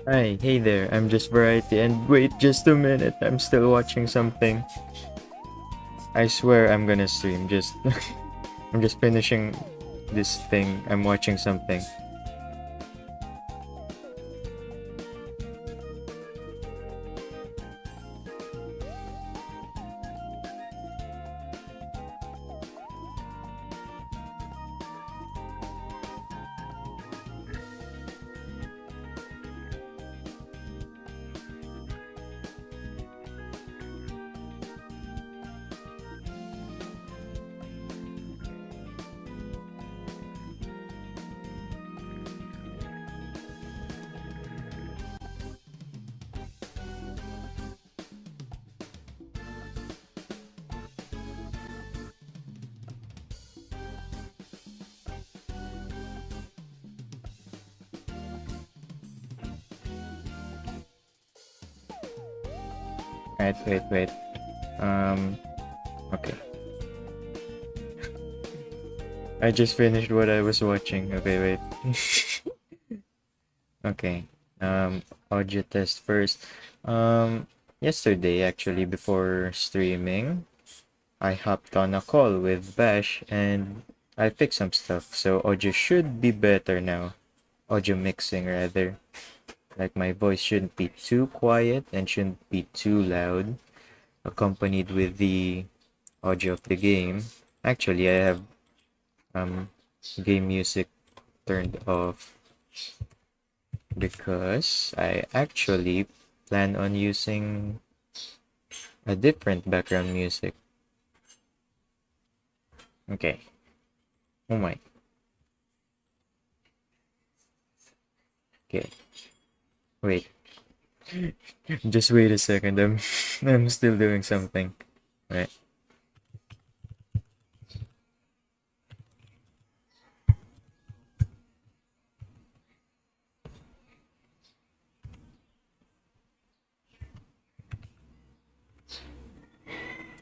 Hi, hey there, I'm just Variety, and wait just a minute, I'm still watching something. I swear I'm gonna stream, just... I'm just finishing this thing, I'm watching something. Wait. Um, okay. I just finished what I was watching. Okay, wait. Okay. Audio test first. Yesterday, actually, before streaming, I hopped on a call with Bash and I fixed some stuff, so audio should be better now. Audio mixing, rather. Like, my voice shouldn't be too quiet and shouldn't be too loud, accompanied with the audio of the game. Actually, I have game music turned off because I actually plan on using a different background music. Okay. Oh my. Okay. Wait. Just wait a second. I'm still doing something. Right.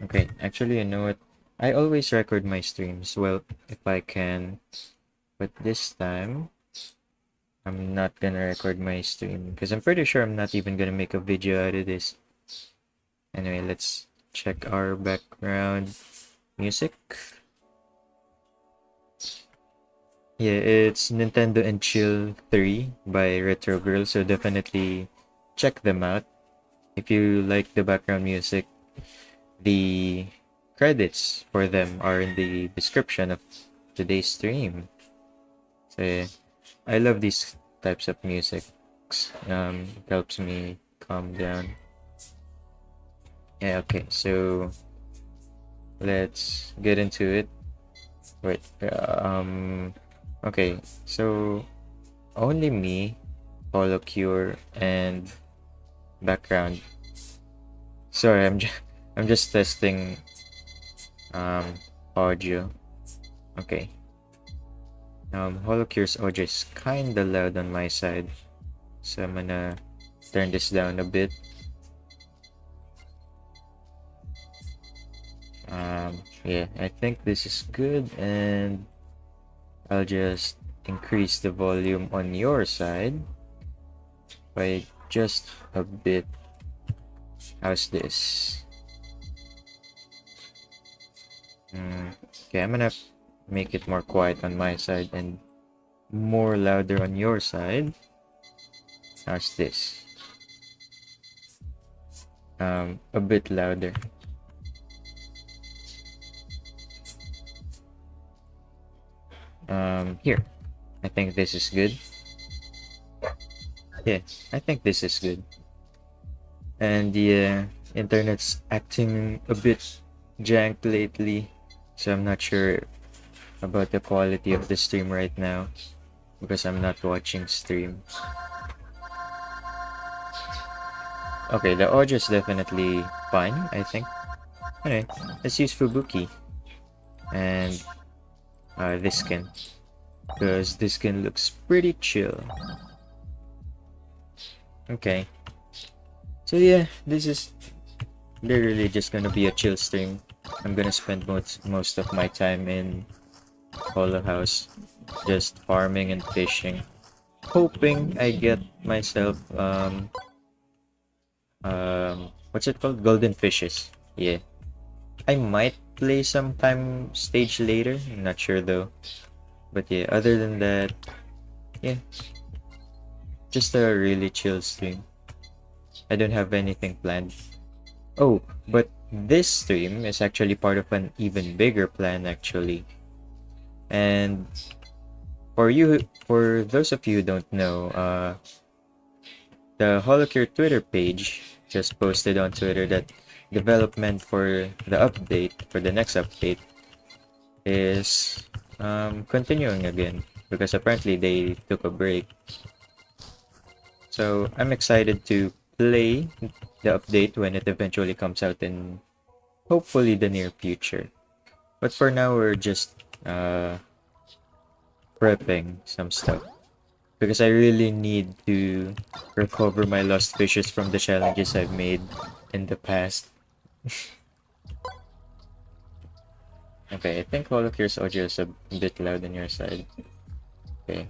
Okay. Actually, you know what? I always record my streams. Well, if I can. But this time, I'm not gonna record my stream because I'm pretty sure I'm not even gonna make a video out of this. Anyway, let's check our background music. Yeah, it's Nintendo and Chill 3 by Retro Girl, so definitely check them out. If you like the background music, the credits for them are in the description of today's stream. So yeah, I love these types of music. It helps me calm down. Yeah, okay, so let's get into it. Wait, okay, so only me, HoloCure, and background. Sorry, I'm just testing audio. Okay. HoloCure's audio is kinda loud on my side, so I'm gonna turn this down a bit. Yeah, I think this is good, and I'll just increase the volume on your side by just a bit. How's this? Okay, I'm gonna make it more quiet on my side and more louder on your side. How's this? A bit louder. Here. I think this is good. Yeah, I think this is good. And the internet's acting a bit jank lately, so I'm not sure about the quality of the stream right now because I'm not watching stream. Okay, the audio is definitely fine, I think. Anyway, let's use Fubuki and this skin, because this skin looks pretty chill. Okay, so yeah, this is literally just gonna be a chill stream. I'm gonna spend most of my time in Holo House, just farming and fishing. hoping I get myself what's it called? Golden fishes. Yeah. I might play sometime stage later. I'm not sure though. But yeah, other than that, yeah, just a really chill stream. I don't have anything planned. Oh, but this stream is actually part of an even bigger plan actually. And for those of you who don't know, the HoloCure Twitter page just posted on Twitter that development for the next update, is continuing again because apparently they took a break. So I'm excited to play the update when it eventually comes out in hopefully the near future. But for now, we're just prepping some stuff because I really need to recover my lost fishes from the challenges I've made in the past. Okay, I think HoloCure's audio is a bit loud on your side. Okay.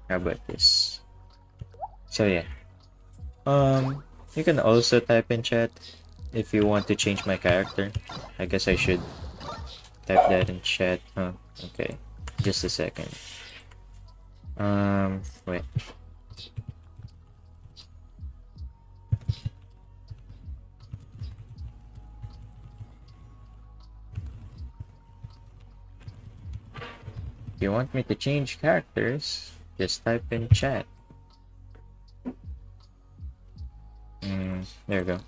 How about this? So yeah. You can also type in chat if you want to change my character. I guess I should type that in chat. Huh, okay. Just a second. Wait. If you want me to change characters, just type in chat. There we go.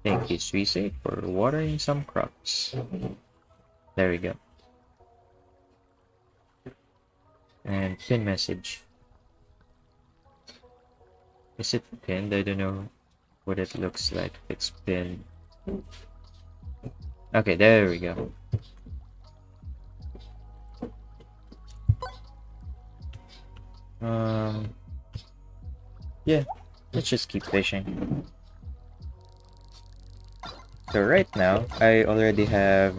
Thank you, Suicide, for watering some crops. There we go. And pin message. Is it pinned? I don't know what it looks like if it's pinned. Okay, there we go. Yeah, let's just keep fishing. So right now, I already have...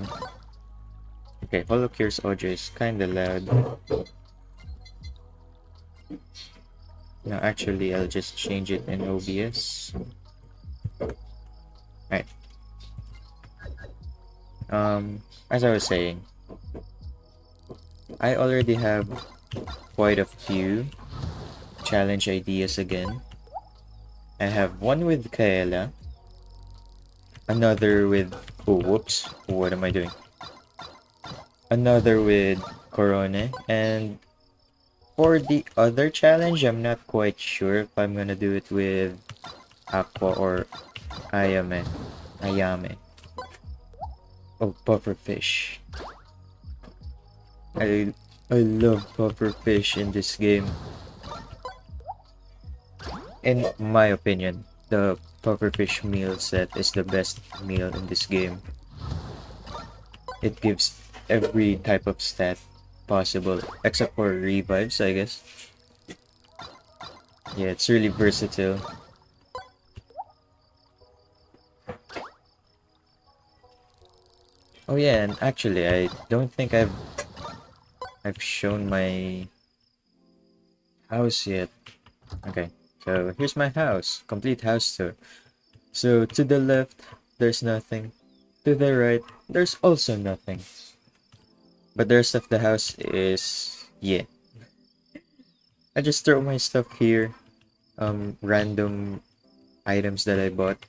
Okay, HoloCure's audio is kinda loud. No, actually, I'll just change it in OBS. Right. As I was saying, I already have quite a few challenge ideas again. I have one with Kaela, another with... Oh, whoops. What am I doing? Another with Corone, and for the other challenge, I'm not quite sure if I'm gonna do it with Aqua or Ayame. Oh, pufferfish. I love pufferfish in this game. In my opinion, the pufferfish meal set is the best meal in this game. It gives every type of stat possible, except for revives, I guess. Yeah, it's really versatile. Oh yeah, and actually, I don't think I've shown my house yet. Okay, so here's my house, complete house tour. So to the left, there's nothing. To the right, there's also nothing. But the rest of the house is, yeah. I just throw my stuff here, random items that I bought.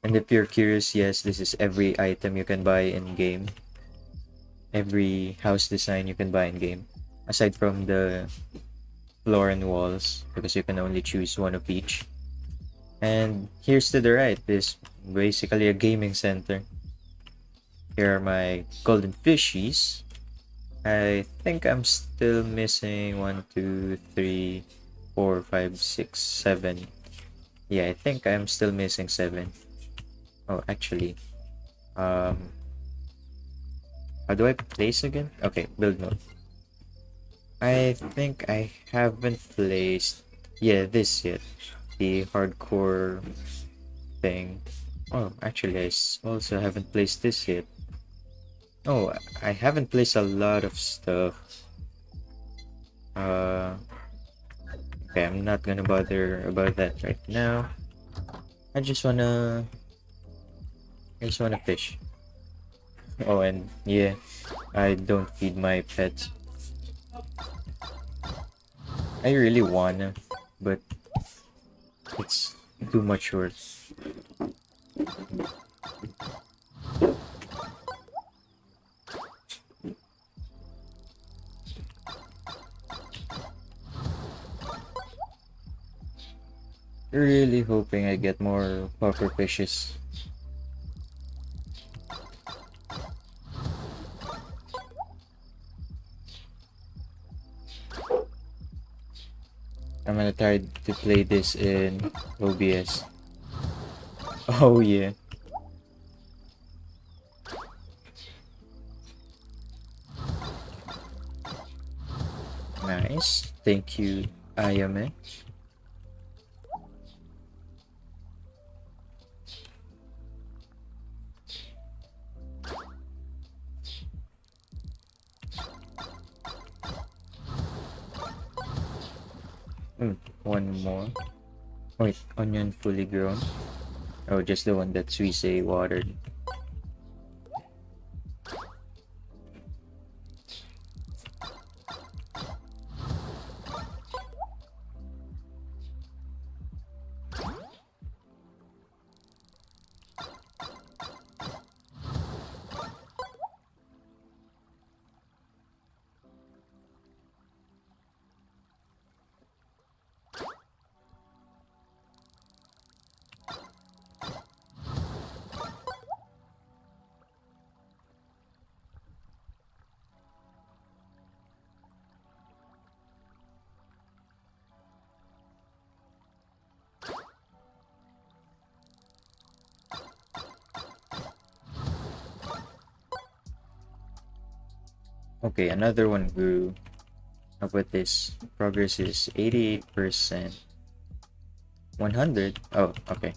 And if you're curious, yes, this is every item you can buy in game. Every house design you can buy in game. Aside from the floor and walls, because you can only choose one of each. And here's to the right is basically a gaming center. Here are my golden fishies. I think I'm still missing 1, 2, 3, 4, 5, 6, 7. Yeah, I think I'm still missing 7. Oh, actually, how do I place again? Okay, build mode. I think I haven't placed, yeah, this yet. The hardcore thing. Oh, actually, also haven't placed this yet. Oh, I haven't placed a lot of stuff. Uh, okay, I'm not gonna bother about that right now. I just wanna, I just wanna fish. Oh, and yeah, I don't feed my pets. I really wanna, but it's too much work. Really hoping I get more puffer fishes. I'm gonna try to play this in OBS. Oh yeah. Nice. Thank you, Ayame. One more. Wait, onion fully grown. Oh, just the one that we say watered. Okay, another one grew. How about this? Progress is 88%. 100? Oh, okay.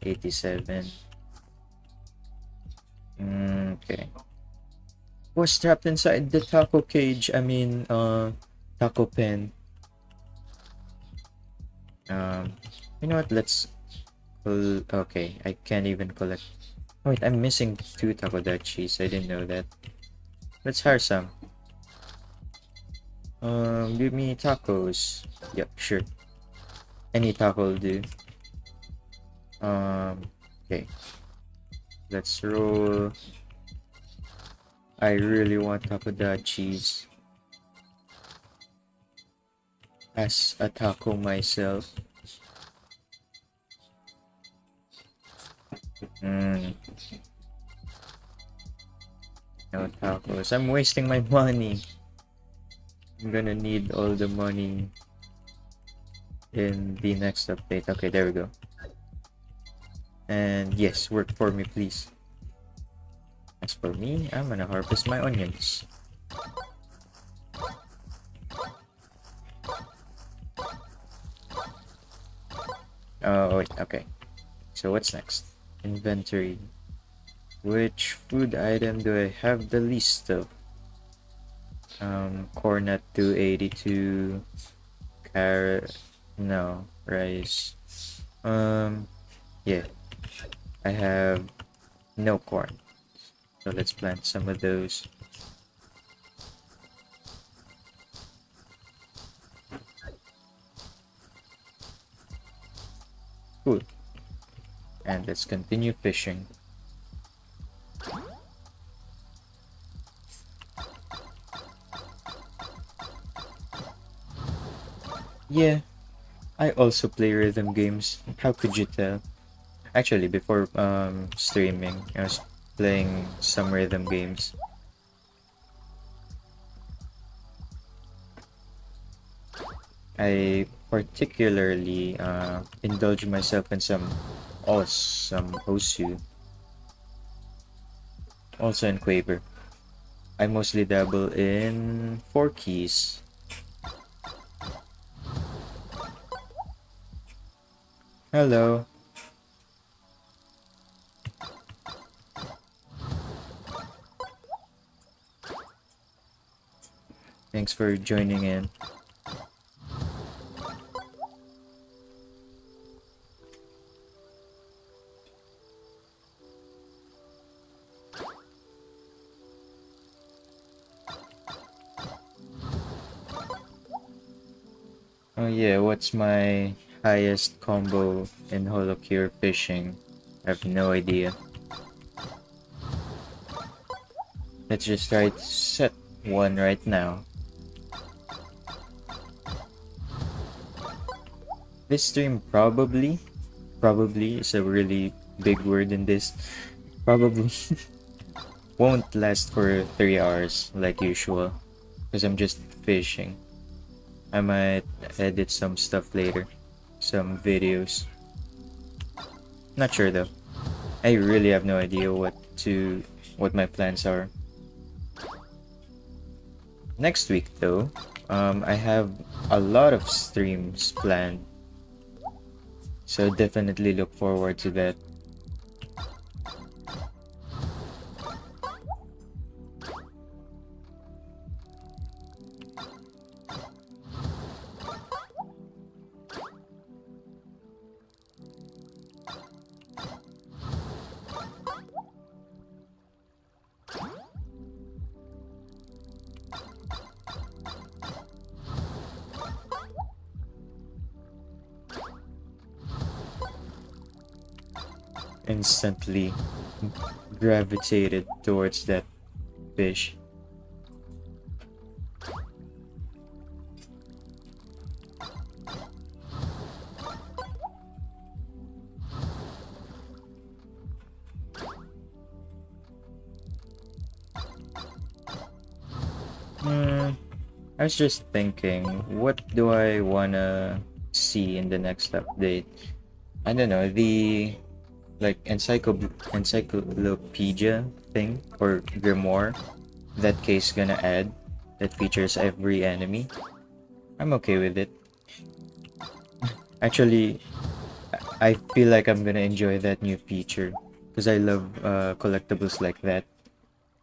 87. Okay. Was trapped inside the taco cage. I mean, taco pen. Um, you know what? Let's. Okay, I can't even collect. Oh, wait, I'm missing 2 takodachis. I didn't know that. Let's hire some. Give me tacos. Yep, sure. Any taco will do. Okay. Let's roll. I really want takodachis as a taco myself. No tacos. I'm wasting my money. I'm gonna need all the money in the next update. Okay, there we go. And yes, work for me, please. As for me, I'm gonna harvest my onions. Oh, wait, okay. So what's next? Inventory. Which food item do I have the least of? Corn at 282. Carrot. No. Rice. Yeah. I have no corn. So let's plant some of those. Cool. And let's continue fishing. Yeah, I also play rhythm games. How could you tell? Actually, before streaming, I was playing some rhythm games. I particularly indulge myself in some awesome Osu, also in Quaver. I mostly dabble in 4 keys. Hello. Thanks for joining in. Oh yeah, what's my highest combo in HoloCure fishing? I have no idea. Let's just try to set one right now. This stream probably is a really big word in this. Probably won't last for 3 hours like usual because I'm just fishing. I might edit some stuff later, some videos. Not sure though. I really have no idea what my plans are. Next week though, I have a lot of streams planned. So definitely look forward to that. Instantly gravitated towards that fish. I was just thinking, what do I wanna see in the next update? I don't know, the like encyclopedia thing or grimoire that Case gonna add that features every enemy. I'm okay with it. Actually, I feel like I'm gonna enjoy that new feature because I love collectibles like that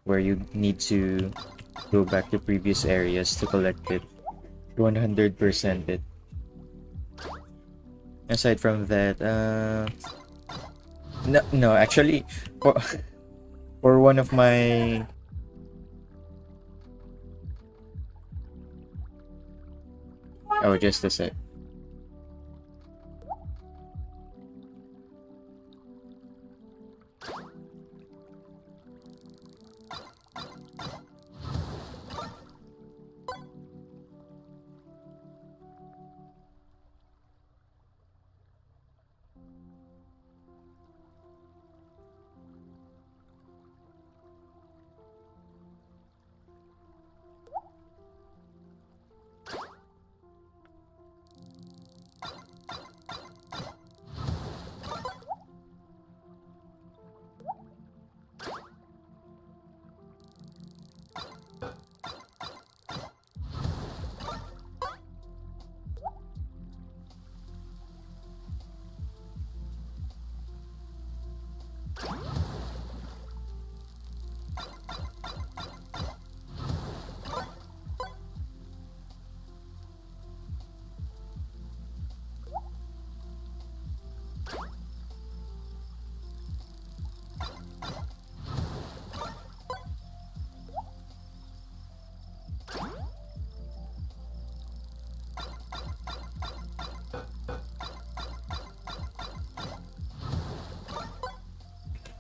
where you need to go back to previous areas to collect it. 100% it. Aside from that, no, actually, for, for one of my just a sec.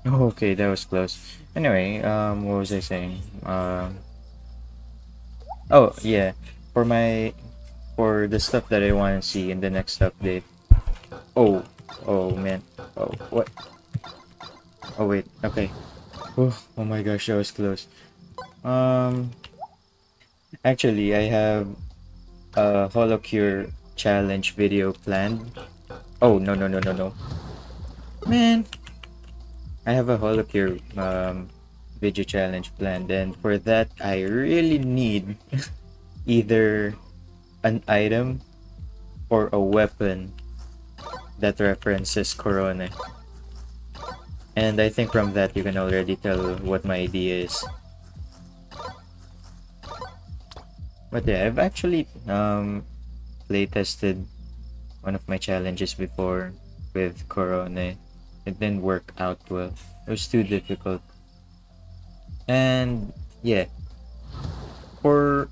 Okay, that was close. Anyway, what was I saying? Oh yeah, for my for the stuff that I want to see in the next update. Oh, oh man. Oh, what? Oh wait. Okay. Oh my gosh, that was close. Um, actually, I have a HoloCure challenge video planned. Oh no, man! I have a HoloCure video challenge planned, and for that, I really need either an item or a weapon that references Corona. And I think from that you can already tell what my idea is. But yeah, I've actually play tested one of my challenges before with Corona. It didn't work out well. It was too difficult. And yeah, for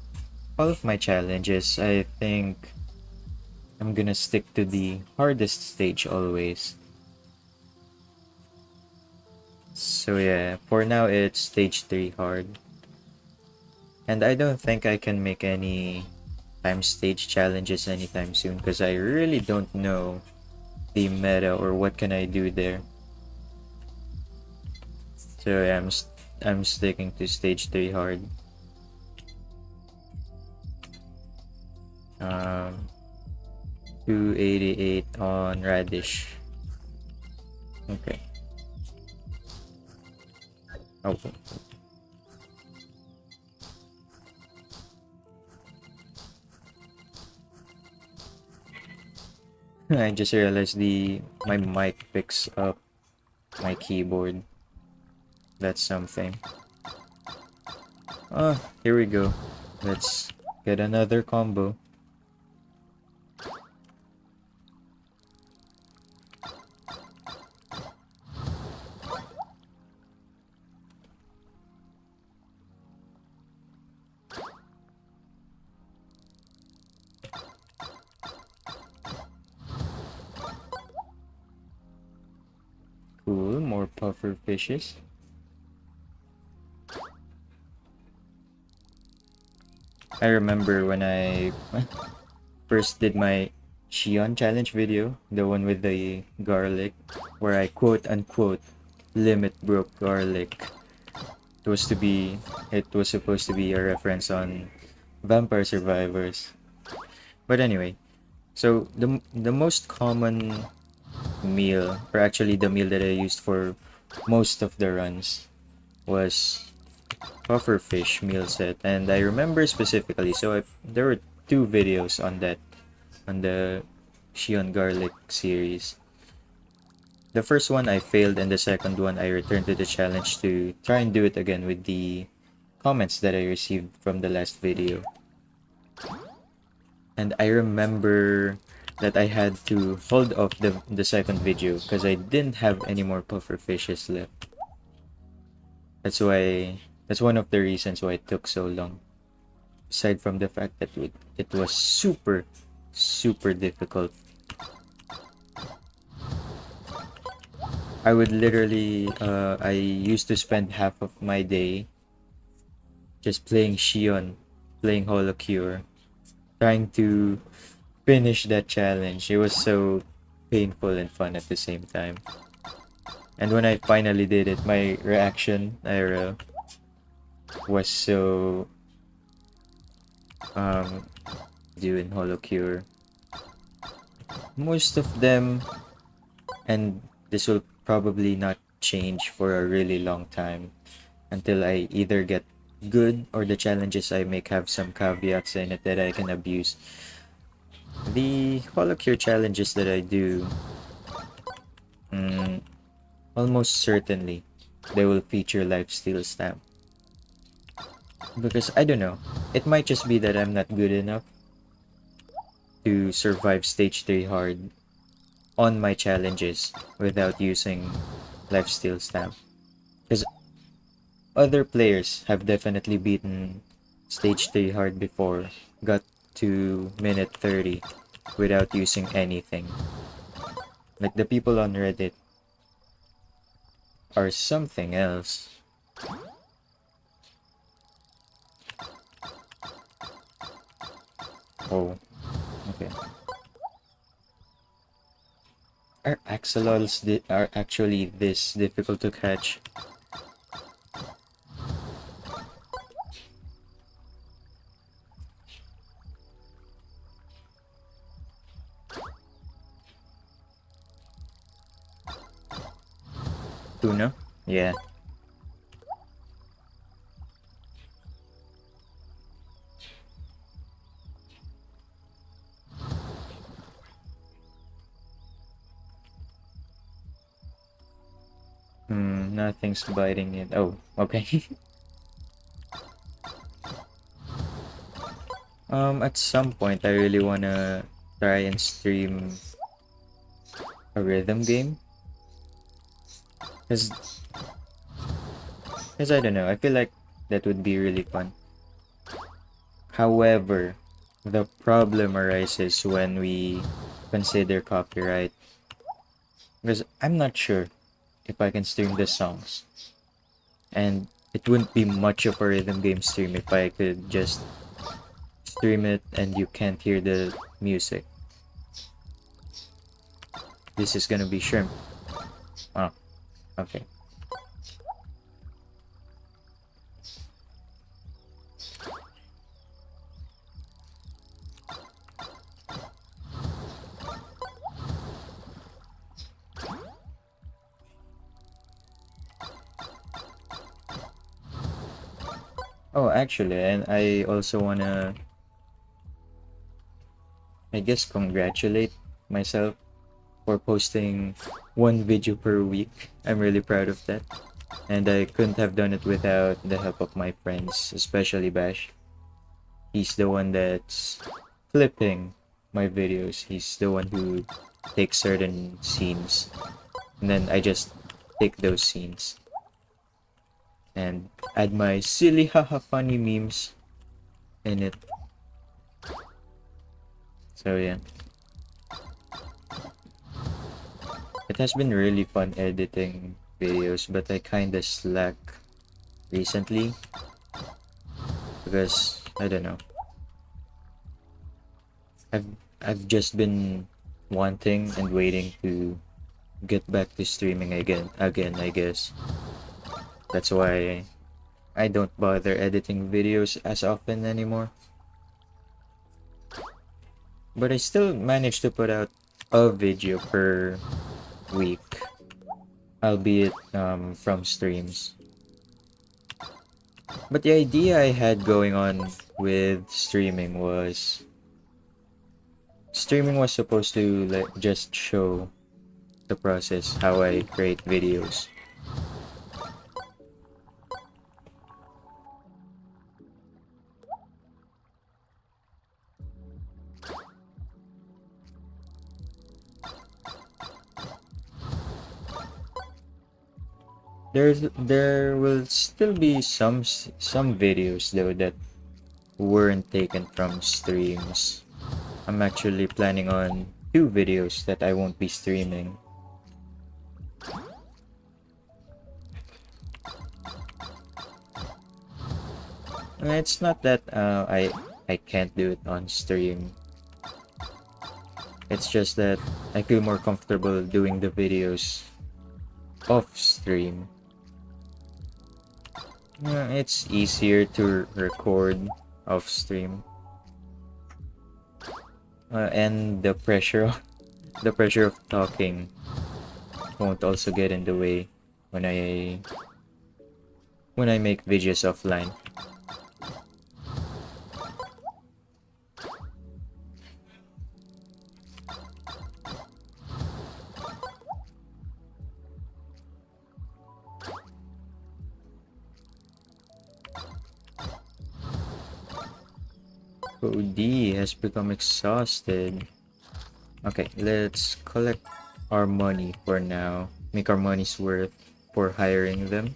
all of my challenges, I think I'm gonna stick to the hardest stage always. So yeah, for now it's stage 3 hard. And I don't think I can make any time stage challenges anytime soon because I really don't know the meta or what can I do there. So yeah, I'm sticking to stage 3 hard. Um, 288 on Radish. Okay. Oh, I just realized my mic picks up my keyboard. That's something. Oh, here we go. Let's get another combo. Cool, more puffer fishes. I remember when I first did my Shion challenge video, the one with the garlic, where I quote unquote limit broke garlic. It was supposed to be a reference on Vampire Survivors. But anyway, so the most common meal, or actually the meal that I used for most of the runs, was pufferfish meal set, and I remember specifically. So there were two videos on that, on the Shion garlic series. The first one I failed, and the second one I returned to the challenge to try and do it again with the comments that I received from the last video. And I remember that I had to hold off the second video because I didn't have any more puffer fishes left. That's why that's one of the reasons why it took so long. Aside from the fact that it was super difficult. I would literally I used to spend half of my day just playing Shion, playing HoloCure, trying to finish that challenge. It was so painful and fun at the same time. And when I finally did it, my reaction era was so um doing HoloCure. Most of them, and this will probably not change for a really long time until I either get good or the challenges I make have some caveats in it that I can abuse. The HoloCure challenges that I do, mm, almost certainly they will feature lifesteal stamp. Because I don't know, it might just be that I'm not good enough to survive stage 3 hard on my challenges without using lifesteal stamp. Because other players have definitely beaten stage 3 hard before, got to minute 30 without using anything. Like the people on Reddit are something else. Oh, okay. Are axolotls are actually this difficult to catch? Tuna? Yeah. Nothing's biting it. Oh, okay. At some point, I really wanna try and stream a rhythm game. Cause, cause I don't know, I feel like that would be really fun. However, the problem arises when we consider copyright. Because I'm not sure if I can stream the songs. And it wouldn't be much of a rhythm game stream if I could just stream it and you can't hear the music. This is gonna be shrimp. Oh, okay. Oh, actually, and I also wanna, I guess, congratulate myself for posting one video per week. I'm really proud of that. And I couldn't have done it without the help of my friends, especially Bash. He's the one that's flipping my videos. He's the one who takes certain scenes, and then I just take those scenes and add my silly haha funny memes in it. So yeah, it has been really fun editing videos, but I kinda slack recently because I don't know. I've I've just been wanting and waiting to get back to streaming again, I guess. That's why I don't bother editing videos as often anymore. But I still manage to put out a video per week, albeit from streams. But the idea I had going on with streaming was supposed to just show the process, how I create videos. There will still be some videos though that weren't taken from streams. I'm actually planning on 2 videos that I won't be streaming. And it's not that I can't do it on stream. It's just that I feel more comfortable doing the videos off stream. Yeah, it's easier to record off stream. And the pressure of talking won't also get in the way when I make videos offline. OD has become exhausted. Okay, let's collect our money for now. Make our money's worth for hiring them.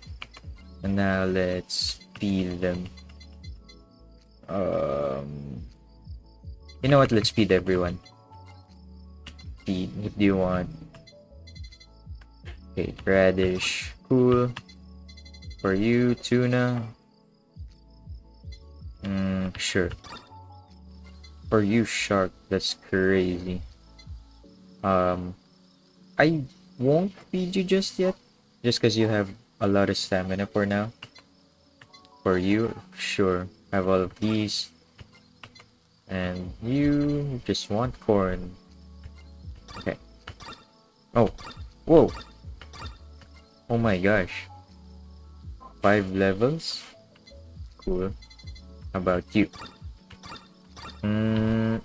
And now let's feed them. You know what? Let's feed everyone. Feed. What do you want? Okay, radish. Cool. For you, tuna. Sure. For you, shark. That's crazy. I won't feed you just yet. Just because you have a lot of stamina for now. For you, sure. Have all of these. And you just want corn. Okay. Oh. Whoa. Oh my gosh. 5 levels? Cool. How about you?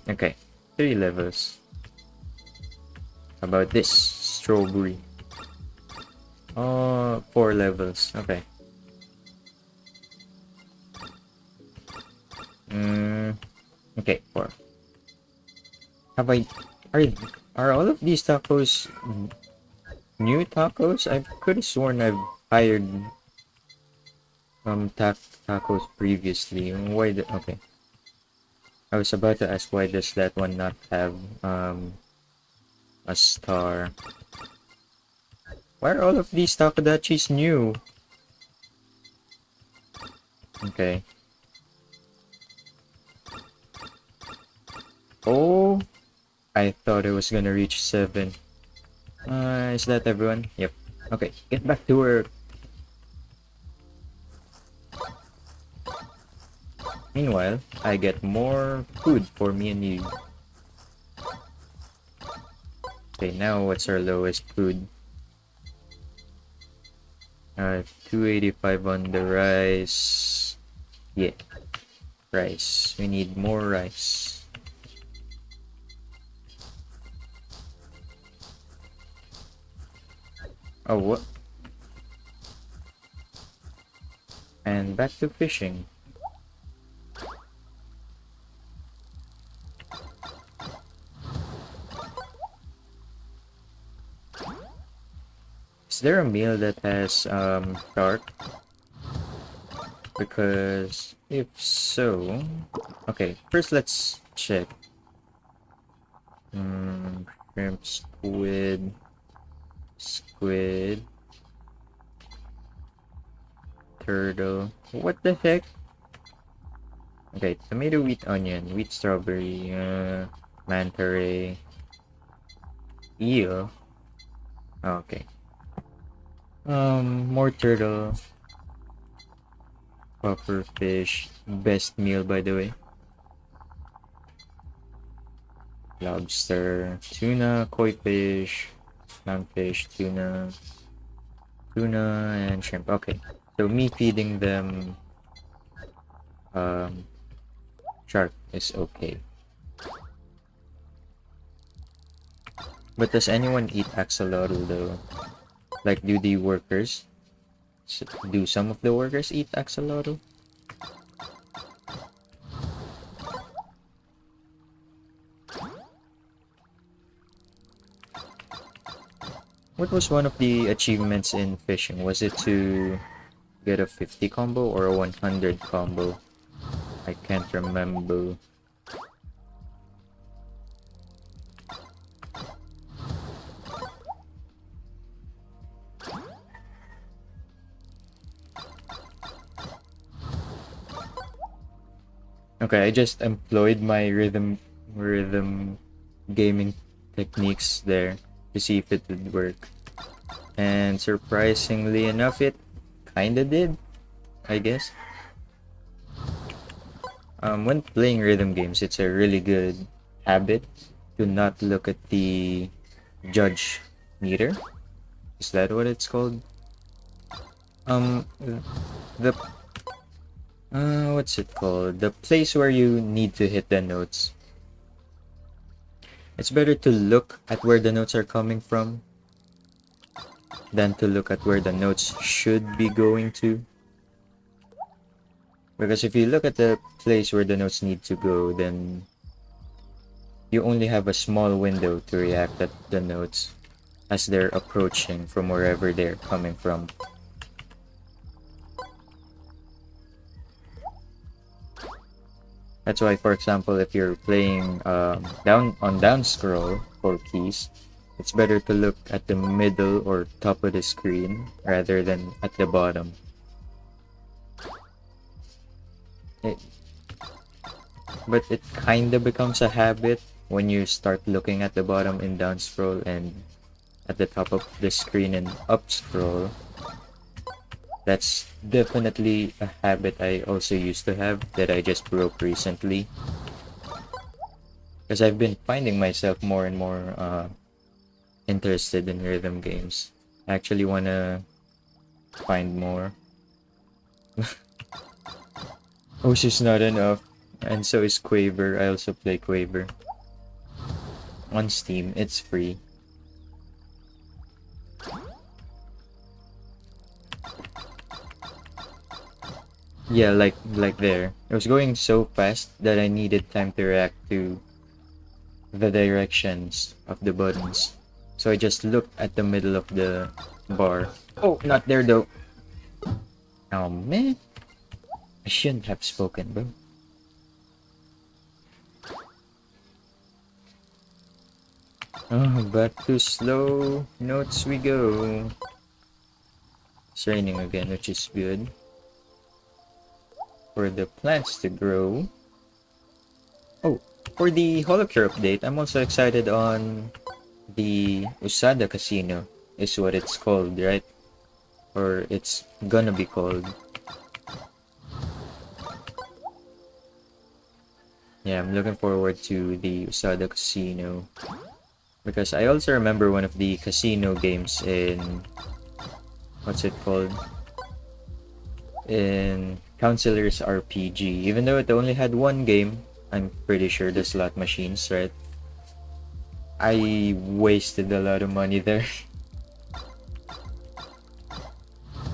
Okay. 3 levels. How about this? Strawberry. Oh, 4 levels. Okay. Okay, 4. Have I... Are, are all of these tacos new tacos? I could have sworn I've hired tacos previously. Why the... Okay. I was about to ask why does that one not have a star? Why are all of these takodachis new? Okay. Oh, I thought it was gonna reach 7. Is that everyone? Yep. Okay, get back to work. Meanwhile, I get more food for me and you. Okay, now what's our lowest food? 285 on the rice. Yeah, rice. We need more rice. Oh, what? And back to fishing. Is there a meal that has shark? Because if so, okay. First, let's check. Shrimp, squid, turtle. What the heck? Okay, tomato, wheat, onion, wheat, strawberry, manta ray, eel. Okay. More turtle, puffer fish. Best meal, by the way. Lobster, tuna, koi fish, clownfish, tuna, and shrimp. Okay, so me feeding them shark is okay. But does anyone eat axolotl though? Like, do the workers? Do some of the workers eat axolotl? What was one of the achievements in fishing? Was it to get a 50 combo or a 100 combo? I can't remember. Okay, I just employed my rhythm gaming techniques there to see if it would work. And surprisingly enough, it kinda did, I guess. When playing rhythm games, it's a really good habit to not look at the judge meter. Is that what it's called? The what's it called? The place where you need to hit the notes. It's better to look at where the notes are coming from than to look at where the notes should be going to. Because if you look at the place where the notes need to go, then you only have a small window to react at the notes as they're approaching from wherever they're coming from. That's why, for example, if you're playing down scroll for keys, it's better to look at the middle or top of the screen rather than at the bottom. But it kinda becomes a habit when you start looking at the bottom in down scroll and at the top of the screen and up scroll. That's definitely a habit I also used to have that I just broke recently. Because I've been finding myself more and more interested in rhythm games. I actually wanna find more. Oshi's not enough. And so is Quaver. I also play Quaver. On Steam, it's free. Yeah, like there. It was going so fast that I needed time to react to the directions of the buttons. So I just looked at the middle of the bar. Oh, not there though. Oh man, I shouldn't have spoken, bro. Oh, back to slow notes we go. It's raining again, which is good for the plants to grow. Oh, for the HoloCure update, I'm also excited on the Usada Casino, is what it's called, right? Or it's gonna be called. Yeah, I'm looking forward to the Usada Casino because I also remember one of the casino games in what's it called? In Counselor's RPG. Even though it only had one game, I'm pretty sure the slot machines, right? I wasted a lot of money there.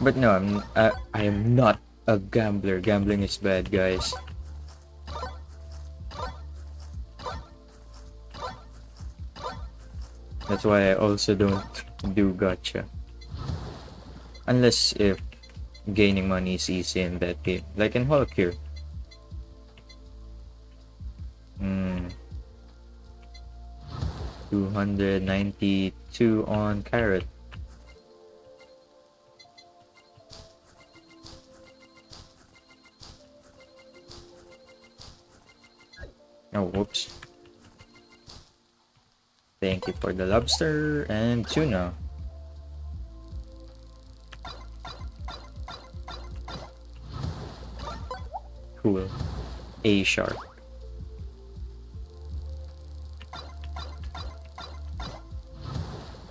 But no, I am not a gambler. Gambling is bad, guys. That's why I also don't do gacha. Unless if gaining money is easy in that game. Like in HoloCure. 292 on carrot. Oh, whoops. Thank you for the lobster and tuna. Cool. A shark.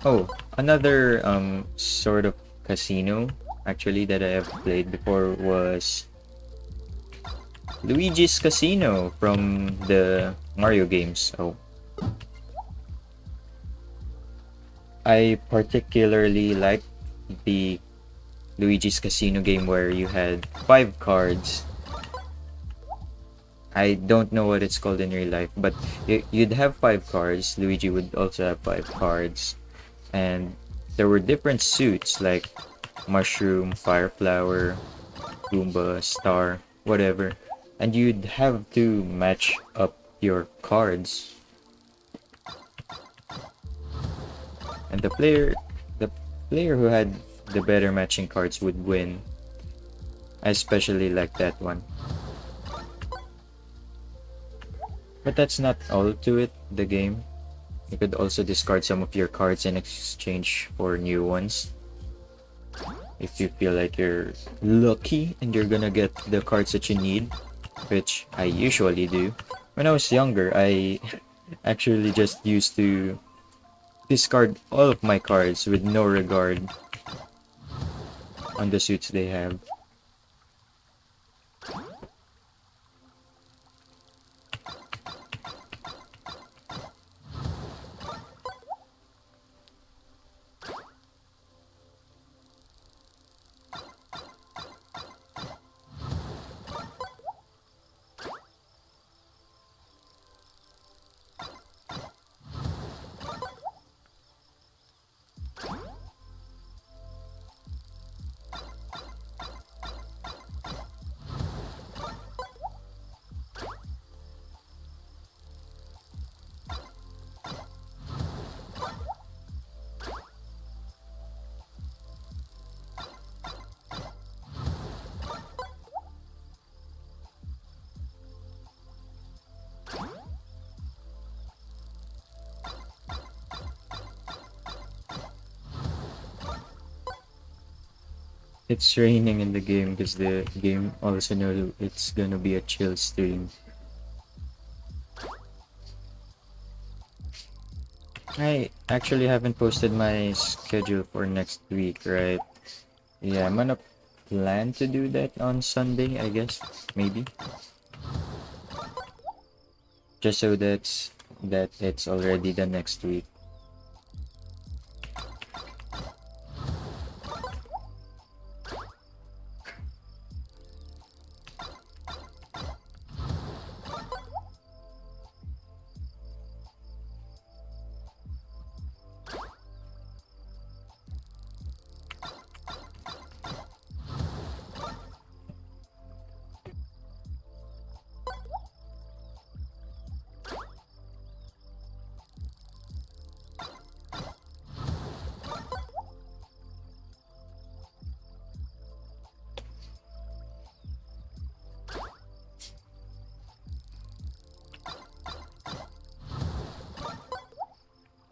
Oh, another sort of casino actually that I have played before was Luigi's Casino from the Mario games. Oh, I particularly like the Luigi's Casino game where you had 5 cards. I don't know what it's called in real life, but you'd have 5 cards. Luigi would also have 5 cards, and there were different suits like mushroom, fire flower, Goomba, star, whatever, and you'd have to match up your cards. And the player who had the better matching cards would win. I especially like that one. But that's not all to it, the game. You could also discard some of your cards in exchange for new ones. If you feel like you're lucky and you're gonna get the cards that you need, which I usually do. When I was younger, I actually just used to discard all of my cards with no regard on the suits they have. It's raining in the game because the game also knows it's gonna be a chill stream. I actually haven't posted my schedule for next week, right? Yeah, I'm gonna plan to do that on Sunday, I guess. Maybe. Just so that it's already the next week.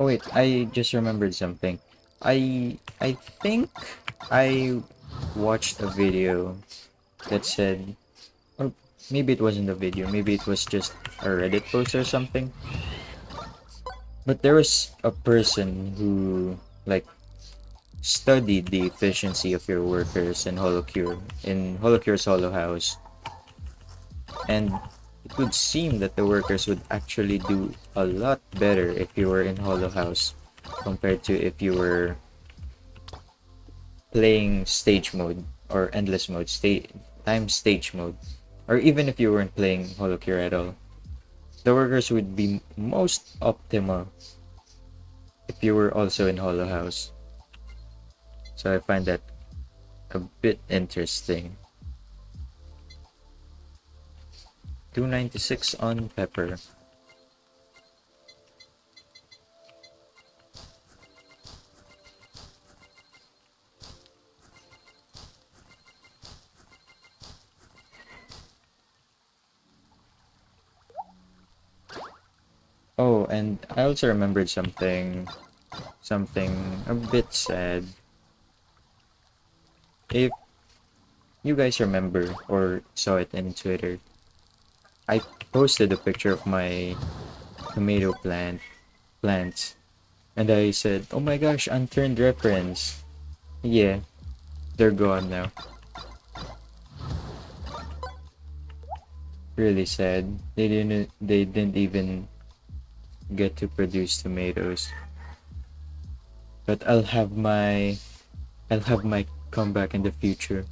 Oh wait, I just remembered something. I think I watched a video that said, or maybe it wasn't a video, maybe it was just a Reddit post or something. But there was a person who like studied the efficiency of your workers in HoloCure's Holo House, and it would seem that the workers would actually do a lot better if you were in Holo House compared to if you were playing stage mode or endless mode, time stage mode, or even if you weren't playing HoloCure at all. The workers would be most optimal if you were also in Holo House. So I find that a bit interesting. 296 on Pepper. Oh, and I also remembered something a bit sad. If you guys remember or saw it in Twitter, I posted a picture of my tomato plants, and I said, "Oh my gosh, unturned reference." Yeah, they're gone now. Really sad. They didn't even get to produce tomatoes. But I'll have my comeback in the future.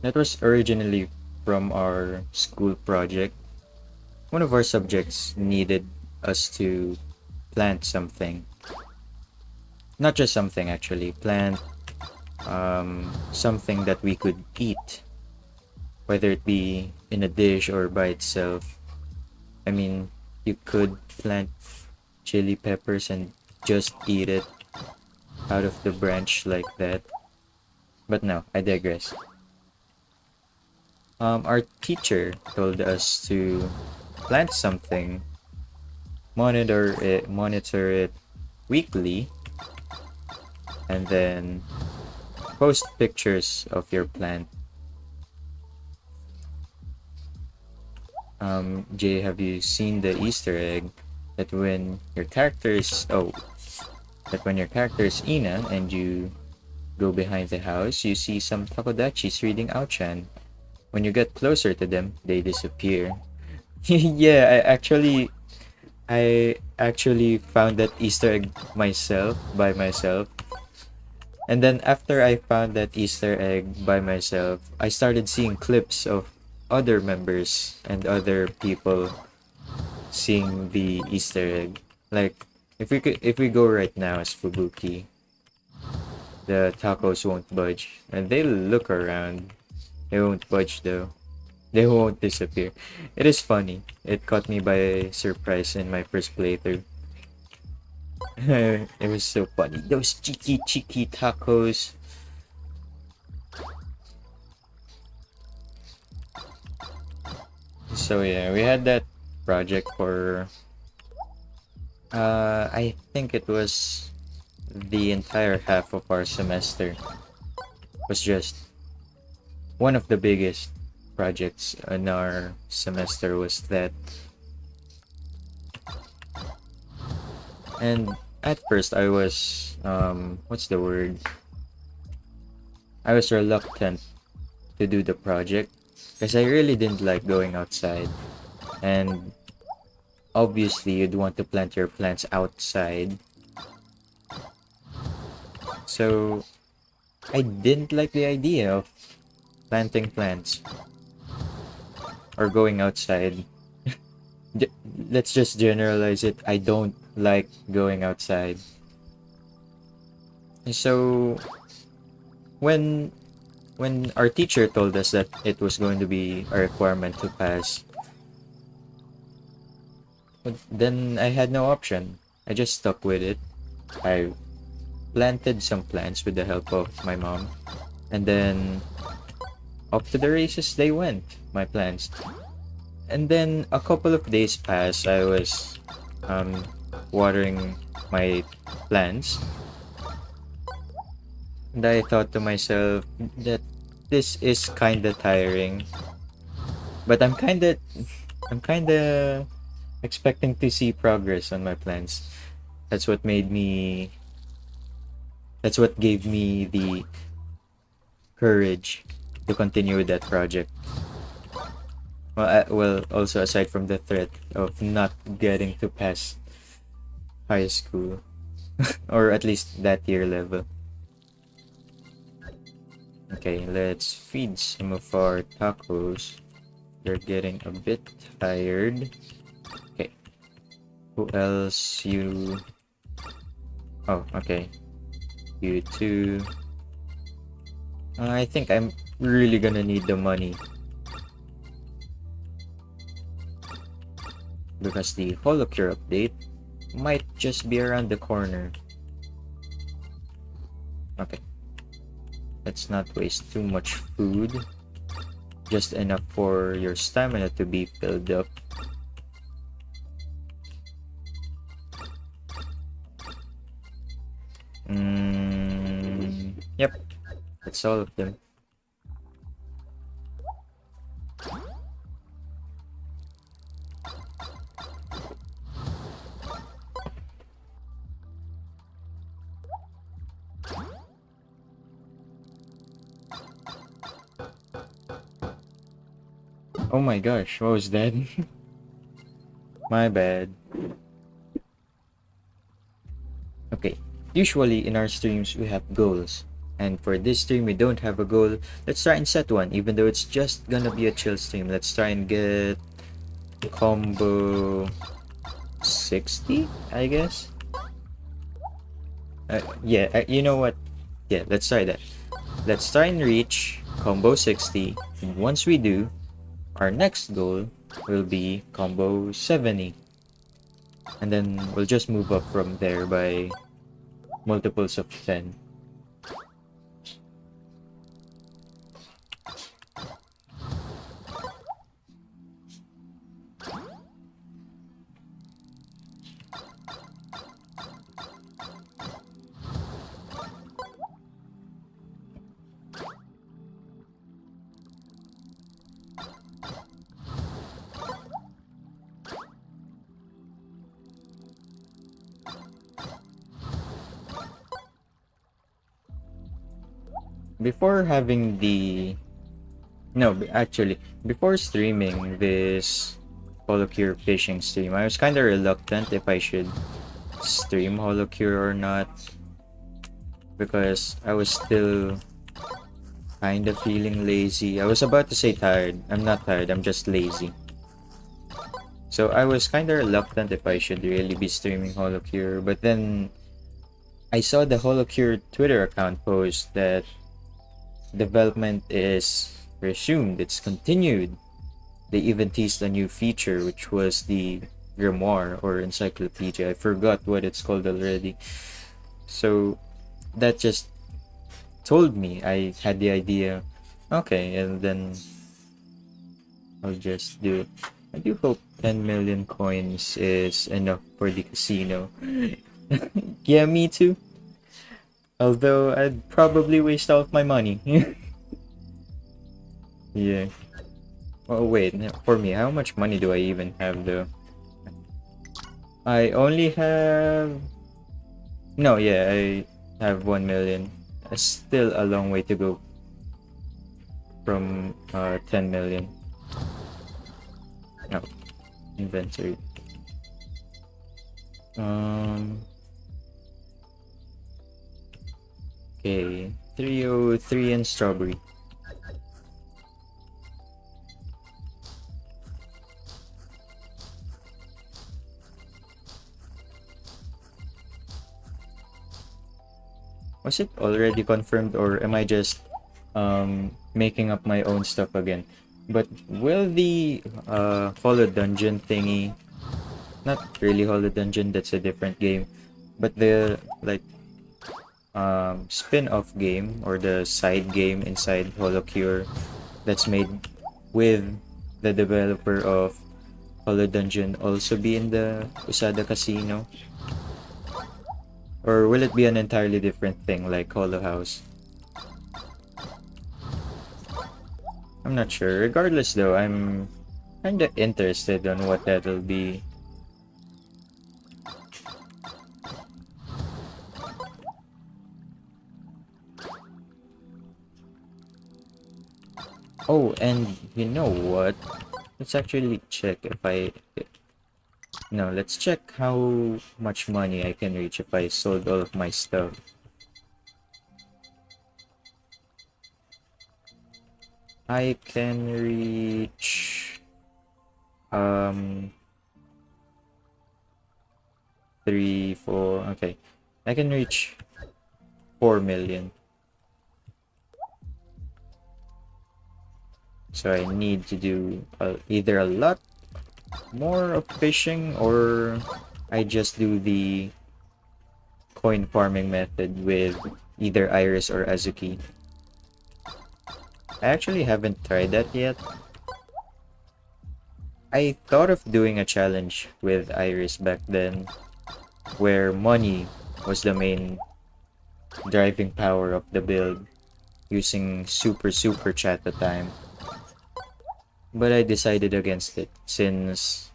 That was originally from our school project. One of our subjects needed us to plant something. Not just something actually, plant something that we could eat, whether it be in a dish or by itself. I mean, you could plant chili peppers and just eat it out of the branch like that. But no, I digress. Our teacher told us to plant something, monitor it weekly, and then post pictures of your plant. Jay, have you seen the Easter egg that when your character is Ina and you go behind the house, you see some takodachis reading Outchan. When you get closer to them, they disappear. Yeah, I actually found that Easter egg by myself. And then after I found that Easter egg by myself, I started seeing clips of other members and other people seeing the Easter egg. Like if we go right now as Fubuki, the tacos won't budge. And they'll look around. They won't budge though. They won't disappear. It is funny. It caught me by surprise in my first playthrough. It was so funny. Those cheeky tacos. So yeah, we had that project for I think it was the entire half of our semester. It was just one of the biggest projects in our semester was that. And at first I was what's the word? I was reluctant to do the project because I really didn't like going outside. And obviously you'd want to plant your plants outside. So I didn't like the idea of planting plants or going outside. Let's just generalize it. I don't like going outside. So when our teacher told us that it was going to be a requirement to pass, then I had no option. I just stuck with it. I planted some plants with the help of my mom, and then off to the races they went, my plants. And then a couple of days passed. I was watering my plants, and I thought to myself that this is kind of tiring, but I'm kind of expecting to see progress on my plants. That's what made me. That's what gave me the courage to continue with that project. Well, also aside from the threat of not getting to pass high school, or at least that year level. Okay, let's feed some of our tacos. They're getting a bit tired. Okay, who else? You. Oh, okay. You too. I think I'm really gonna need the money because the HoloCure update might just be around the corner. Okay, let's not waste too much food. Just enough for your stamina to be filled up. Yep, that's all of them. Oh my gosh, what was that? My bad. Okay, usually in our streams we have goals. And for this stream we don't have a goal. Let's try and set one, even though it's just gonna be a chill stream. Let's try and get combo 60, I guess. Yeah, you know what? Yeah, let's try that. Let's try and reach combo 60. And once we do, our next goal will be combo 70. And then we'll just move up from there by multiples of 10. Before having the... No, actually, before streaming this HoloCure fishing stream, I was kind of reluctant if I should stream HoloCure or not. Because I was still kind of feeling lazy. I was about to say tired. I'm not tired, I'm just lazy. So I was kind of reluctant if I should really be streaming HoloCure. But then I saw the HoloCure Twitter account post that development is resumed, it's continued. They even teased a new feature, which was the grimoire or encyclopedia. I forgot what it's called already. So that just told me I had the idea. Okay, and then I'll just do it. I do hope 10 million coins is enough for the casino. Yeah, me too. Although I'd probably waste all of my money. Yeah. Oh wait, for me, how much money do I even have though? I only have... No, yeah, I have 1 million. Still a long way to go from 10 million. No, inventory. Okay, 303 and strawberry. Was it already confirmed or am I just making up my own stuff again? But will the Holo Dungeon thingy, not really Holo Dungeon, that's a different game, but the like spin-off game or the side game inside HoloCure that's made with the developer of Holo Dungeon, also be in the Usada Casino? Or will it be an entirely different thing like Holo House? I'm not sure. Regardless though, I'm kinda interested on what that'll be. Oh, and you know what? Let's actually check if I... No, let's check how much money I can reach if I sold all of my stuff. I can reach... 3, 4... Okay. I can reach 4 million. So I need to do either a lot more of fishing, or I just do the coin farming method with either Iris or Azuki. I actually haven't tried that yet. I thought of doing a challenge with Iris back then, where money was the main driving power of the build, using super chat at the time. But I decided against it since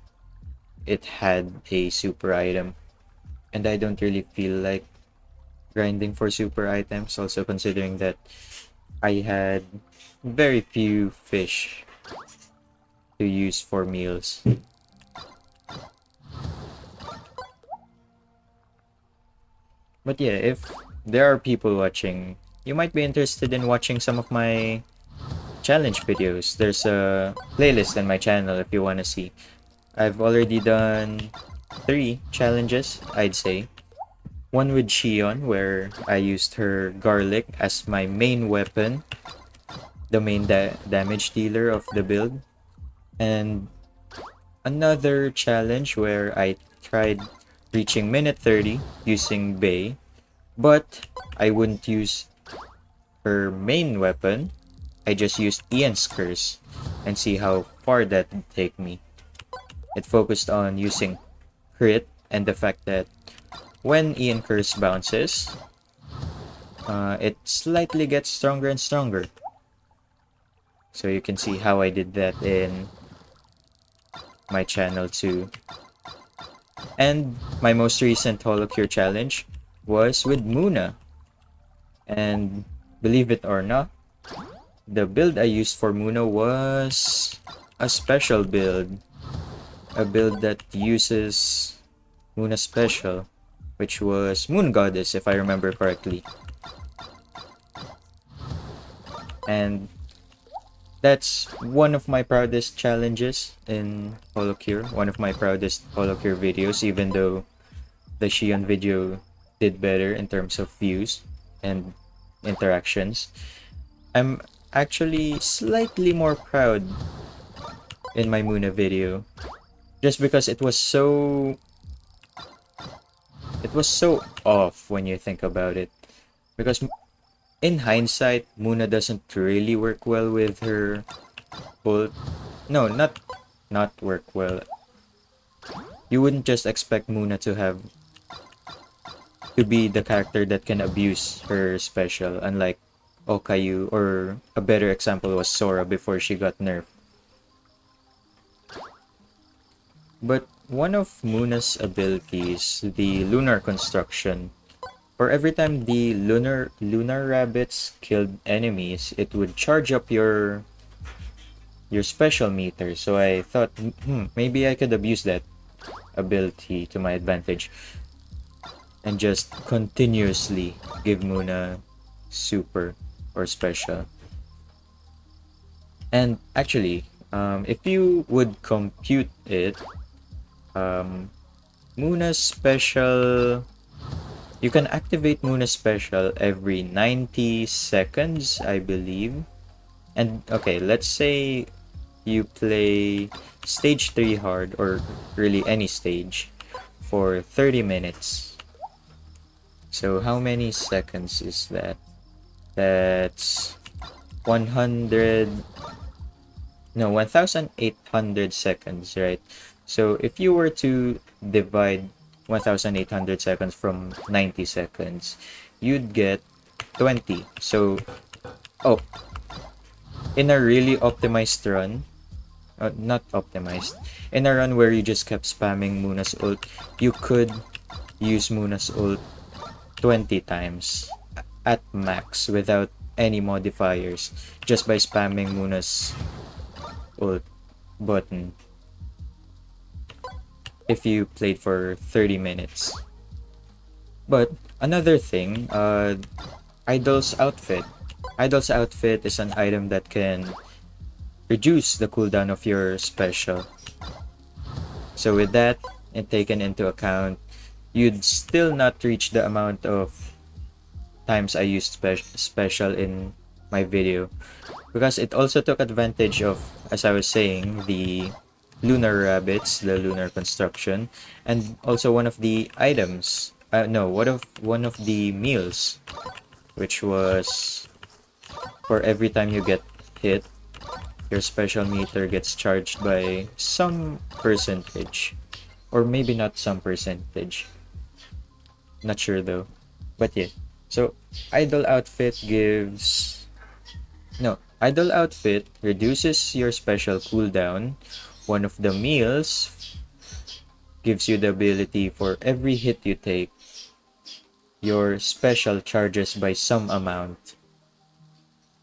it had a super item, and I don't really feel like grinding for super items, also considering that I had very few fish to use for meals. But yeah, if there are people watching, you might be interested in watching some of my challenge videos. There's a playlist on my channel if you want to see. I've already done 3 challenges, I'd say. One with Shion, where I used her garlic as my main weapon, the main damage dealer of the build. And another challenge where I tried reaching minute 30 using Bay, but I wouldn't use her main weapon. I just used Ian's curse and see how far that would take me. It focused on using crit and the fact that when Ian curse bounces, it slightly gets stronger and stronger. So you can see how I did that in my channel too. And my most recent HoloCure challenge was with Muna. And believe it or not, the build I used for Muna was a special build. A build that uses Muna special, which was Moon Goddess if I remember correctly. And that's one of my proudest challenges in HoloCure, one of my proudest HoloCure videos, even though the Shion video did better in terms of views and interactions. I'm actually slightly more proud in my Muna video, just because it was so off when you think about it. Because in hindsight, Muna doesn't really work well with her ult. No, not work well. You wouldn't just expect Muna to be the character that can abuse her special, unlike Okayu, or a better example was Sora before she got nerfed. But one of Muna's abilities, the lunar construction, for every time the lunar rabbits killed enemies, it would charge up your special meter. So I thought, maybe I could abuse that ability to my advantage and just continuously give Muna super or special. And actually, if you would compute it, Muna's special, you can activate Muna's special every 90 seconds, I believe. And okay, let's say you play stage 3 hard, or really any stage, for 30 minutes. So how many seconds is that? That's 100 No, 1,800 seconds, right? So if you were to divide 1,800 seconds from 90 seconds, you'd get 20. So, oh, in a really optimized run, not optimized, in a run where you just kept spamming Muna's ult, you could use Muna's ult 20 times at max without any modifiers, just by spamming Muna's ult button if you played for 30 minutes. But another thing, Idol's outfit. Idol's outfit is an item that can reduce the cooldown of your special. So with that and taken into account, you'd still not reach the amount of times I used special in my video, because it also took advantage of, as I was saying, the lunar rabbits, the lunar construction, and also one of the items. No, one of the meals, which was for every time you get hit, your special meter gets charged by some percentage, or maybe not some percentage. Not sure though, but yeah. So idol outfit gives no idol outfit reduces your special cooldown. One of the meals gives you the ability for every hit you take, your special charges by some amount.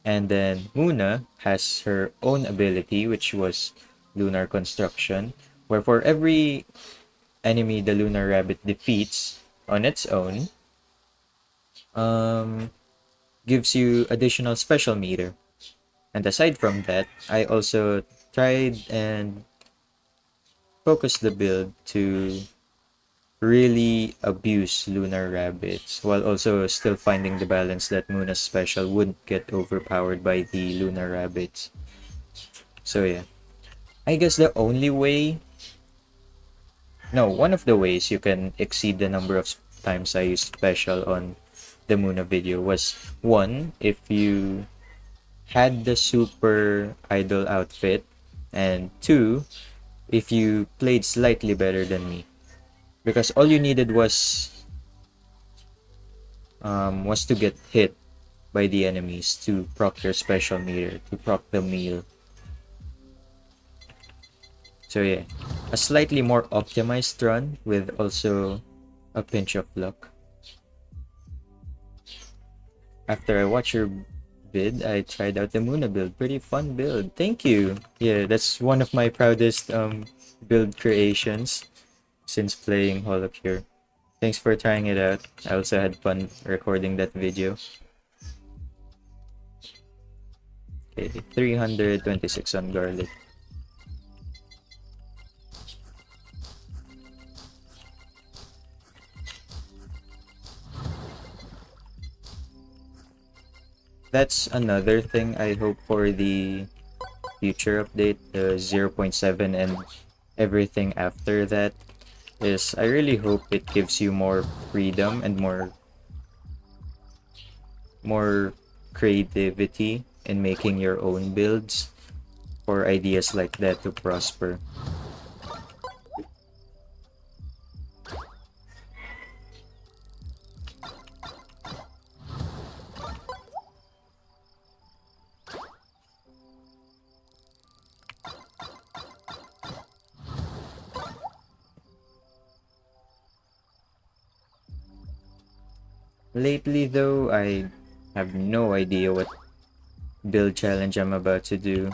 And then Muna has her own ability, which was Lunar Construction, where for every enemy the Lunar Rabbit defeats on its own, um, gives you additional special meter. And aside from that, I also tried and focused the build to really abuse Lunar Rabbits, while also still finding the balance that Muna's special wouldn't get overpowered by the Lunar Rabbits. So yeah, I guess the only way, no, one of the ways you can exceed the number of times I used special on the Muna video was, one, if you had the super idol outfit, and two, if you played slightly better than me. Because all you needed was to get hit by the enemies to proc your special meter, to proc the meal. So yeah, a slightly more optimized run with also a pinch of luck. After I watched your vid, I tried out the Muna build. Pretty fun build. Thank you. Yeah, that's one of my proudest build creations since playing HoloCure. Thanks for trying it out. I also had fun recording that video. Okay, 326 on garlic. That's another thing I hope for the future update, the 0.7 and everything after that, is I really hope it gives you more freedom and more creativity in making your own builds for ideas like that to prosper. Lately though, I have no idea what build challenge I'm about to do.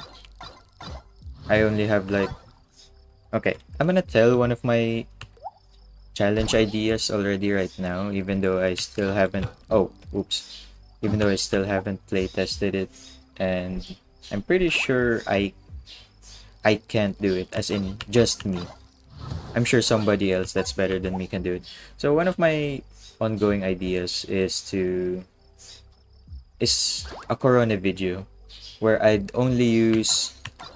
I only have like, okay, I'm gonna tell one of my challenge ideas already right now, even though I still haven't, oh, oops, even though I still haven't play tested it, and I'm pretty sure I can't do it, as in just me. I'm sure somebody else that's better than me can do it. So one of my ongoing ideas is a Corona video where I'd only use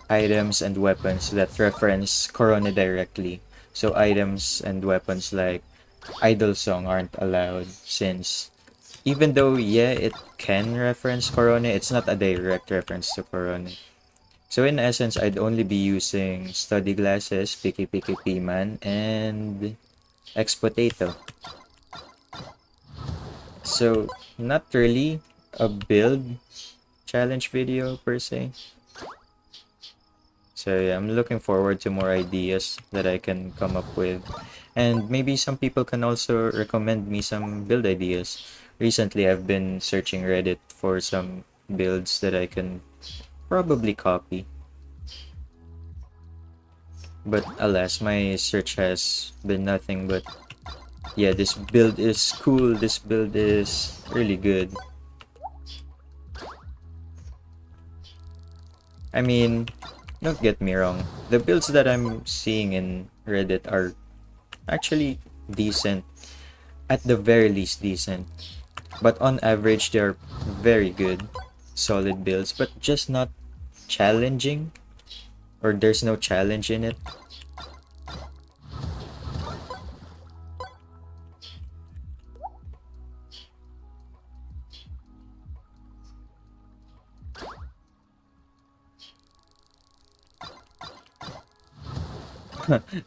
items and weapons that reference Corona directly. So items and weapons like Idol Song aren't allowed, since even though, yeah, it can reference Corona, it's not a direct reference to Corona. So in essence, I'd only be using study glasses, Piki Piki Piman, and X Potato. So not really a build challenge video per se. So yeah, I'm looking forward to more ideas that I can come up with. And maybe some people can also recommend me some build ideas. Recently, I've been searching Reddit for some builds that I can probably copy. But alas, my search has been nothing but, yeah, this build is cool, this build is really good. I mean, don't get me wrong, the builds that I'm seeing in Reddit are actually decent, at the very least decent. But on average, they're very good, solid builds, but just not challenging, or there's no challenge in it.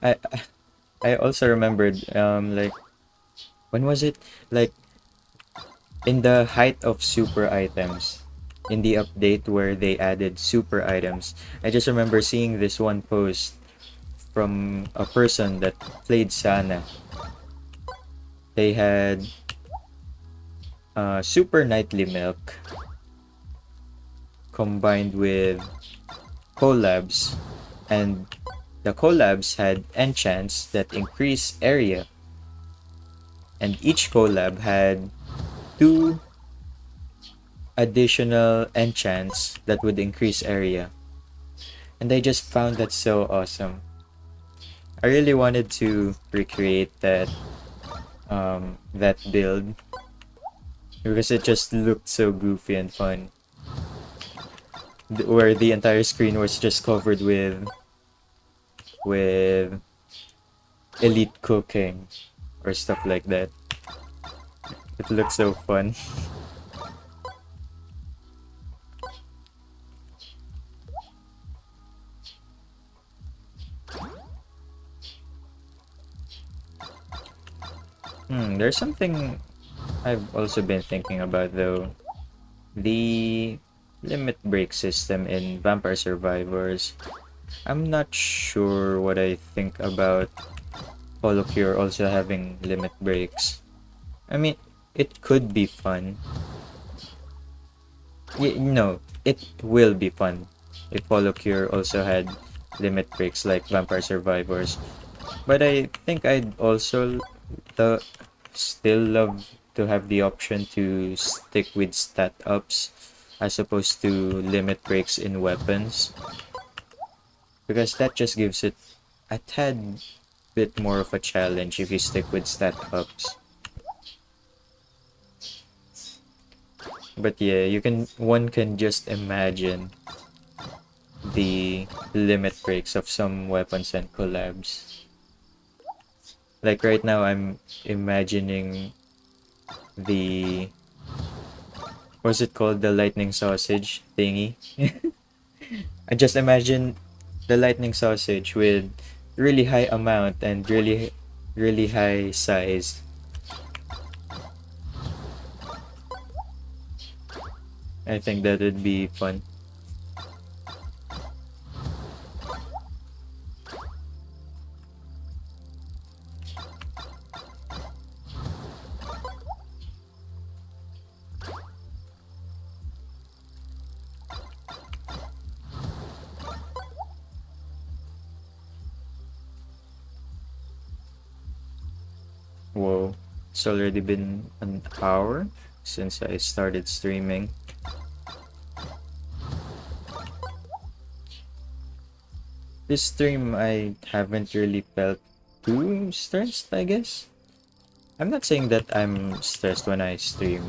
I I also remembered like when was it? Like in the height of super items, in the update where they added super items, I just remember seeing this one post from a person that played Sana. They had super nightly milk combined with collabs, and the collabs had enchants that increase area, and each collab had two additional enchants that would increase area. And I just found that so awesome. I really wanted to recreate that build because it just looked so goofy and fun. Where the entire screen was just covered with elite cooking or stuff like that. It looks so fun. There's something I've also been thinking about though. The limit break system in Vampire Survivors. I'm not sure what I think about HoloCure also having limit breaks. I mean, it could be fun. Yeah, no, it will be fun if HoloCure also had limit breaks like Vampire Survivors. But I think I'd also the still love to have the option to stick with stat ups as opposed to limit breaks in weapons, because that just gives it a tad bit more of a challenge if you stick with stat ups. But yeah, one can just imagine the limit breaks of some weapons and collabs. Like right now I'm imagining the what's it called, the lightning sausage thingy. I just imagine the lightning sausage with really high amount and really high size. I think that would be fun. Whoa, it's already been an hour since I started streaming. This stream I haven't really felt too stressed, I guess. I'm not saying that I'm stressed when I stream.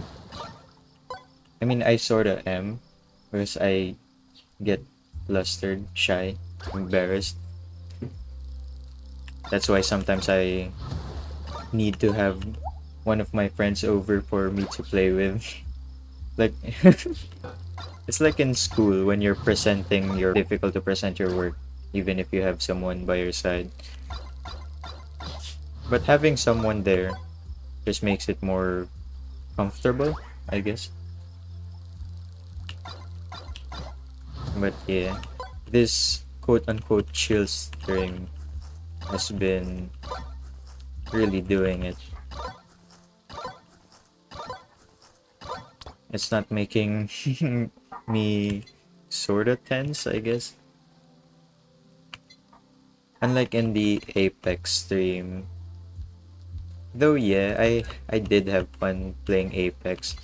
I mean, I sorta am, because I get flustered, shy, embarrassed. That's why sometimes I need to have one of my friends over for me to play with. Like, It's like in school when you're presenting your difficult to present your work, even if you have someone by your side. But having someone there just makes it more comfortable, I guess. But yeah, this quote unquote chill string has been really doing it. It's not making me sorta tense, I guess. Unlike in the Apex stream. Though yeah, I did have fun playing Apex.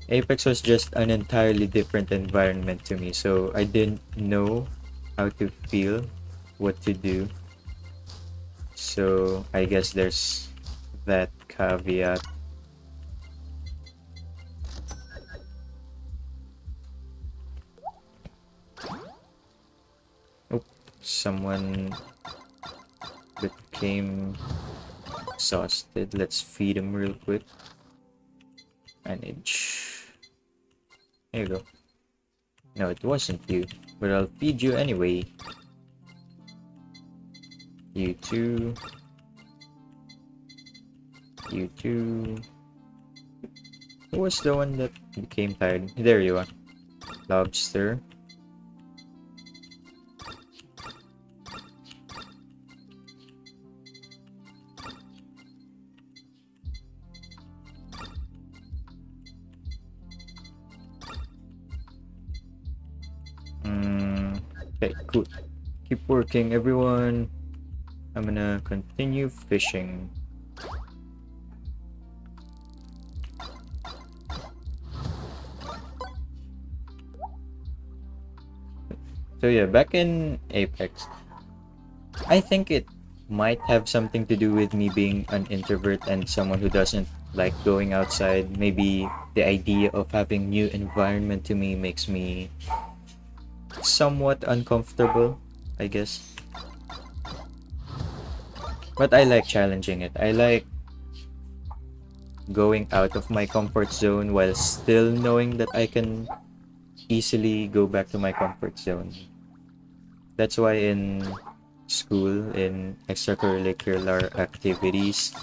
Apex was just an entirely different environment to me, so I didn't know how to feel, what to do. So I guess there's that caveat. Oh, someone became exhausted. Let's feed him real quick. Manage. There you go. No, it wasn't you, but I'll feed you anyway. You too. You too. Who was the one that became tired? There you are. Lobster. Okay, cool. Keep working, everyone. I'm gonna continue fishing. So yeah, back in Apex, I think it might have something to do with me being an introvert and someone who doesn't like going outside. Maybe the idea of having new environment to me makes me somewhat uncomfortable, I guess. But I like challenging it. I like going out of my comfort zone while still knowing that I can easily go back to my comfort zone. That's why in school, in extracurricular activities,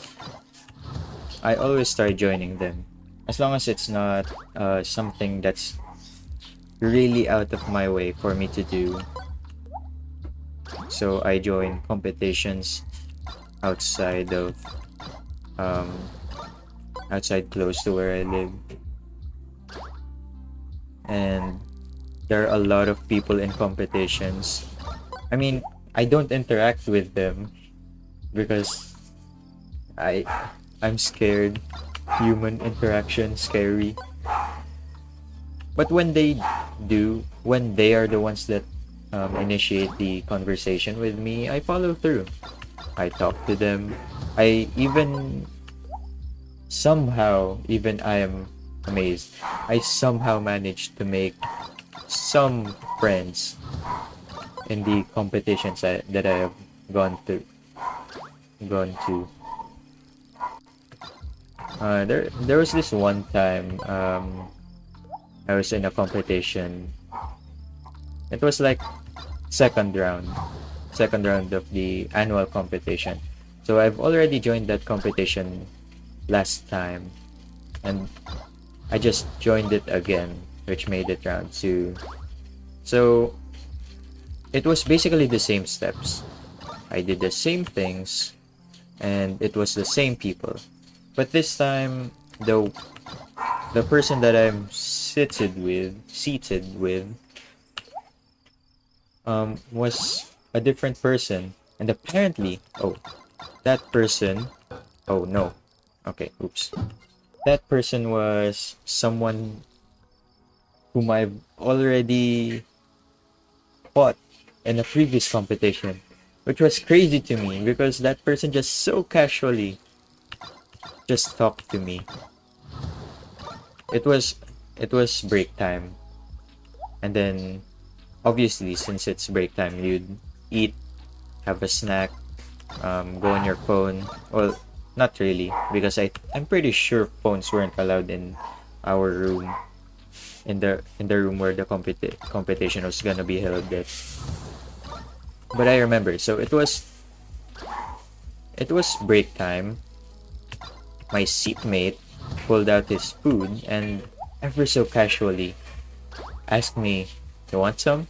I always try joining them. As long as it's not something that's really out of my way for me to do. So I join competitions outside of um, outside close to where I live. And there are a lot of people in competitions. I mean, I don't interact with them because I I'm scared. Human interaction scary. But when they do, when they are the ones that initiate the conversation with me, I follow through. I talk to them. I even somehow, even I am amazed, I somehow managed to make some friends in the competitions that I have gone to. Gone to. There was this one time I was in a competition. It was like second round, second round of the annual competition. So I've already joined that competition last time, and I just joined it again, which made it round two. So it was basically the same steps. I did the same things, and it was the same people. But this time, the person that I'm seated with, was a different person, and apparently, oh, that person, oh no, okay, oops, that person was someone whom I've already fought in a previous competition, which was crazy to me because that person just so casually just talked to me. It was it was break time, and then obviously since it's break time, you'd eat, have a snack, go on your phone. Well, not really because I'm pretty sure phones weren't allowed in our room. in the room where the competition was gonna be held at. But I remember, so it was break time. My seatmate pulled out his food and ever so casually asked me, "You want some?"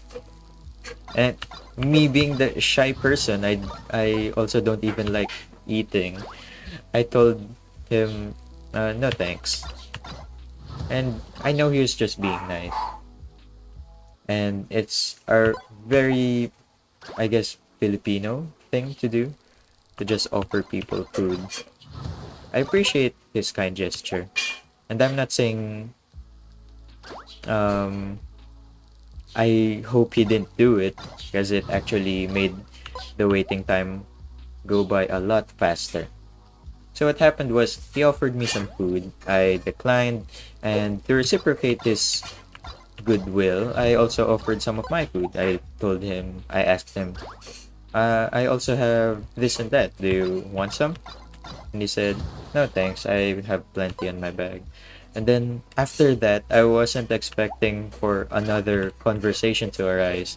And me being the shy person, I also don't even like eating. I told him, "No thanks." And I know he was just being nice. And it's a very, I guess, Filipino thing to do, to just offer people food. I appreciate his kind gesture. And I'm not saying um, I hope he didn't do it, because it actually made the waiting time go by a lot faster. So what happened was he offered me some food. I declined, and to reciprocate his goodwill, I also offered some of my food. I asked him, I also have this and that. Do you want some? And he said, "No thanks, I have plenty in my bag." And then after that, I wasn't expecting for another conversation to arise.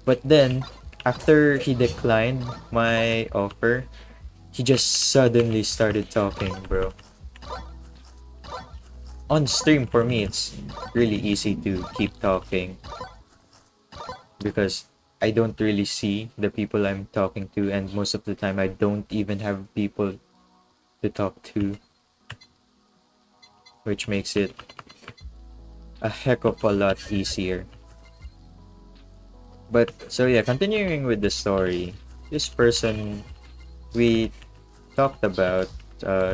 But then, after he declined my offer, he just suddenly started talking, bro. On stream, for me, it's really easy to keep talking because I don't really see the people I'm talking to, and most of the time, I don't even have people to talk to, which makes it a heck of a lot easier. But so yeah, continuing with the story, this person, we talked about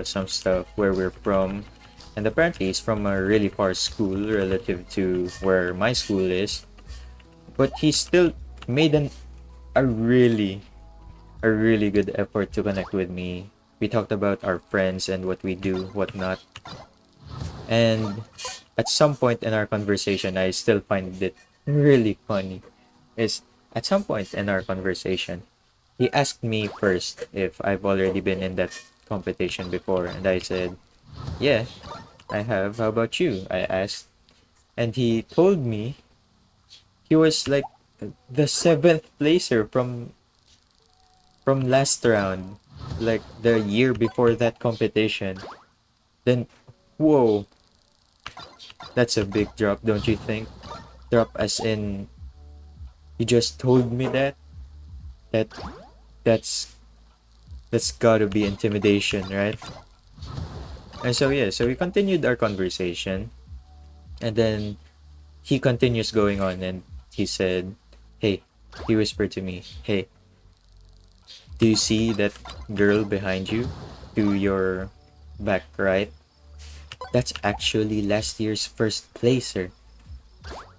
some stuff, where we're from, and apparently he's from a really far school relative to where my school is, but he still made a really a really good effort to connect with me. We talked about our friends and what we do, whatnot, and at some point in our conversation, I still find it really funny. Is at some point in our conversation, he asked me first if I've already been in that competition before, and I said, "Yeah, I have. How about you?" I asked, and he told me he was like the seventh placer from last round, like the year before that competition. Then, whoa, that's a big drop, don't you think? Drop as in, you just told me that that's that's gotta be intimidation, right? And so yeah, so we continued our conversation, and then he continues going on, and he said, "Hey," he whispered to me, "Hey, do you see that girl behind you, to your back right? That's actually last year's first placer."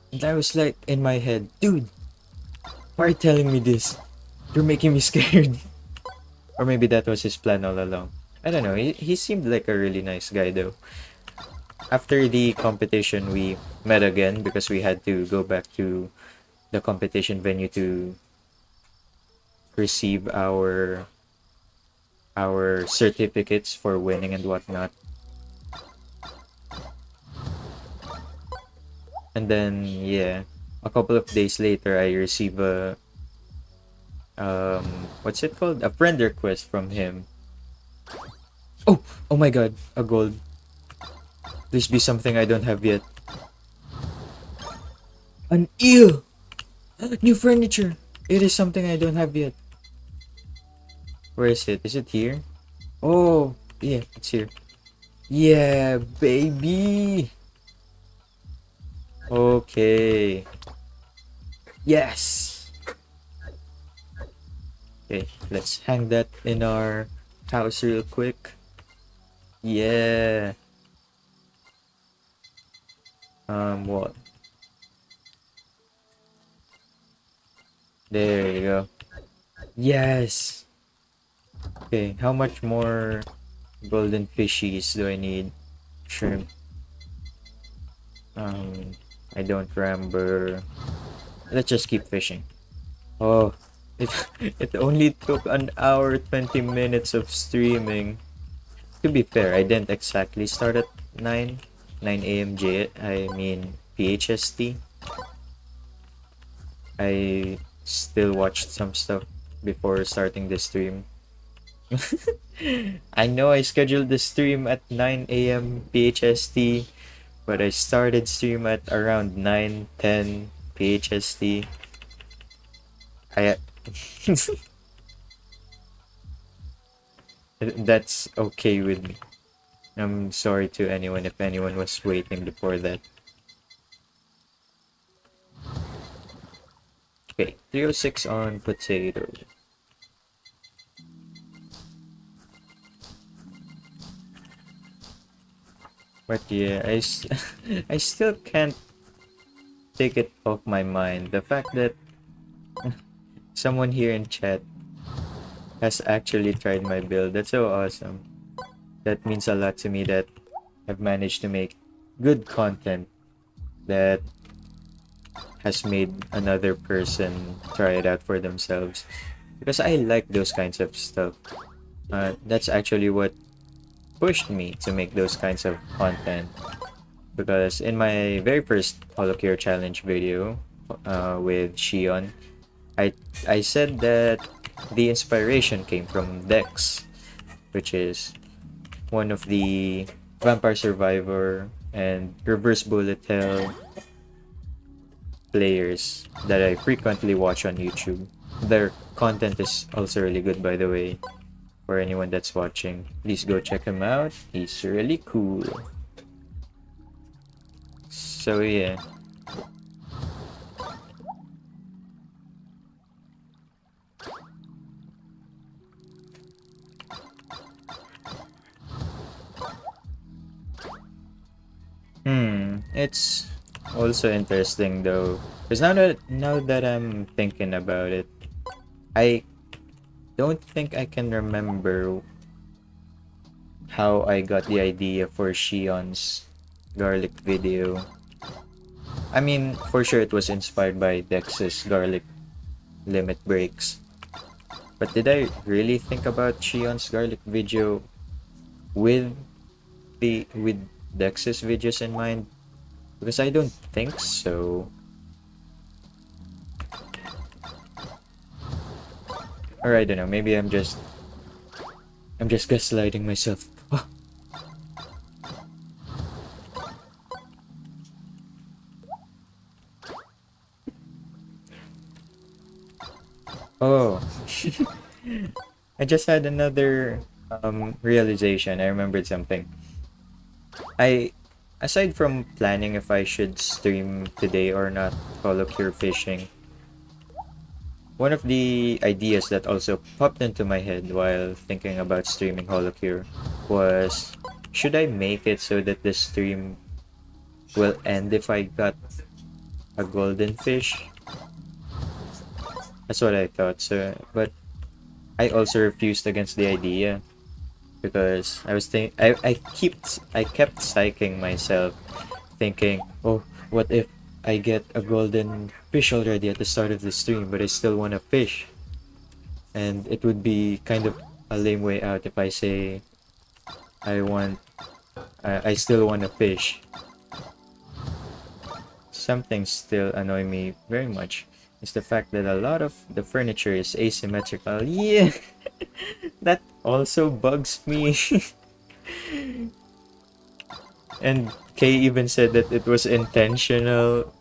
And I was like in my head, "Dude, why are you telling me this? You're making me scared." Or maybe that was his plan all along. I don't know. He seemed like a really nice guy though. After the competition, we met again because we had to go back to the competition venue to receive our certificates for winning and whatnot. And then yeah, a couple of days later, I receive a what's it called? A friend request from him. Oh, oh my God, a gold. Please be something I don't have yet. An eel! New furniture! It is something I don't have yet. Where is it? Is it here? Oh, yeah, it's here. Yeah, baby! Okay. Yes! Okay, let's hang that in our house real quick. Yeah. What? There you go. Yes! Okay, how much more golden fishies do I need? Shrimp. Um, I don't remember. Let's just keep fishing. Oh, it it only took an hour 20 minutes of streaming. To be fair, I didn't exactly start at 9 a.m. I mean, PHST. I still watched some stuff before starting the stream. I know I scheduled the stream at 9 a.m. PHST, but I started stream at around 9:10 PHST. I That's okay with me. I'm sorry to anyone if anyone was waiting before that. Okay, 306 on potato. But yeah, I still can't take it off my mind. The fact that someone here in chat has actually tried my build. That's so awesome. That means a lot to me that I've managed to make good content that has made another person try it out for themselves. Because I like those kinds of stuff. That's actually what pushed me to make those kinds of content. Because in my very first HoloCure challenge video with Shion, I said that the inspiration came from Dex, which is one of the Vampire Survivor and Reverse Bullet Hell players that I frequently watch on YouTube. Their content is also really good, by the way. For anyone that's watching, please go check him out. He's really cool. So yeah. It's also interesting though, because now that I'm thinking about it, I don't think I can remember how I got the idea for Shion's garlic video. I mean, for sure it was inspired by Dex's garlic limit breaks. But did I really think about Shion's garlic video with with Dex's videos in mind? Because I don't think so. Or I don't know, maybe I'm just gaslighting myself. Oh. I just had another realization. I remembered something. Aside from planning if I should stream today or not HoloCure fishing, one of the ideas that also popped into my head while thinking about streaming HoloCure was, should I make it so that the stream will end if I got a golden fish? That's what I thought. So, but I also refused against the idea because I kept psyching myself, thinking, oh, what if I get a golden fish already at the start of the stream, but I still want a fish? And it would be kind of a lame way out if I say I still want a fish. Something still annoy me very much is the fact that a lot of the furniture is asymmetrical. Yeah, that also bugs me. And Kay even said that it was intentional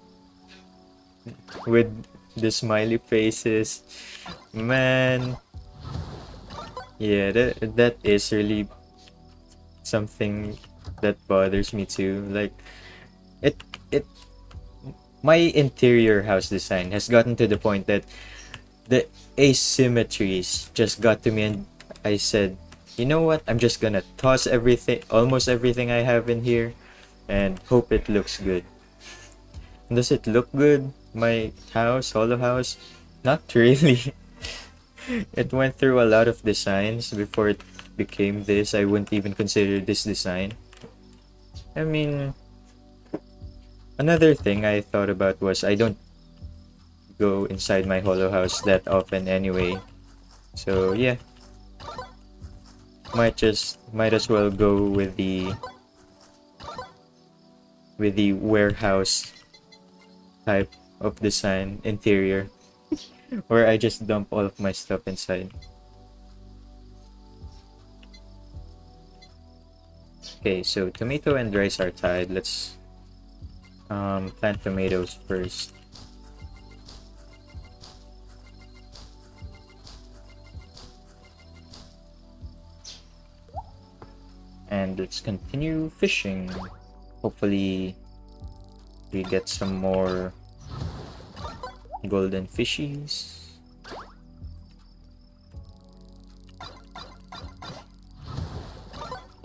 with the smiley faces. Man, yeah, that is really something that bothers me too. Like, it my interior house design has gotten to the point that the asymmetries just got to me, and I said, you know what? I'm just gonna toss almost everything I have in here, and hope it looks good. Does it look good? My house, Hollow House? Not really. It went through a lot of designs before it became this. I wouldn't even consider this design. I mean, another thing I thought about was I don't go inside my Hollow House that often anyway. So yeah, might as well go with the warehouse type of design interior where I just dump all of my stuff inside. Okay, so tomato and rice are tied. Let's plant tomatoes first. And let's continue fishing. Hopefully we get some more golden fishies.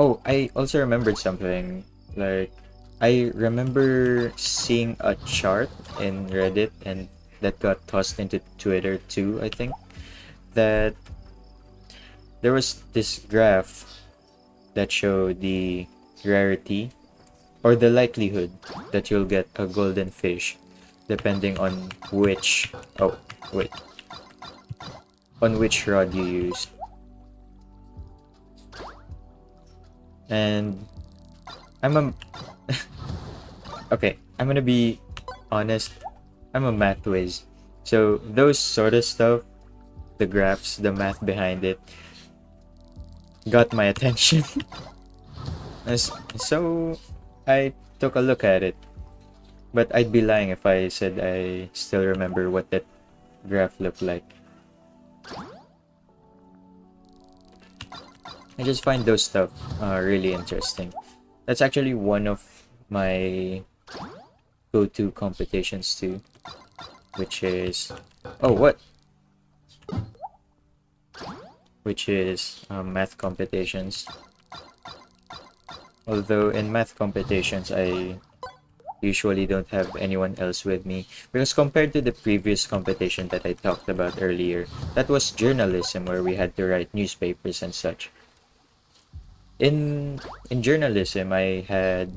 Oh, I also remembered something. Like, I remember seeing a chart in Reddit and that got tossed into Twitter too, I think, that there was this graph that showed the rarity or the likelihood that you'll get a golden fish depending on which oh wait on which rod you use. And I'm a okay, I'm gonna be honest, I'm a math whiz. So those sort of stuff, the graphs, the math behind it, got my attention. So I took a look at it. But I'd be lying if I said I still remember what that graph looked like. I just find those stuff really interesting. That's actually one of my go-to competitions too, which is oh what? Which is math competitions. Although in math competitions, I usually don't have anyone else with me because compared to the previous competition that I talked about earlier, that was journalism where we had to write newspapers and such. In journalism, I had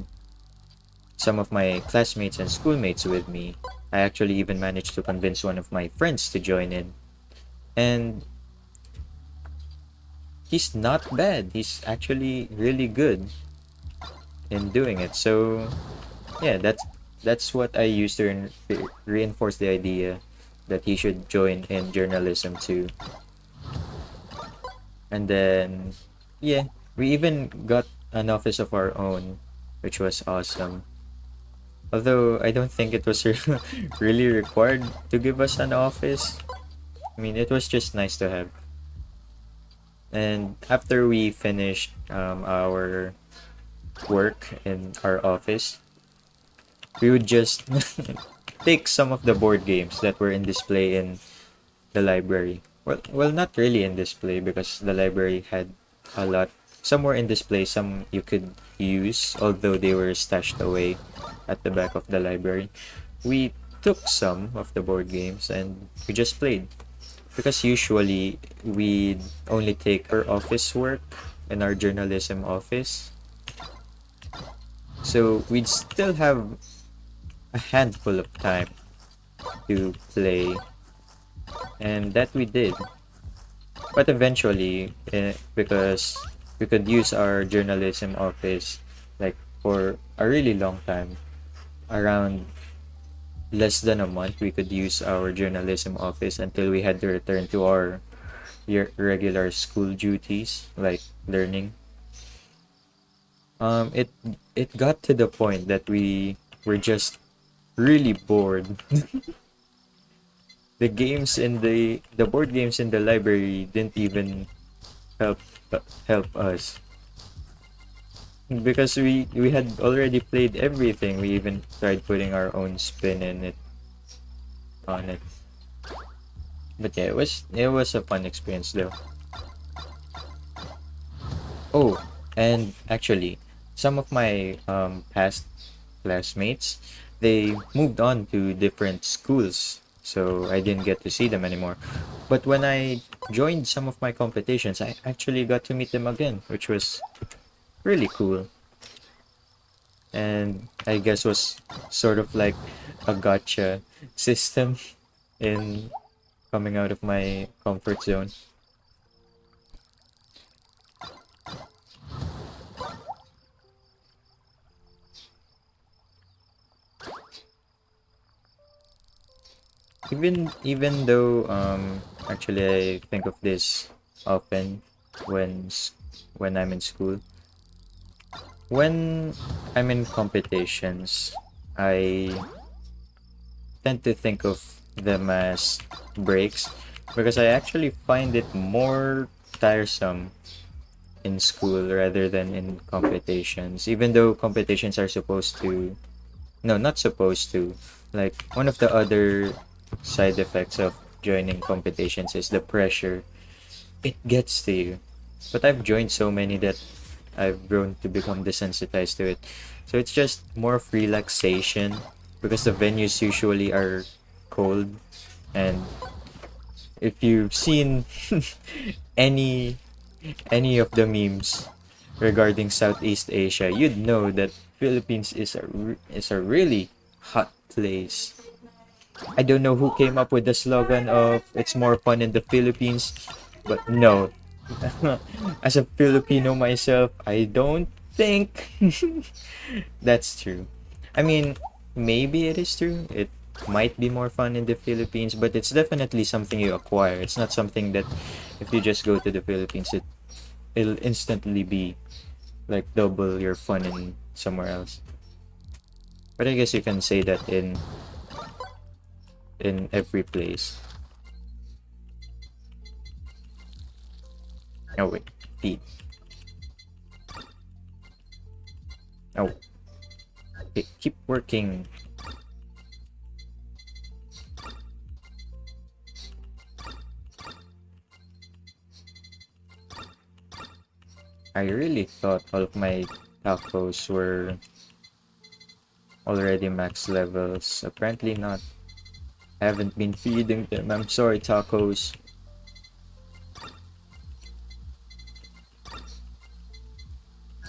some of my classmates and schoolmates with me. I actually even managed to convince one of my friends to join in. And he's not bad. He's actually really good in doing it. So, yeah, that's what I used to reinforce the idea that he should join in journalism too. And then, yeah, we even got an office of our own, which was awesome. Although I don't think it was really required to give us an office. I mean, it was just nice to have. And after we finished our work in our office, we would just take some of the board games that were in display in the library. Well, not really in display because the library had a lot. Some were in display, some you could use, although they were stashed away at the back of the library. We took some of the board games and we just played. Because usually we only take our office work in our journalism office. So we'd still have a handful of time to play, and that we did. But eventually, because we could use our journalism office like for a really long time, around less than a month, we could use our journalism office until we had to return to our regular school duties like learning. It got to the point that we were just really bored. The board games in the library didn't even help help us because we had already played everything. We even tried putting our own spin in it on it. But yeah, it was a fun experience though. Oh, and actually, some of my past classmates, they moved on to different schools, so I didn't get to see them anymore. But when I joined some of my competitions, I actually got to meet them again, which was really cool. And I guess was sort of like a gotcha system in coming out of my comfort zone. even though actually I think of this often when when I'm in school. When I'm in competitions, I tend to think of them as breaks because I actually find it more tiresome in school rather than in competitions. Even though competitions are supposed to, no, not supposed to. Like, one of the other side effects of joining competitions is the pressure. It gets to you. But I've joined so many that I've grown to become desensitized to it. So it's just more of relaxation because the venues usually are cold, and if you've seen any any of the memes regarding Southeast Asia, you'd know that Philippines is is a really hot place. I don't know who came up with the slogan of "It's more fun in the Philippines," but no. As a Filipino myself, I don't think that's true. I mean, maybe it is true. It might be more fun in the Philippines, but it's definitely something you acquire. It's not something that if you just go to the Philippines, it'll instantly be like double your fun in somewhere else. But I guess you can say that in every place. Oh wait, feed. Oh, okay, keep working. I really thought all of my tacos were already max levels. Apparently not. I haven't been feeding them. I'm sorry, tacos.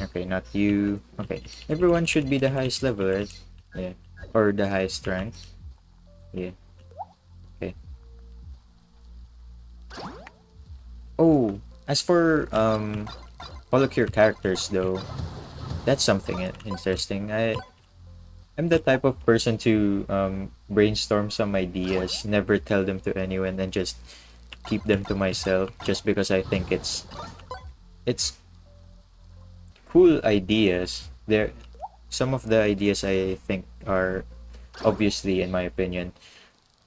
Okay, not you. Okay, everyone should be the highest level, right? Yeah. Or the highest rank. Yeah. Okay. Oh, as for HoloCure characters though, that's something interesting. I'm the type of person to brainstorm some ideas, never tell them to anyone, and just keep them to myself just because I think it's cool ideas. There some of the ideas I think are obviously, in my opinion,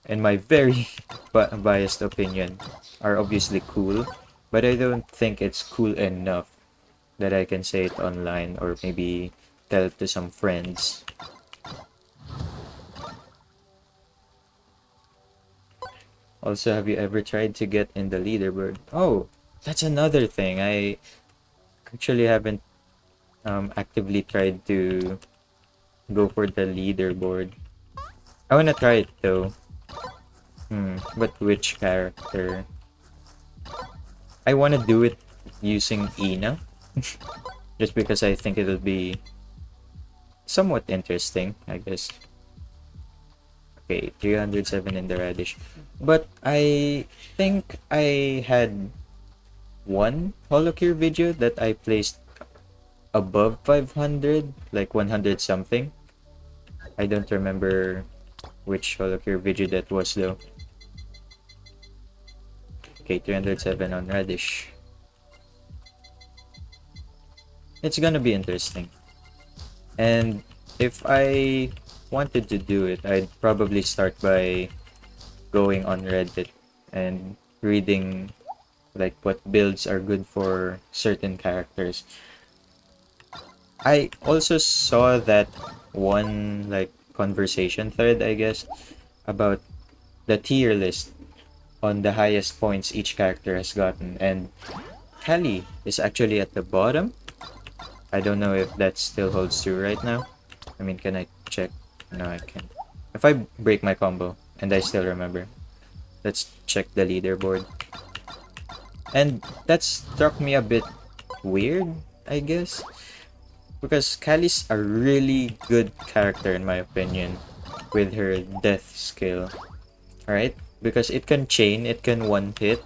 in my very biased opinion, are obviously cool, but I don't think it's cool enough that I can say it online or maybe tell it to some friends. Also, have you ever tried to get in the leaderboard? Oh, that's another thing. I actually haven't actively tried to go for the leaderboard. I wanna try it though. But which character? I wanna do it using Ina, just because I think it'll be somewhat interesting, I guess. Okay, 307 in the radish. But I think I had one HoloCure video that I placed above 500, like 100 something. I don't remember which HoloCure video that was though. Okay, 307 on radish. It's gonna be interesting. And if I wanted to do it, I'd probably start by going on Reddit and reading like what builds are good for certain characters. I also saw that one like conversation thread, I guess, about the tier list on the highest points each character has gotten, and Kelly is actually at the bottom. I don't know if that still holds true right now. I mean, can I check? No, I can't. If I break my combo and I still remember, let's check the leaderboard. And that struck me a bit weird, I guess, because Kali's a really good character in my opinion with her death skill, right? Because it can chain, it can one hit,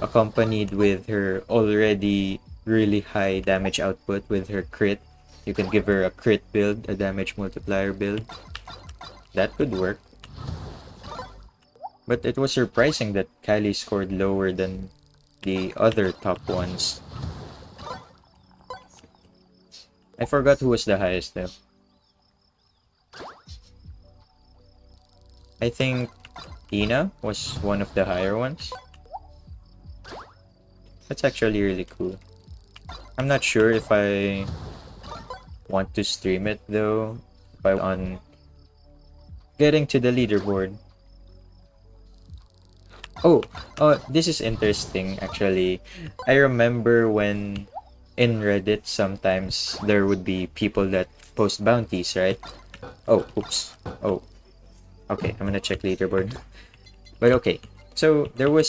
accompanied with her already really high damage output with her crit. You can give her a crit build, a damage multiplier build. That could work. But it was surprising that Kylie scored lower than the other top ones. I forgot who was the highest though. I think Ina was one of the higher ones. That's actually really cool. I'm not sure if I want to stream it though. If I on getting to the leaderboard. Oh, this is interesting actually. I remember when in Reddit sometimes there would be people that post bounties, right? Oh, oops. Oh, okay. I'm gonna check leaderboard. But okay. So there were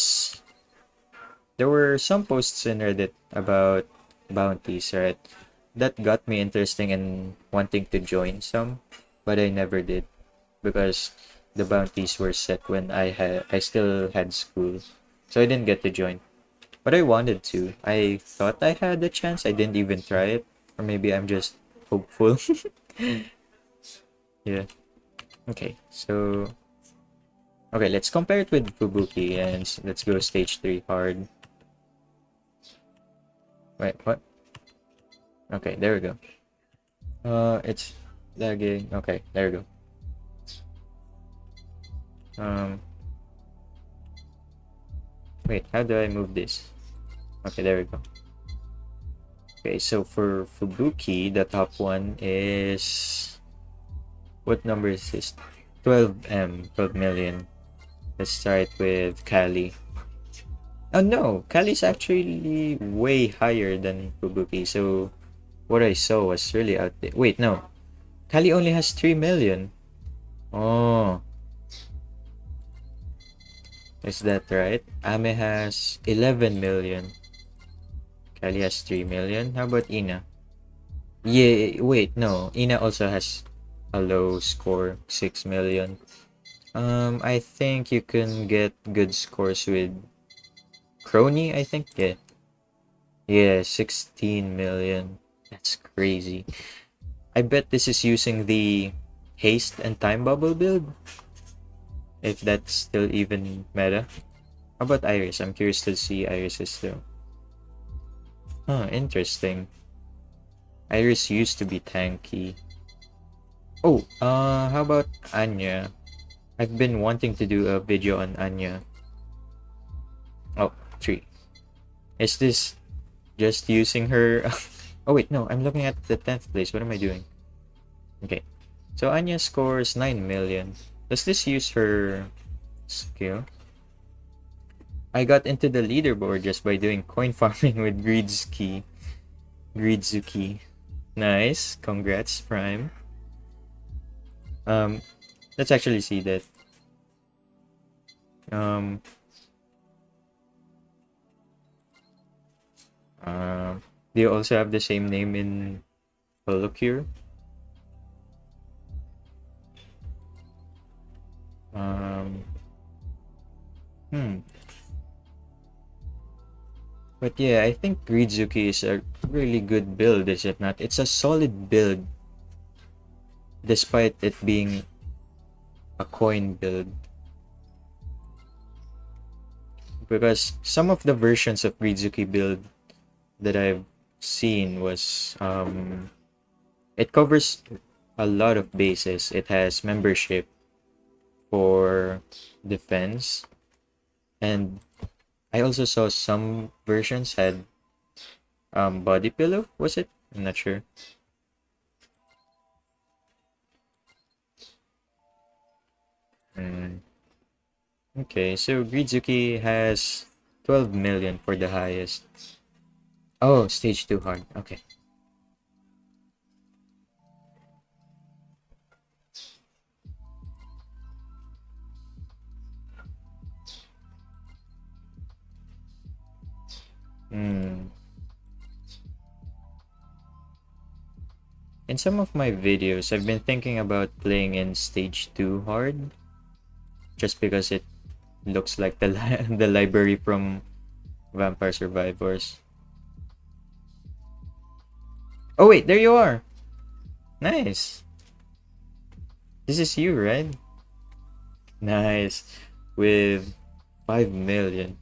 some posts in Reddit about bounties, right? That got me interested in wanting to join some, but I never did because the bounties were set when I still had school. So I didn't get to join. But I wanted to. I thought I had a chance. I didn't even try it. Or maybe I'm just hopeful. Yeah. Okay. So okay, let's compare it with Fubuki and let's go stage 3 hard. Wait, what? Okay, there we go. It's lagging. Okay, there we go. Um, wait, how do I move this? Okay, there we go. Okay, so for Fubuki, the top one is... What number is this? 12M, 12 million. Let's start with Kali. Oh no, Kali's actually way higher than Fubuki, so what I saw was really out there. Wait, no. Kali only has 3 million. Oh, is that right? Ame has 11 million. Kali has 3 million. How about Ina? Yeah, wait, no. Ina also has a low score, 6 million. I think you can get good scores with Crony, I think. Yeah. Yeah, 16 million. That's crazy. I bet this is using the haste and time bubble build. If that's still even meta. How about Iris? I'm curious to see Iris's though. Huh, interesting. Iris used to be tanky. Oh, how about Anya? I've been wanting to do a video on Anya. Oh, 3. Is this just using her? Oh wait, no, I'm looking at the 10th place. What am I doing? Okay. So Anya scores 9 million. Does this use her skill? I got into the leaderboard just by doing coin farming with Greedzuki. Nice. Congrats, Prime. Um, let's actually see that. Um, do you also have the same name in HoloCure? Um, hmm. But yeah, I think Greedzuki is a really good build, is it not? It's a solid build, despite it being a coin build. Because some of the versions of Greedzuki build that I've seen was it covers a lot of bases. It has membership for defense, and I also saw some versions had body pillow, was it? I'm not sure. Mm. Okay, so Greedzuki has 12 million for the highest. Oh, stage 2 hard. Okay. Hmm. In some of my videos, I've been thinking about playing in stage 2 hard just because it looks like the the library from Vampire Survivors. Oh wait, there you are. Nice. This is you, right? Nice. with 5 million.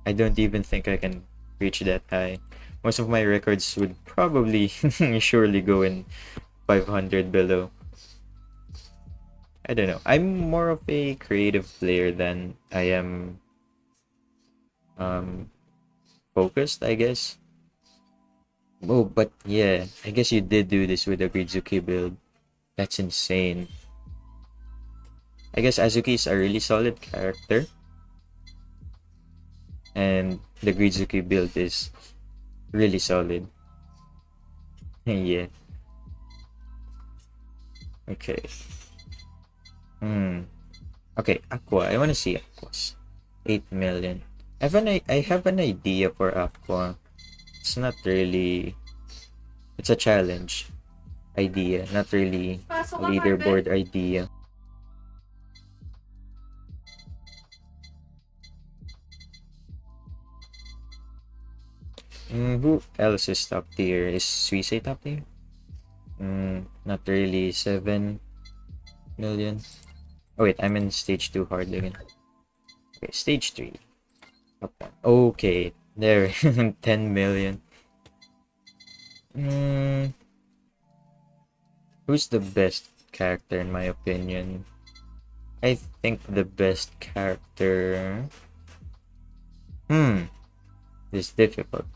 I don't even think I can reach that high. Most of my records would probably surely go in 500 below. I don't know. I'm more of a creative player than I am um focused, I guess. Oh, but yeah, I guess you did do this with the Gridzuki build. That's insane. I guess Azuki is a really solid character, and the Gridzuki build is really solid. Yeah. Okay. Hmm. Okay, Aqua. I wanna see Aquas. 8 million. I have an idea for Aqua. It's not really. It's a challenge idea, not really a leaderboard idea. Who else is top tier? Is Suisei top tier? Not really. 7 million. Oh wait, I'm in stage 2 hard again. Okay, stage 3. Top 1. Okay, there. 10 million. Mm, who's the best character in my opinion? I think the best character. This is difficult.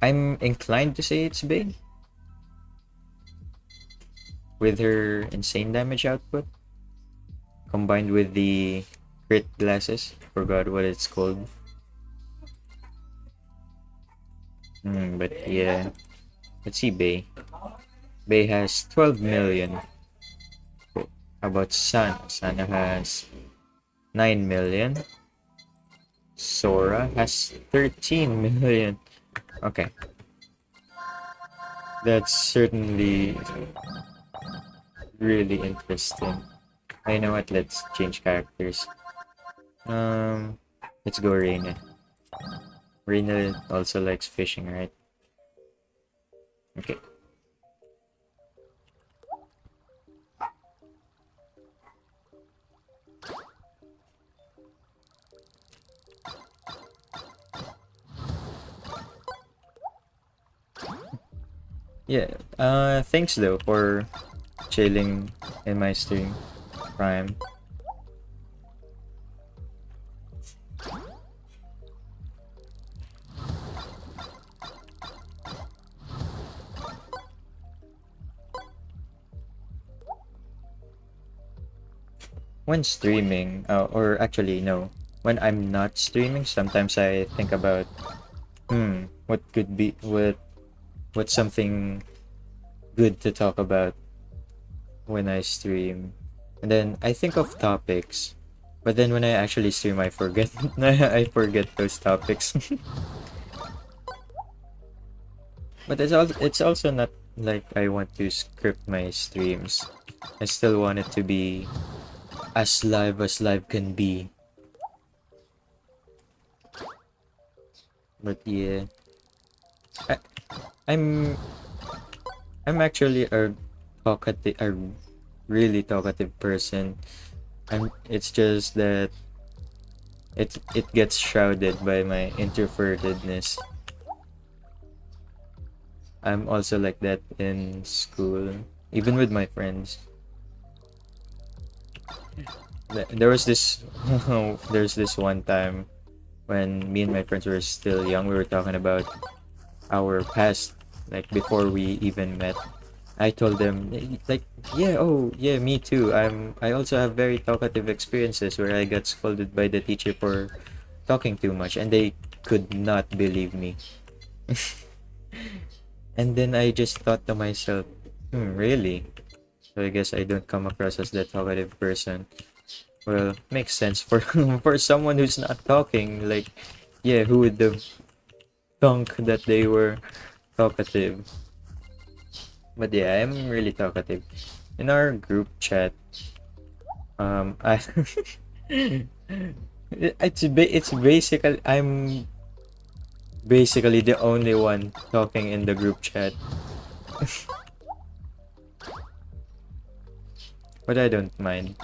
I'm inclined to say it's Bane. With her insane damage output, combined with the crit glasses. Forgot what it's called. But yeah. Let's see Bay. Bay has 12 million. How about Sana? Sana has 9 million. Sora has 13 million. Okay. That's certainly really interesting. I know what, let's change characters. Let's go Reina. Reina also likes fishing, right? Okay. Yeah, thanks though for chilling in my stream, Prime. When streaming, or actually no, when I'm not streaming, sometimes I think about, what could be, what's something good to talk about when I stream, and then I think of topics, but then when I actually stream, I forget, I forget those topics. But it's also not like I want to script my streams. I still want it to be as live can be. But yeah, I, I'm I'm actually a really talkative person. It's just that it gets shrouded by my introvertedness. I'm also like that in school, even with my friends. There was this there's this one time when me and my friends were still young. We were talking about our past, like before we even met. I told them like, yeah, oh yeah, me too. I also have very talkative experiences where I got scolded by the teacher for talking too much, and they could not believe me. And then I just thought to myself, really? So I guess I don't come across as that talkative person. Well, makes sense for for someone who's not talking. Like, yeah, who would have thunk that they were talkative? But yeah, I'm really talkative. In our group chat, I it's basically I'm basically the only one talking in the group chat. but I don't mind.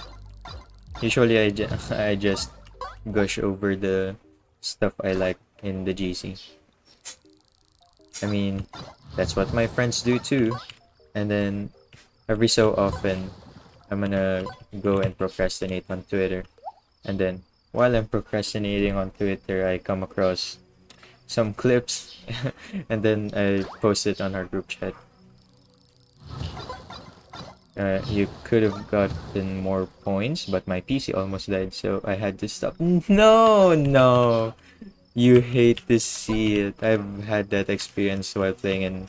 Usually I just gush over the stuff I like in the GC. I mean, that's what my friends do too. And then every so often, I'm gonna go and procrastinate on Twitter. And then while I'm procrastinating on Twitter, I come across some clips and then I post it on our group chat. You could have gotten more points, but my PC almost died, so I had to stop. No, no. You hate to see it. I've had that experience while playing in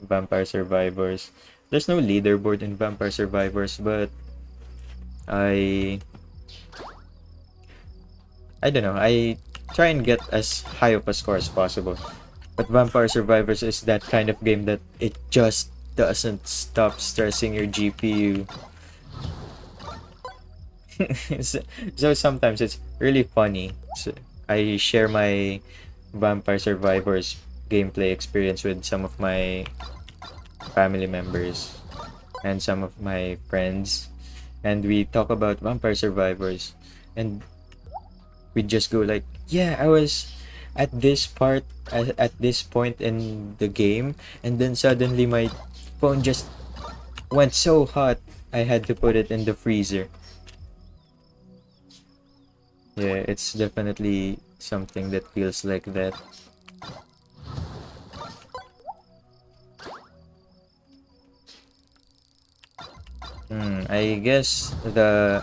Vampire Survivors. There's no leaderboard in Vampire Survivors, but I I don't know. I try and get as high of a score as possible. But Vampire Survivors is that kind of game that it just doesn't stop stressing your GPU. so, so sometimes it's really funny. So I share my Vampire Survivors gameplay experience with some of my family members and some of my friends, and we talk about Vampire Survivors, and we just go like, yeah, I was at this part at this point in the game, and then suddenly my phone just went so hot I had to put it in the freezer. Yeah, it's definitely something that feels like that. I guess the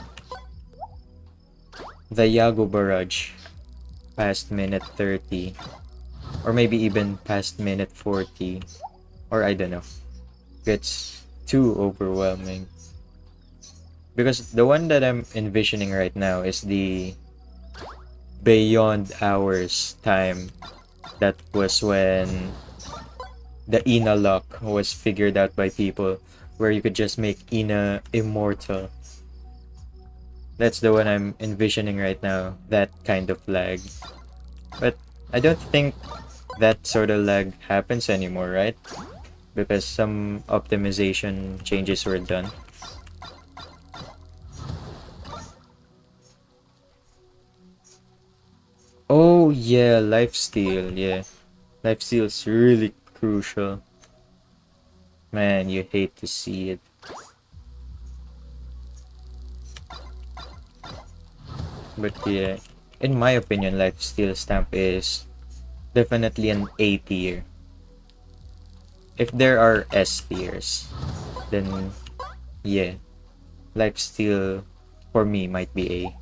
Yago barrage past minute 30, or maybe even past minute 40, or I don't know, gets too overwhelming. Because the one that I'm envisioning right now is the beyond hours time. That was when the Ina lock was figured out by people, where you could just make Ina immortal. That's the one I'm envisioning right now, that kind of lag. But I don't think that sort of lag happens anymore, right? Because some optimization changes were done. Oh yeah, lifesteal, yeah. Lifesteal is really crucial. Man, you hate to see it. But yeah, in my opinion, lifesteal stamp is definitely an A tier. If there are S tiers, then yeah, lifesteal for me might be A.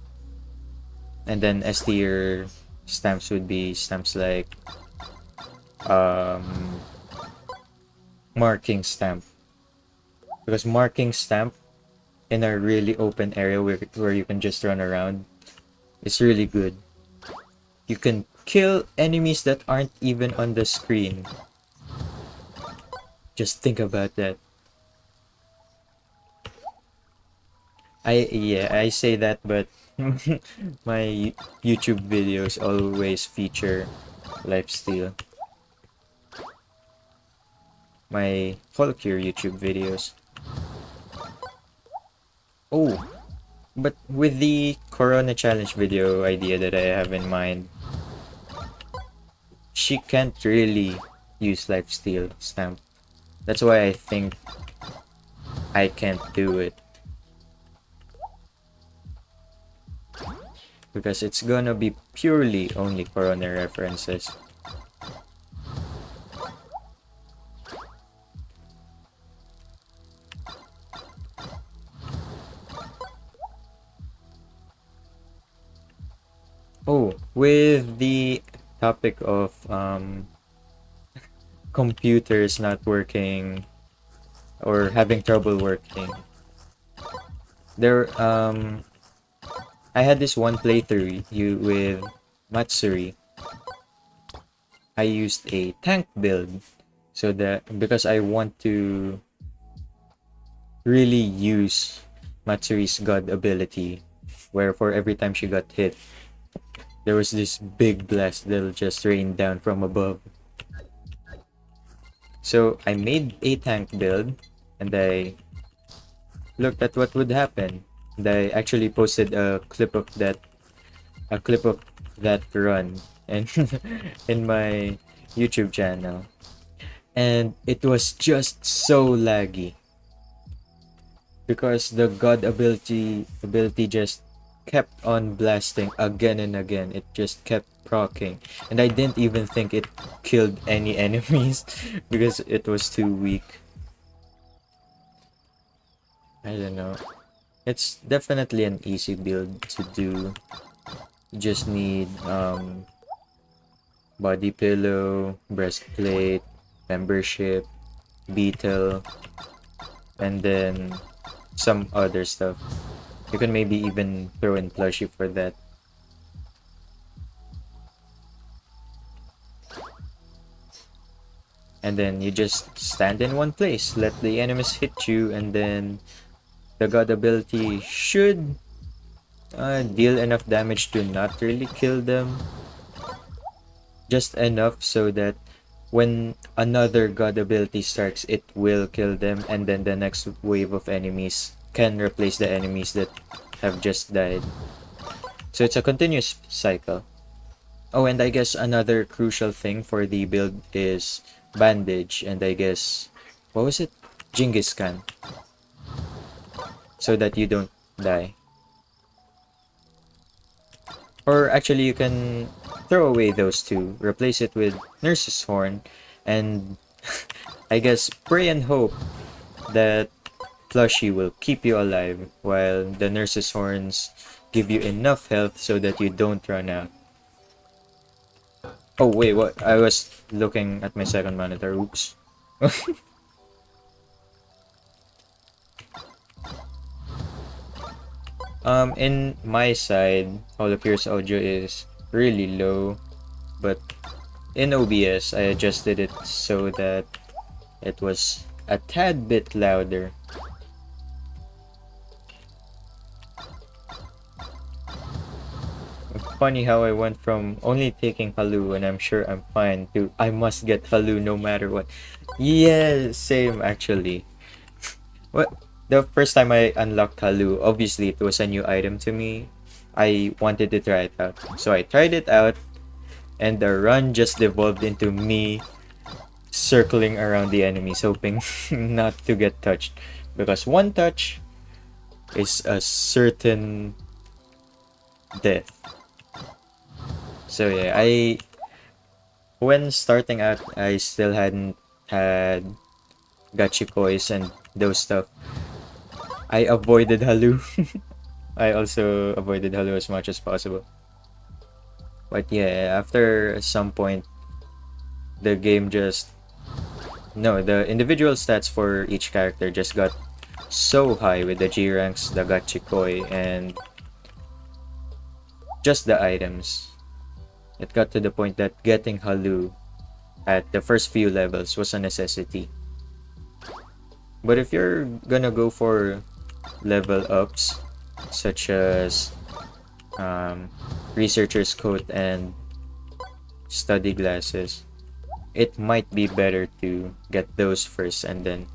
And then S tier stamps would be stamps like um marking stamp. Because marking stamp in a really open area where you can just run around is really good. You can kill enemies that aren't even on the screen. Just think about that. I say that, but my YouTube videos always feature lifesteal. My HoloCure YouTube videos. Oh, but with the Corona Challenge video idea that I have in mind, she can't really use lifesteal stamp. That's why I think I can't do it. Because it's gonna be purely only Corona references. Oh, with the topic of computers not working or having trouble working, there I had this one playthrough with Matsuri. I used a tank build so that because I want to really use Matsuri's god ability, where for every time she got hit, there was this big blast that'll just rain down from above. So I made a tank build and I looked at what would happen. And I actually posted a clip of that run and in my YouTube channel. And it was just so laggy because the god ability just kept on blasting again and again. It just kept proccing, and I didn't even think it killed any enemies because it was too weak. I don't know. It's definitely an easy build to do. You just need body pillow, breastplate, membership, beetle, and then some other stuff. You can maybe even throw in plushie for that. And then you just stand in one place, let the enemies hit you, and then the god ability should deal enough damage to not really kill them. Just enough so that when another god ability strikes, it will kill them, and then the next wave of enemies can replace the enemies that have just died. So it's a continuous cycle. Oh, and I guess another crucial thing for the build is bandage, and I guess, what was it? Genghis Khan, so that you don't die. Or actually, you can throw away those two, replace it with Nurse's Horn, and I guess pray and hope that Plushie will keep you alive, while the Nurse's Horns give you enough health so that you don't run out. Oh wait, what? I was looking at my second monitor. Oops. In my side, HoloCure's audio is really low, but in OBS, I adjusted it so that it was a tad bit louder. Funny how I went from only taking Halu and I'm sure I'm fine to I must get Halu no matter what. Yeah, same actually. What the first time I unlocked Halu, obviously it was a new item to me. I wanted to try it out. So I tried it out and the run just devolved into me circling around the enemies hoping not to get touched. Because one touch is a certain death. So yeah, when starting out, I still hadn't had gachikois and those stuff. I avoided Halu. I also avoided Halu as much as possible. But yeah, after some point, the game just no, the individual stats for each character just got so high with the G ranks, the gachikoi, and just the items. It got to the point that getting Halu at the first few levels was a necessity. But if you're gonna go for level ups, such as researcher's coat and study glasses, it might be better to get those first and then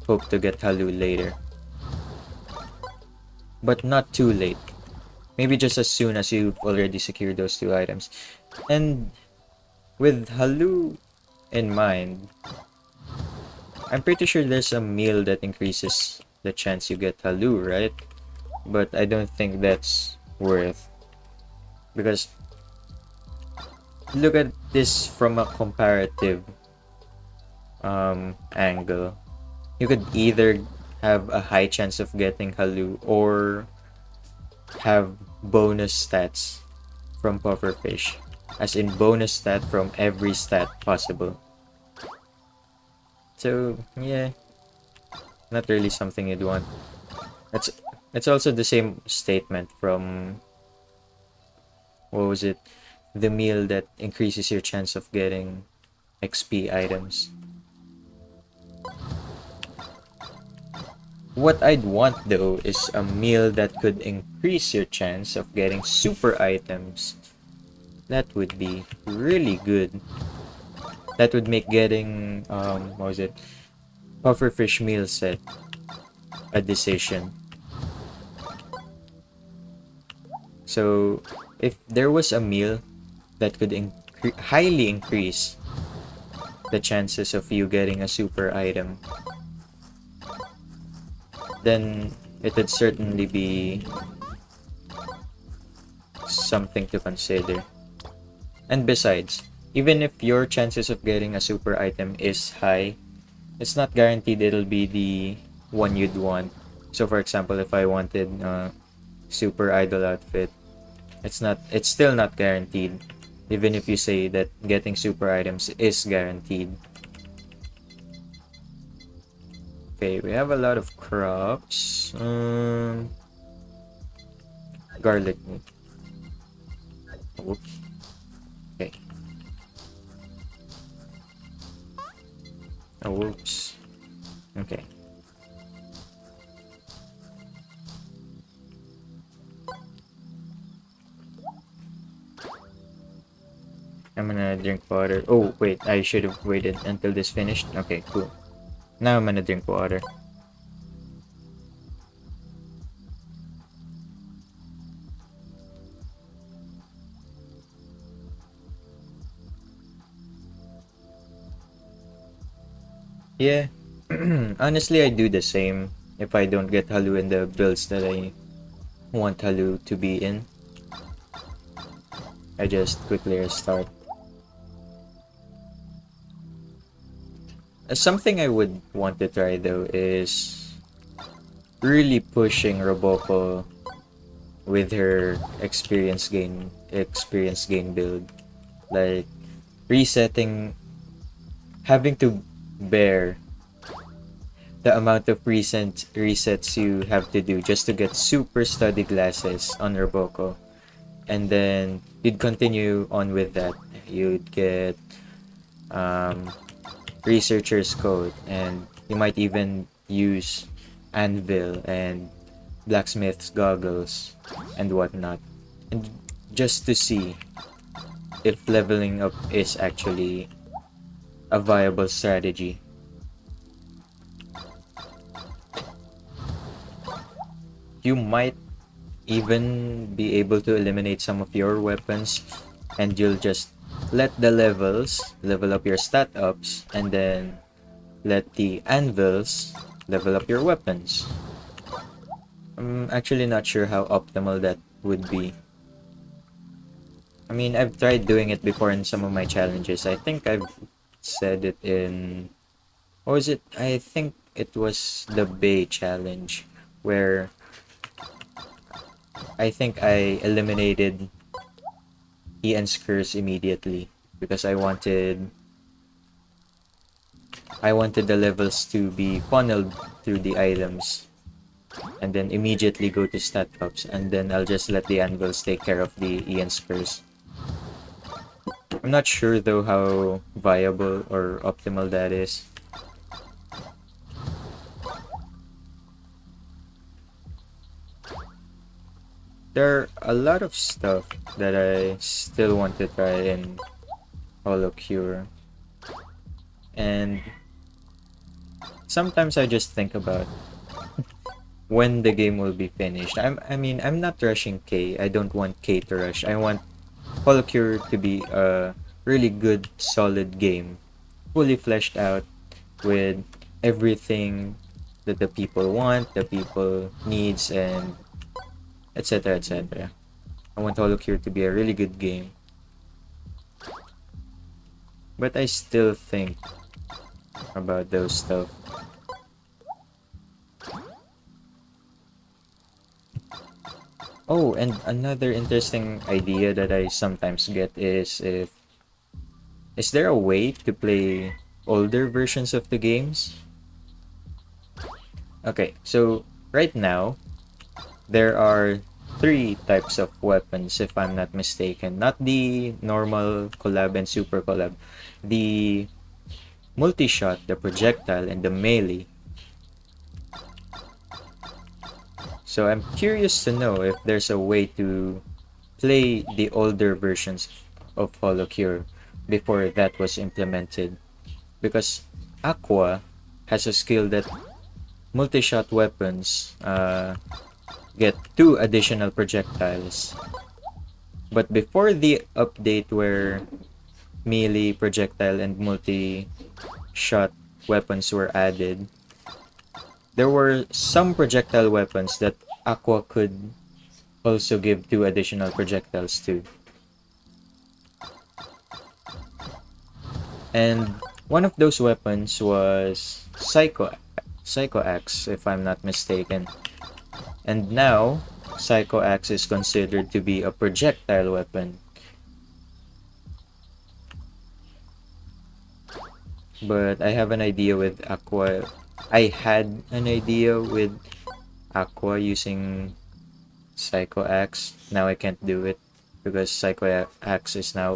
hope to get Halu later. But not too late. Maybe just as soon as you've already secured those two items. And with Halu in mind, I'm pretty sure there's a meal that increases the chance you get Halu, right? But I don't think that's worth. Because look at this from a comparative angle. You could either have a high chance of getting Halu or have bonus stats from pufferfish, as in bonus stat from every stat possible. So yeah, not really something you'd want. It's also the same statement from what was it? The meal that increases your chance of getting XP items. What I'd want though is a meal that could increase your chance of getting super items. That would be really good. That would make getting what was it? Pufferfish meal set a decision. So if there was a meal that could highly increase the chances of you getting a super item, then it would certainly be something to consider. And besides, even if your chances of getting a super item is high, it's not guaranteed it'll be the one you'd want. So for example, if I wanted a super idol outfit, it's still not guaranteed. Even if you say that getting super items is guaranteed. Okay, we have a lot of crops. Garlic meat. Oops. Okay. Oh, whoops. Okay. I'm gonna drink water. Oh, wait, I should have waited until this finished. Okay, cool. Now I'm gonna drink water. Yeah, honestly, I do the same if I don't get Halu in the builds that I want Halu to be in. I just quickly restart. Something I would want to try though is really pushing Roboko with her experience gain build. Like resetting, having to bear the amount of resets you have to do just to get super study glasses on Roboko. And then you'd continue on with that. You'd get um, researcher's code, and you might even use anvil and blacksmith's goggles and whatnot, and just to see if leveling up is actually a viable strategy. You might even be able to eliminate some of your weapons, and you'll just let the levels level up your stat ups, and then let the anvils level up your weapons. I'm actually not sure how optimal that would be. I mean, I've tried doing it before in some of my challenges. I think I've said it in... What was it? I think it was the Bay challenge, where I think I eliminated Ian's curse immediately because I wanted the levels to be funneled through the items, and then immediately go to stat ups, and then I'll just let the anvils take care of the Ian's curse. I'm not sure though how viable or optimal that is. There are a lot of stuff that I still want to try in HoloCure, and sometimes I just think about when the game will be finished. I'm not rushing K. I don't want K to rush. I want HoloCure to be a really good, solid game, fully fleshed out with everything that the people want, the people needs, and etc. etc. I want HoloCure to be a really good game. But I still think about those stuff. Oh, and another interesting idea that I sometimes get is there a way to play older versions of the games? Okay, so right now there are three types of weapons, if I'm not mistaken. Not the normal collab and super collab. The multi-shot, the projectile, and the melee. So I'm curious to know if there's a way to play the older versions of HoloCure before that was implemented. Because Aqua has a skill that multi-shot weapons get 2 additional projectiles. But before the update where melee projectile and multi-shot weapons were added, there were some projectile weapons that Aqua could also give 2 additional projectiles to. And one of those weapons was Psycho Axe, if I'm not mistaken. And now, Psycho Axe is considered to be a projectile weapon. But I have an idea with Aqua. I had an idea with Aqua using Psycho Axe. Now I can't do it because Psycho Axe is now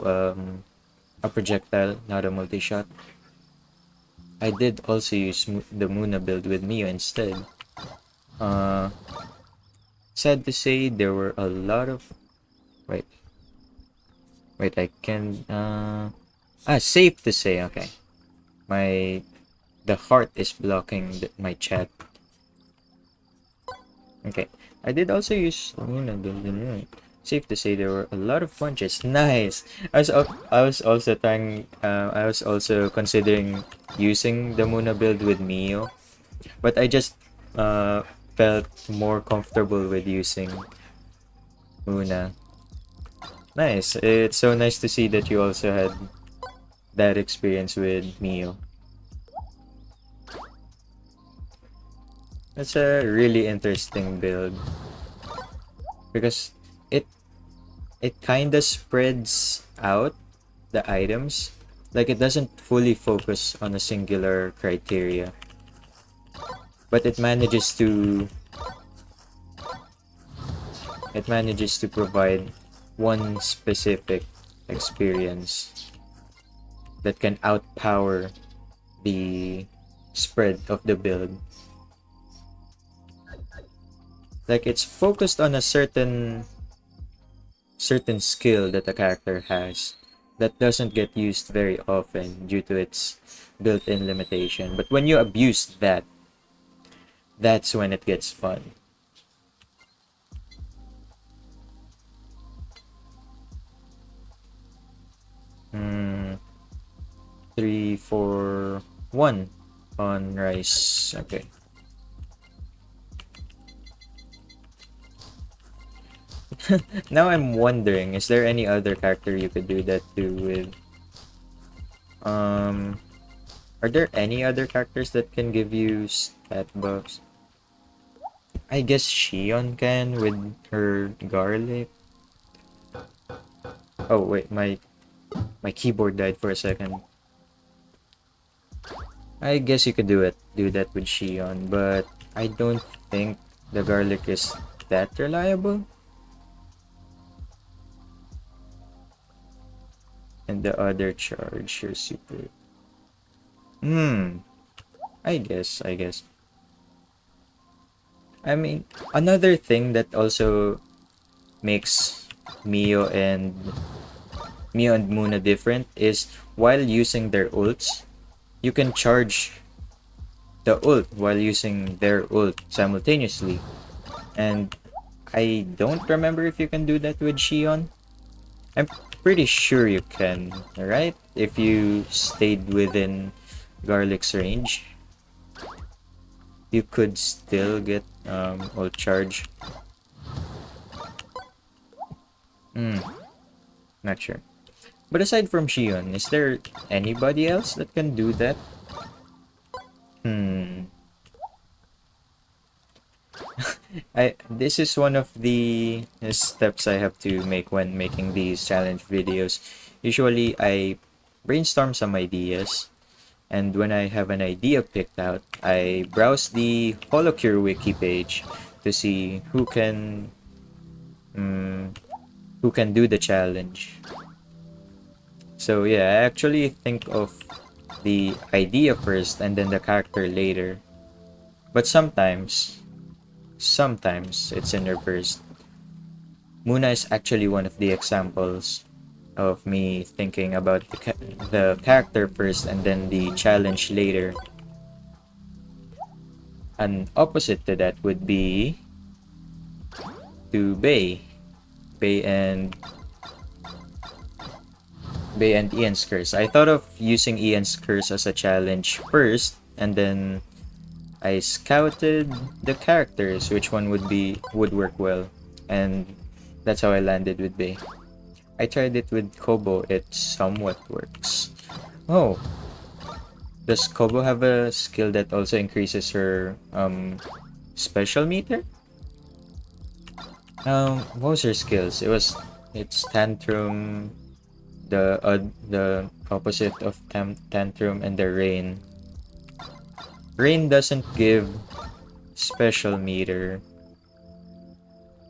a projectile, not a multi-shot. I did also use the Muna build with Mio instead. Sad to say, there were a lot of... Wait, I can... safe to say, okay. The heart is blocking my chat. Okay, I did also use Muna build. Safe to say there were a lot of punches. Nice. I was also considering using the Muna build with Mio, but I just felt more comfortable with using Muna. Nice. It's so nice to see that you also had that experience with Mio. That's a really interesting build because it kind of spreads out the items. Like, it doesn't fully focus on a singular criteria, but it manages to provide one specific experience that can outpower the spread of the build. Like, it's focused on a certain skill that a character has that doesn't get used very often due to its built-in limitation. But when you abuse that, that's when it gets fun. Three, four, one on Rice. Okay. Now I'm wondering, is there any other character you could do that to with? Are there any other characters that can give you stat buffs? I guess Shion can with her garlic. Oh wait, my keyboard died for a second. I guess you could do that with Shion, but I don't think the garlic is that reliable. And the other charge, your super. I guess. I mean, another thing that also makes Mio and Muna different is while using their ults, you can charge the ult while using their ult simultaneously. And I don't remember if you can do that with Shion. I'm pretty sure you can, right? If you stayed within Garlic's range, you could still get ult charge. Not sure. But aside from Shion, is there anybody else that can do that? This is one of the steps I have to make when making these challenge videos. Usually I brainstorm some ideas, and when I have an idea picked out, I browse the HoloCure wiki page to see who can do the challenge. So yeah, I actually think of the idea first and then the character later. But sometimes it's in reverse. Muna is actually one of the examples of me thinking about the character first and then the challenge later. An opposite to that would be to Bay. Bay and Bay and Ian's curse. I thought of using Ian's curse as a challenge first, and then I scouted the characters, which one would work well, and that's how I landed with Bay. I tried it with Kobo, it somewhat works. Oh, does Kobo have a skill that also increases her special meter? What was her skills? It's Tantrum, the opposite of Tantrum, and the Rain. Rain doesn't give special meter.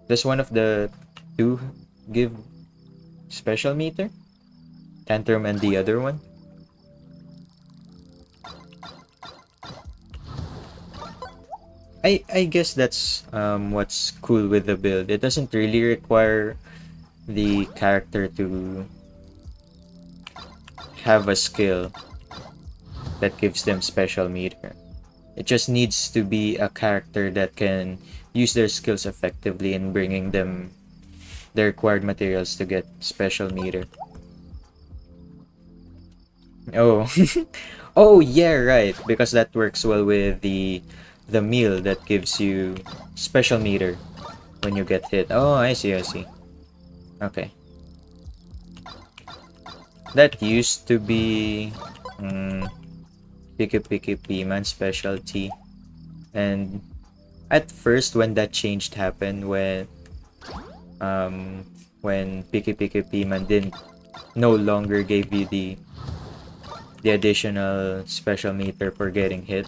Does one of the two give special meter? Tantrum and the other one? I guess that's what's cool with the build. It doesn't really require the character to have a skill that gives them special meter. It just needs to be a character that can use their skills effectively in bringing them the required materials to get special meter. Oh, oh yeah, right. Because that works well with the meal that gives you special meter when you get hit. Oh, I see, I see. Okay. That used to be Piki Piki Piman specialty. And at first when that changed happened, when Piki Piki Piman didn't no longer gave you the additional special meter for getting hit,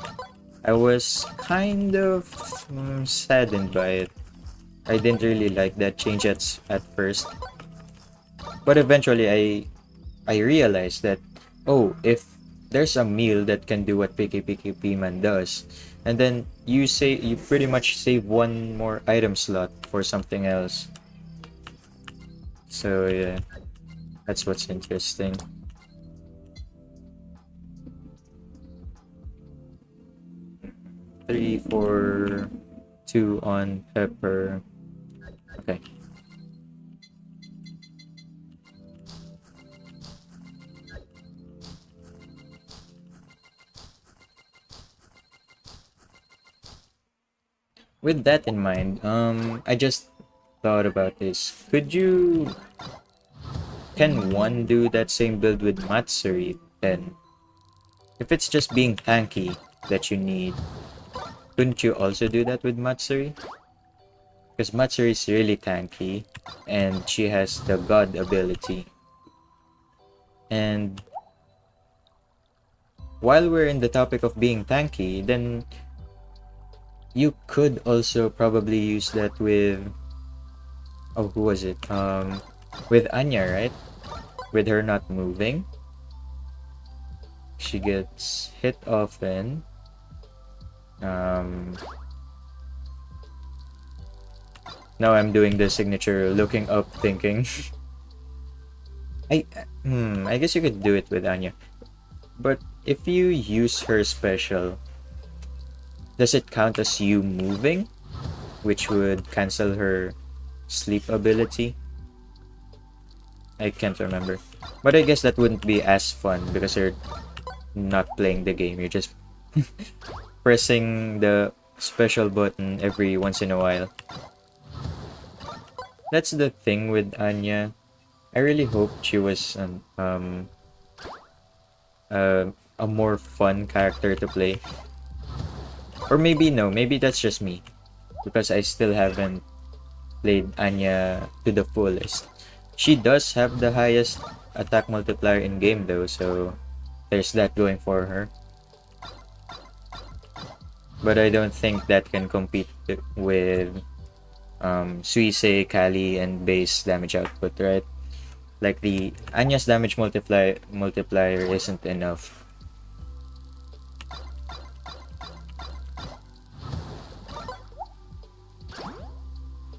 I was kind of saddened by it. I didn't really like that change at first. But eventually I realized that, oh, if there's a meal that can do what Piki Piki Piman does, and then you pretty much save one more item slot for something else. So yeah, that's what's interesting. 3, 4, 2 on pepper. Okay. With that in mind, I just thought about this. Can one do that same build with Matsuri then? If it's just being tanky that you need, couldn't you also do that with Matsuri? Because Matsuri is really tanky, and she has the God ability. And while we're in the topic of being tanky, then you could also probably use that with... Oh, who was it? With Anya, right? With her not moving. She gets hit often. Now I'm doing the signature looking up thinking. I guess you could do it with Anya. But if you use her special, does it count as you moving? Which would cancel her sleep ability? I can't remember. But I guess that wouldn't be as fun because you're not playing the game. You're just pressing the special button every once in a while. That's the thing with Anya. I really hoped she was a more fun character to play. Or maybe no, maybe that's just me. Because I still haven't played Anya to the fullest. She does have the highest attack multiplier in game though, so there's that going for her. But I don't think that can compete with Suisei, Kali, and base damage output, right? Like the Anya's damage multiplier isn't enough.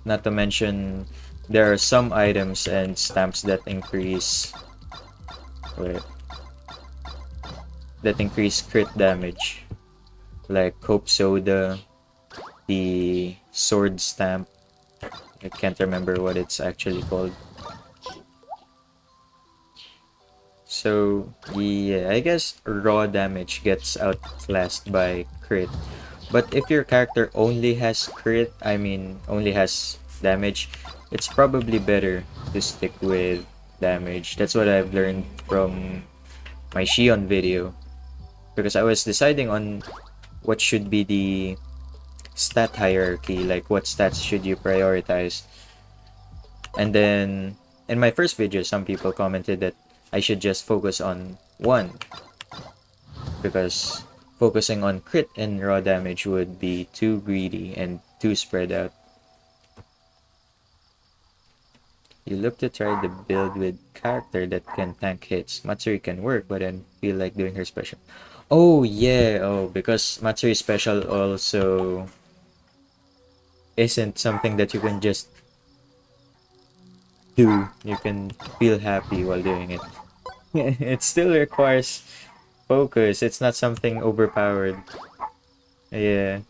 Not to mention, there are some items and stamps that increase crit damage, like Cope Soda the sword stamp. I can't remember what it's actually called. So yeah, I guess raw damage gets outclassed by crit. But if your character only has crit, I mean only has damage, it's probably better to stick with damage. That's what I've learned from my Shion video. Because I was deciding on what should be the stat hierarchy, like what stats should you prioritize. And then in my first video, some people commented that I should just focus on one because focusing on crit and raw damage would be too greedy and too spread out. You look to try the build with character that can tank hits. Matsuri can work, but I feel like doing her special. Oh yeah, oh because Matsuri special also isn't something that you can just do. You can feel happy while doing it. It still requires focus. It's not something overpowered. Yeah.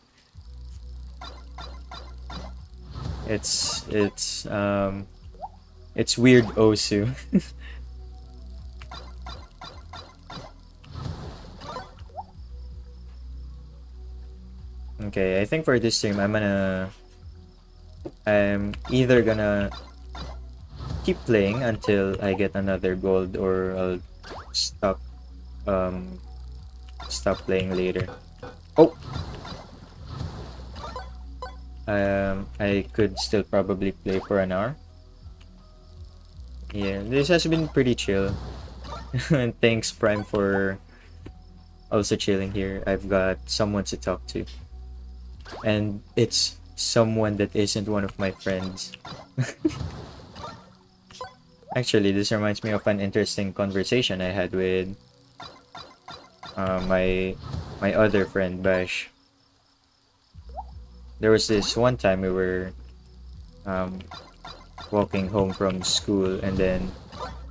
It's weird Osu. Okay, I think for this stream I'm either gonna keep playing until I get another gold or I'll stop um stop playing later. Oh, I could still probably play for an hour. Yeah, this has been pretty chill. And thanks Prime for also chilling here. I've got someone to talk to. And it's someone that isn't one of my friends. Actually, this reminds me of an interesting conversation I had with my other friend Bash. There was this one time we were um, walking home from school, and then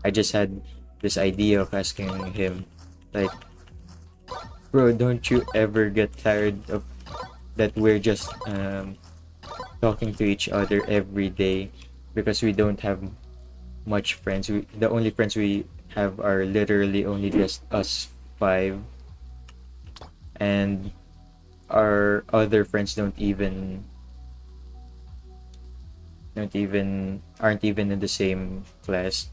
I just had this idea of asking him, like, bro, don't you ever get tired of that we're just talking to each other every day because we don't have much friends. The only friends we have are literally only just us five, and our other friends aren't even in the same class.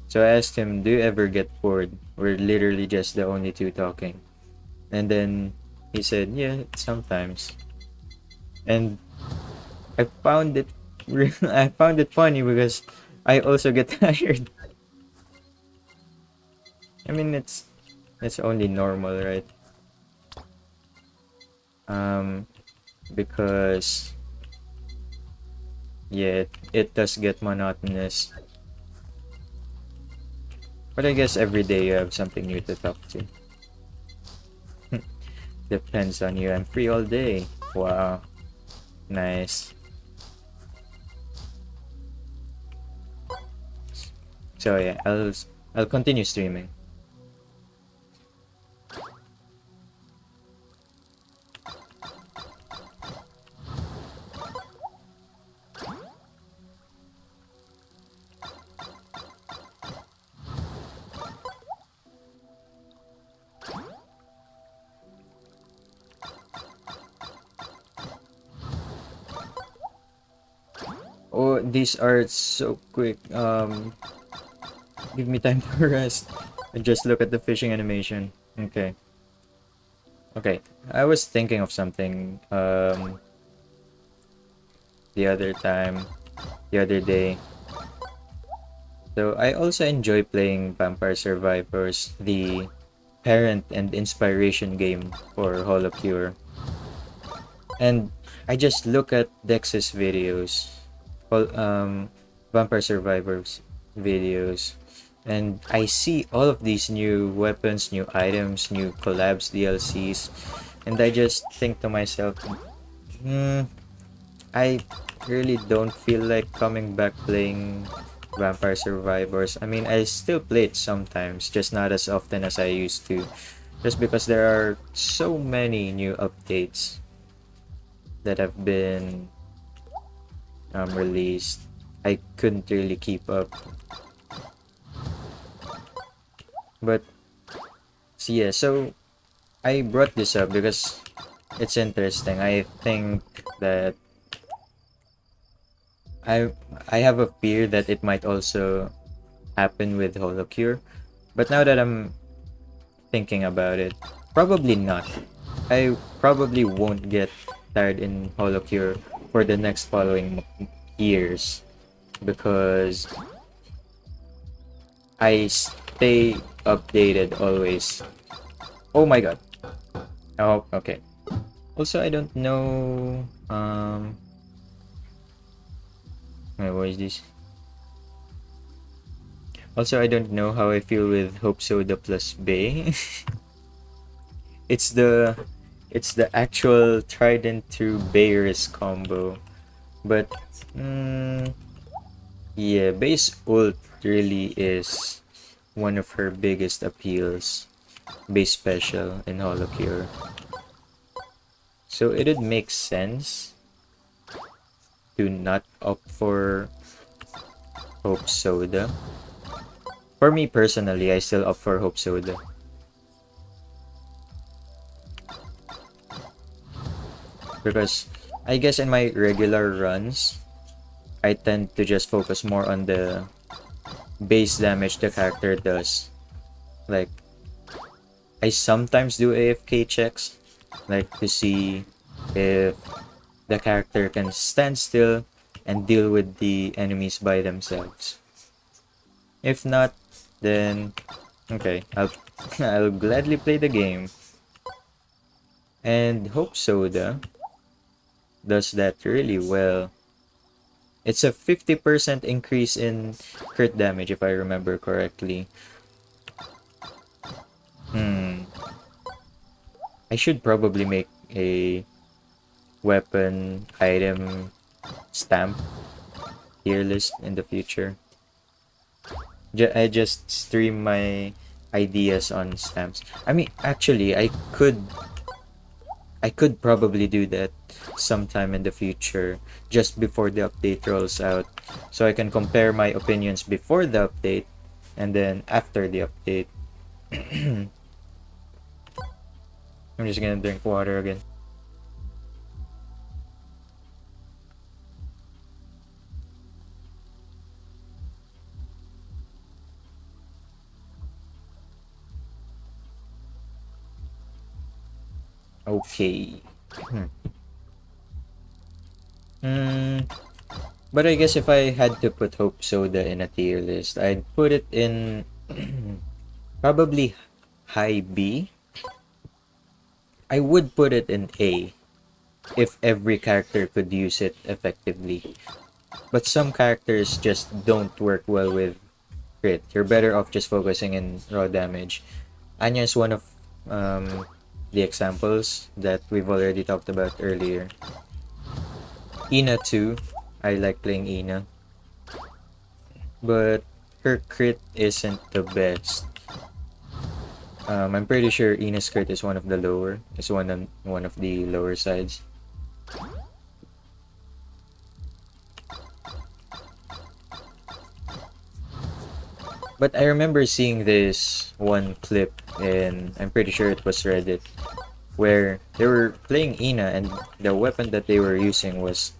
So I asked him, "Do you ever get bored? We're literally just the only two talking." And then he said, "Yeah, sometimes." And I found it I found it funny because I also get tired. I mean, it's only normal, right? Um, because yeah, it does get monotonous. But I guess every day you have something new to talk to. Depends on you. I'm free all day. Wow, nice. So yeah, I'll continue streaming. Oh, these are so quick. Give me time to rest. I just look at the fishing animation. Okay. Okay. I was thinking of something the other time, the other day. So I also enjoy playing Vampire Survivors, the parent and inspiration game for HoloCure. And I just look at Dex's videos, Vampire Survivors videos, and I see all of these new weapons, new items, new collabs, DLCs, and I just think to myself, I really don't feel like coming back playing Vampire Survivors. I mean, I still play it sometimes, just not as often as I used to, just because there are so many new updates. that have been released, I couldn't really keep up. But so yeah, so I brought this up because it's interesting. I think that I I have a fear that it might also happen with HoloCure. But now that I'm thinking about it, probably not. I probably won't get tired in HoloCure for the next following years because I stay updated always. Oh my god. Oh, okay. Also, I don't know. Wait, what is this? Also, I don't know how I feel with Hope Soda plus Bay. it's the it's the actual Trident to Bayer's combo. But yeah, base ult really is one of her biggest appeals. Base special in HoloCure. So it'd make sense to not opt for Hope Soda. For me personally, I still opt for Hope Soda. Because I guess in my regular runs, I tend to just focus more on the base damage the character does. Like, I sometimes do AFK checks, like to see if the character can stand still and deal with the enemies by themselves. If not, then okay, I'll gladly play the game. And Hope Soda does that really well. It's a 50% increase in crit damage if I remember correctly. I should probably make a weapon item stamp tier list in the future. I just stream my ideas on stamps. I mean, actually, I could probably do that sometime in the future, just before the update rolls out, so I can compare my opinions before the update and then after the update. I'm just gonna drink water again. Okay. Hmm. But I guess if I had to put Hope Soda in a tier list, I'd put it in probably high B. I would put it in A if every character could use it effectively. But some characters just don't work well with crit. You're better off just focusing in raw damage. Anya is one of um, the examples that we've already talked about earlier. Ina too. I like playing Ina. But her crit isn't the best. I'm pretty sure Ina's crit is one of the lower. It's one of the lower sides. But I remember seeing this one clip in, I'm pretty sure it was Reddit, where they were playing Ina and the weapon that they were using was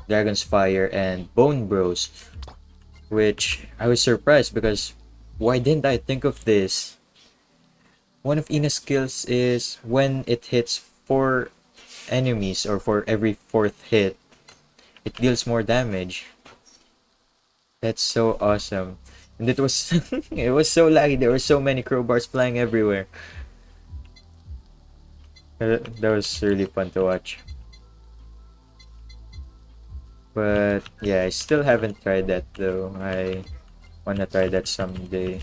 Dragon's Fire and Bone Bros, which I was surprised because why didn't I think of this? One of Ina's skills is when it hits 4 enemies or for every 4th hit, it deals more damage. That's so awesome. And it was it was so laggy. There were so many crowbars flying everywhere. That was really fun to watch. But yeah, I still haven't tried that though. I wanna try that someday.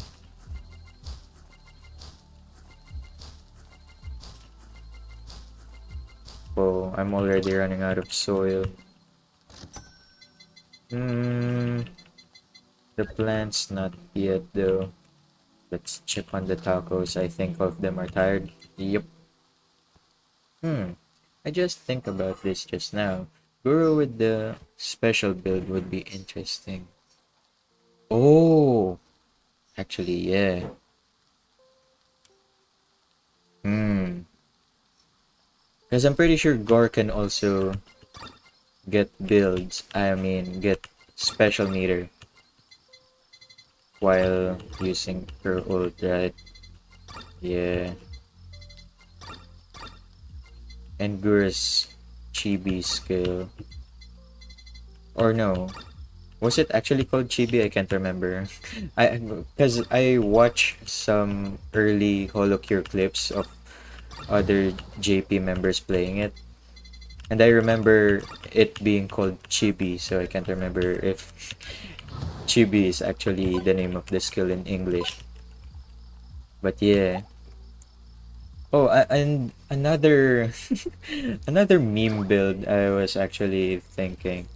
Oh, I'm already running out of soil. Hmm, the plants not yet though. Let's check on the tacos. I think all of them are tired. Yep. Hmm. I just think about this just now. Guru with the special build would be interesting. Oh, actually, yeah. Hmm. Because I'm pretty sure Gore can also get builds. I mean, get special meter while using her ult, right? Yeah. And Guru's chibi skill. Or no. Was it actually called chibi? I can't remember. I because I watched some early HoloCure clips of other JP members playing it. And I remember it being called chibi, so I can't remember if chibi is actually the name of the skill in English. But yeah. Oh, and another another meme build I was actually thinking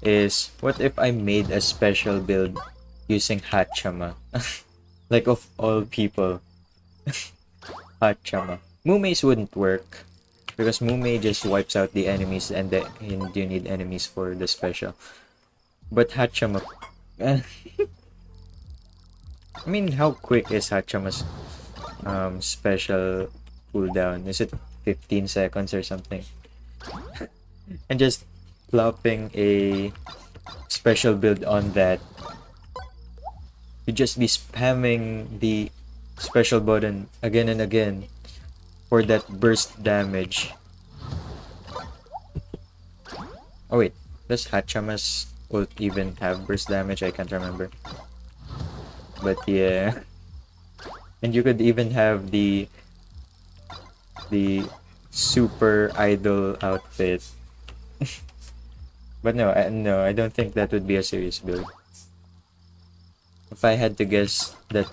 is what if I made a special build using Hachama? Like of all people, Hachama. Mume's wouldn't work because Mume just wipes out the enemies and you need enemies for the special. But Hachama, I mean, how quick is Hachama's special cooldown? Is it 15 seconds or something? And just plopping a special build on that, you just be spamming the special button again and again for that burst damage. Oh wait, does Hachama's ult even have burst damage? I can't remember. But yeah. And you could even have the super idol outfit. But no, I don't think that would be a serious build. If I had to guess, that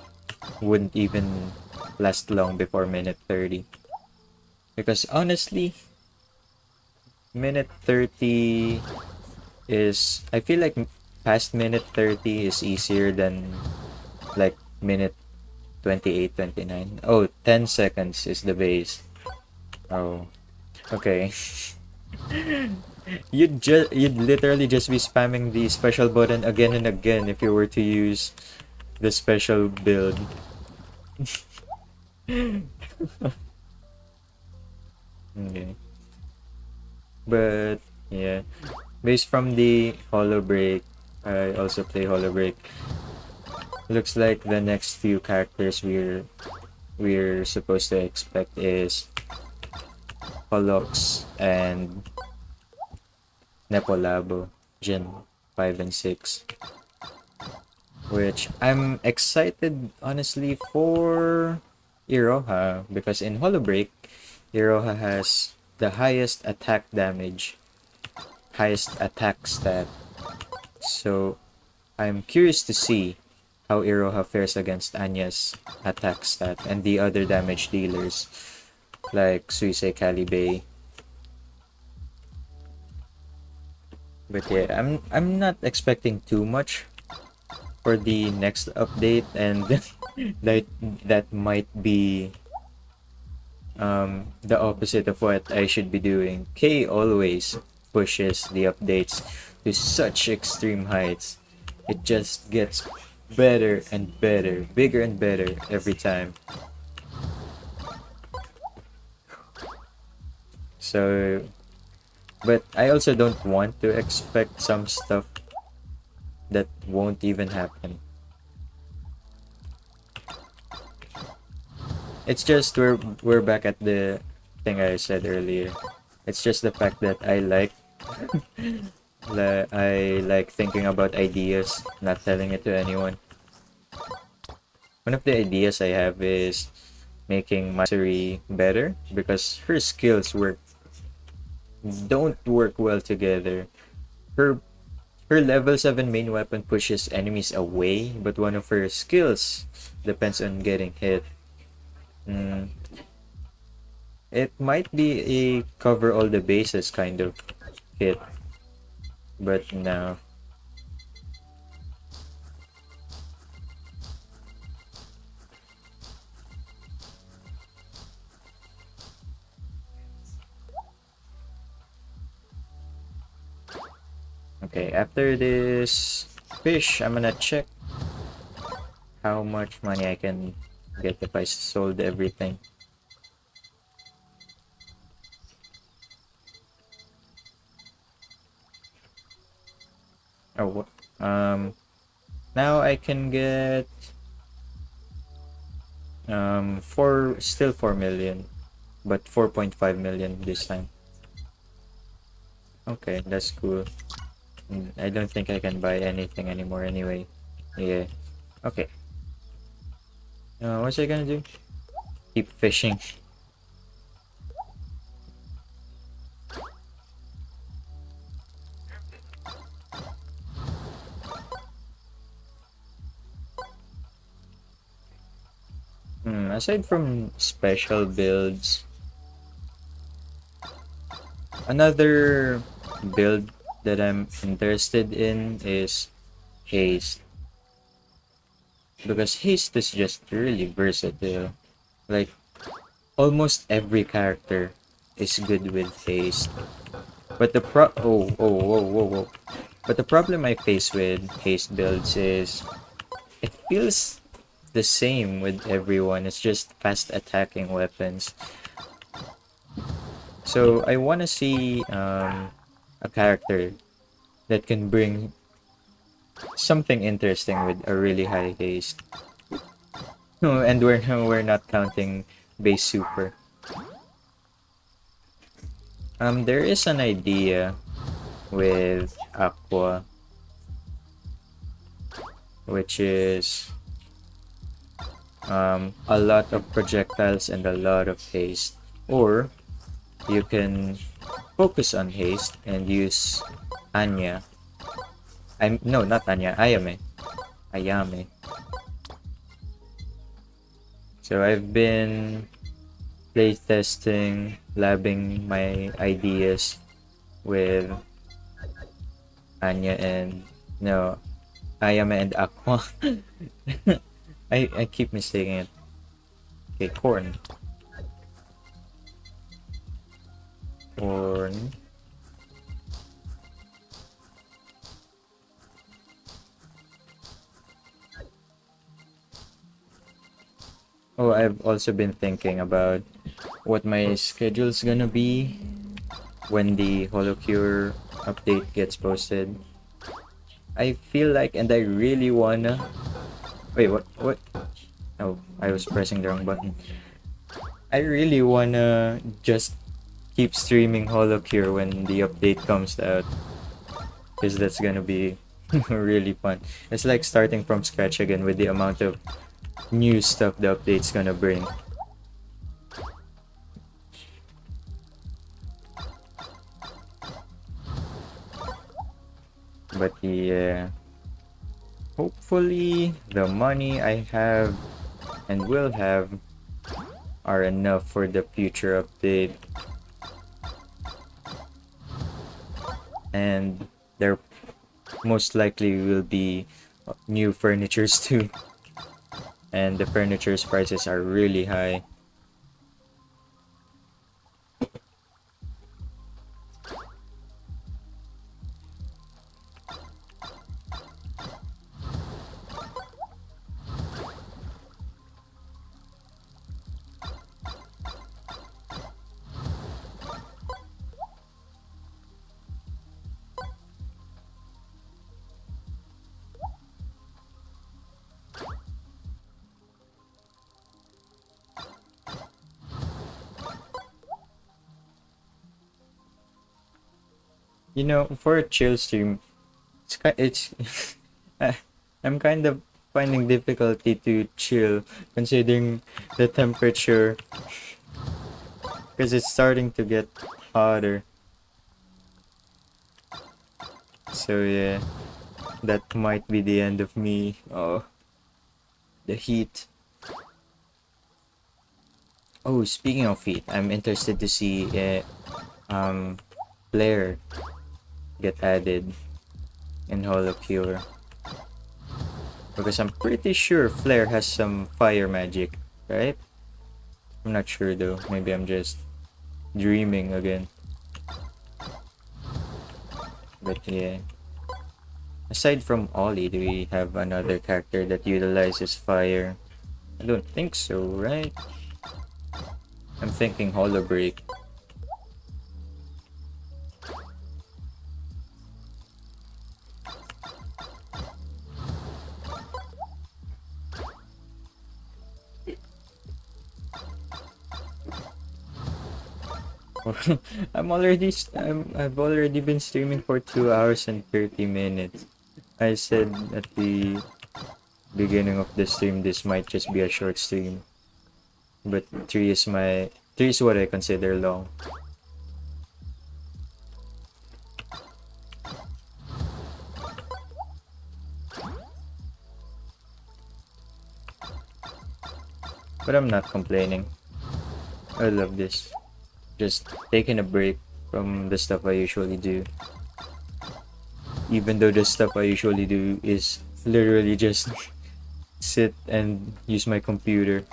wouldn't even last long before minute 30. Because honestly, minute 30 is... I feel like past minute 30 is easier than like minute 28, 29. Oh, 10 seconds is the base. Oh, okay. You'd literally just be spamming the special button again and again if you were to use the special build. Okay. But yeah, based from the Hollow Break, I also play Hollow Break. Looks like the next few characters we're supposed to expect is Holox and Nepolabo, Gen 5 and 6. Which I'm excited honestly for Iroha because in Hollow Break, Iroha has the highest attack damage, highest attack stat. So I'm curious to see how Iroha fares against Anya's attack stat and the other damage dealers like Suisei Calibe. But yeah, I'm not expecting too much for the next update, and that that might be the opposite of what I should be doing. K always pushes the updates to such extreme heights. It just gets better and better, bigger and better every time. So, but I also don't want to expect some stuff that won't even happen. It's just we're back at the thing I said earlier. It's just the fact that I like thinking about ideas, not telling it to anyone. One of the ideas I have is making Matsuri better because her skills don't work well together. Her her level 7 main weapon pushes enemies away, but one of her skills depends on getting hit. Mm, it might be a cover all the bases kind of hit, but no. Okay, after this fish, I'm gonna check how much money I can get if I sold everything. Oh, now I can get 4 million, but 4.5 million this time. Okay, that's cool. I don't think I can buy anything anymore anyway. Yeah. Okay. What's I gonna do? Keep fishing. Aside from special builds, another build that I'm interested in is haste. Because haste is just really versatile. Like, almost every character is good with haste. But the whoa. But the problem I face with haste builds is it feels the same with everyone. It's just fast attacking weapons. So I want to see a character that can bring something interesting with a really high haste. No, and we're not counting base super. There is an idea with Aqua, which is a lot of projectiles and a lot of haste, or you can focus on haste and use Anya. I'm no, not Anya. Ayame. So I've been playtesting, labbing my ideas with Anya and no, Ayame and Aqua. I keep mistaking it. Okay, corn. Corn. Oh, I've also been thinking about what my schedule's gonna be when the HoloCure update gets posted. I feel like, and I really wanna. Wait, what? Oh, I was pressing the wrong button. I really wanna just keep streaming HoloCure when the update comes out, because that's gonna be really fun. It's like starting from scratch again with the amount of new stuff the update's gonna bring. But yeah, hopefully the money I have and will have are enough for the future update. And there most likely will be new furnitures too. And the furniture's prices are really high. You know, for a chill stream, it's I'm kind of finding difficulty to chill considering the temperature because it's starting to get hotter. So yeah, that might be the end of me. Oh, the heat. Oh, speaking of heat, I'm interested to see flare get added in HoloCure. Because I'm pretty sure Flare has some fire magic, right? I'm not sure though. Maybe I'm just dreaming again. But yeah. Aside from Ollie, do we have another character that utilizes fire? I don't think so, right? I'm thinking Holobreak. I've already been streaming for 2 hours and 30 minutes. I said at the beginning of the stream this might just be a short stream, but 3 is what I consider long. But I'm not complaining. I love this. Just taking a break from the stuff I usually do. Even though the stuff I usually do is literally just sit and use my computer.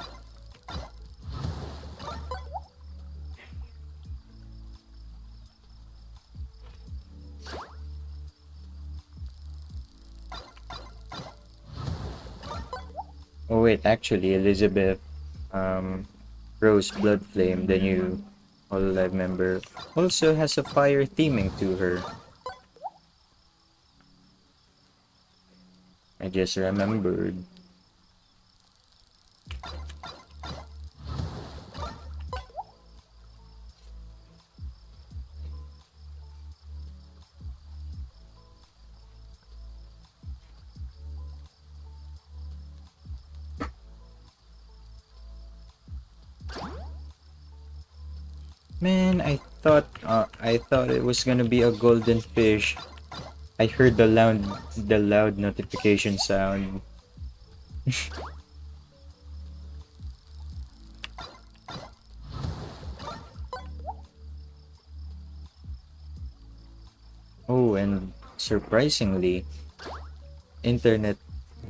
Oh wait, actually Elizabeth Rose Bloodflame, the new Hololive member, also has a fire theming to her. I just remembered. Man, I thought it was gonna be a golden fish. I heard the loud notification sound. Oh, and surprisingly, internet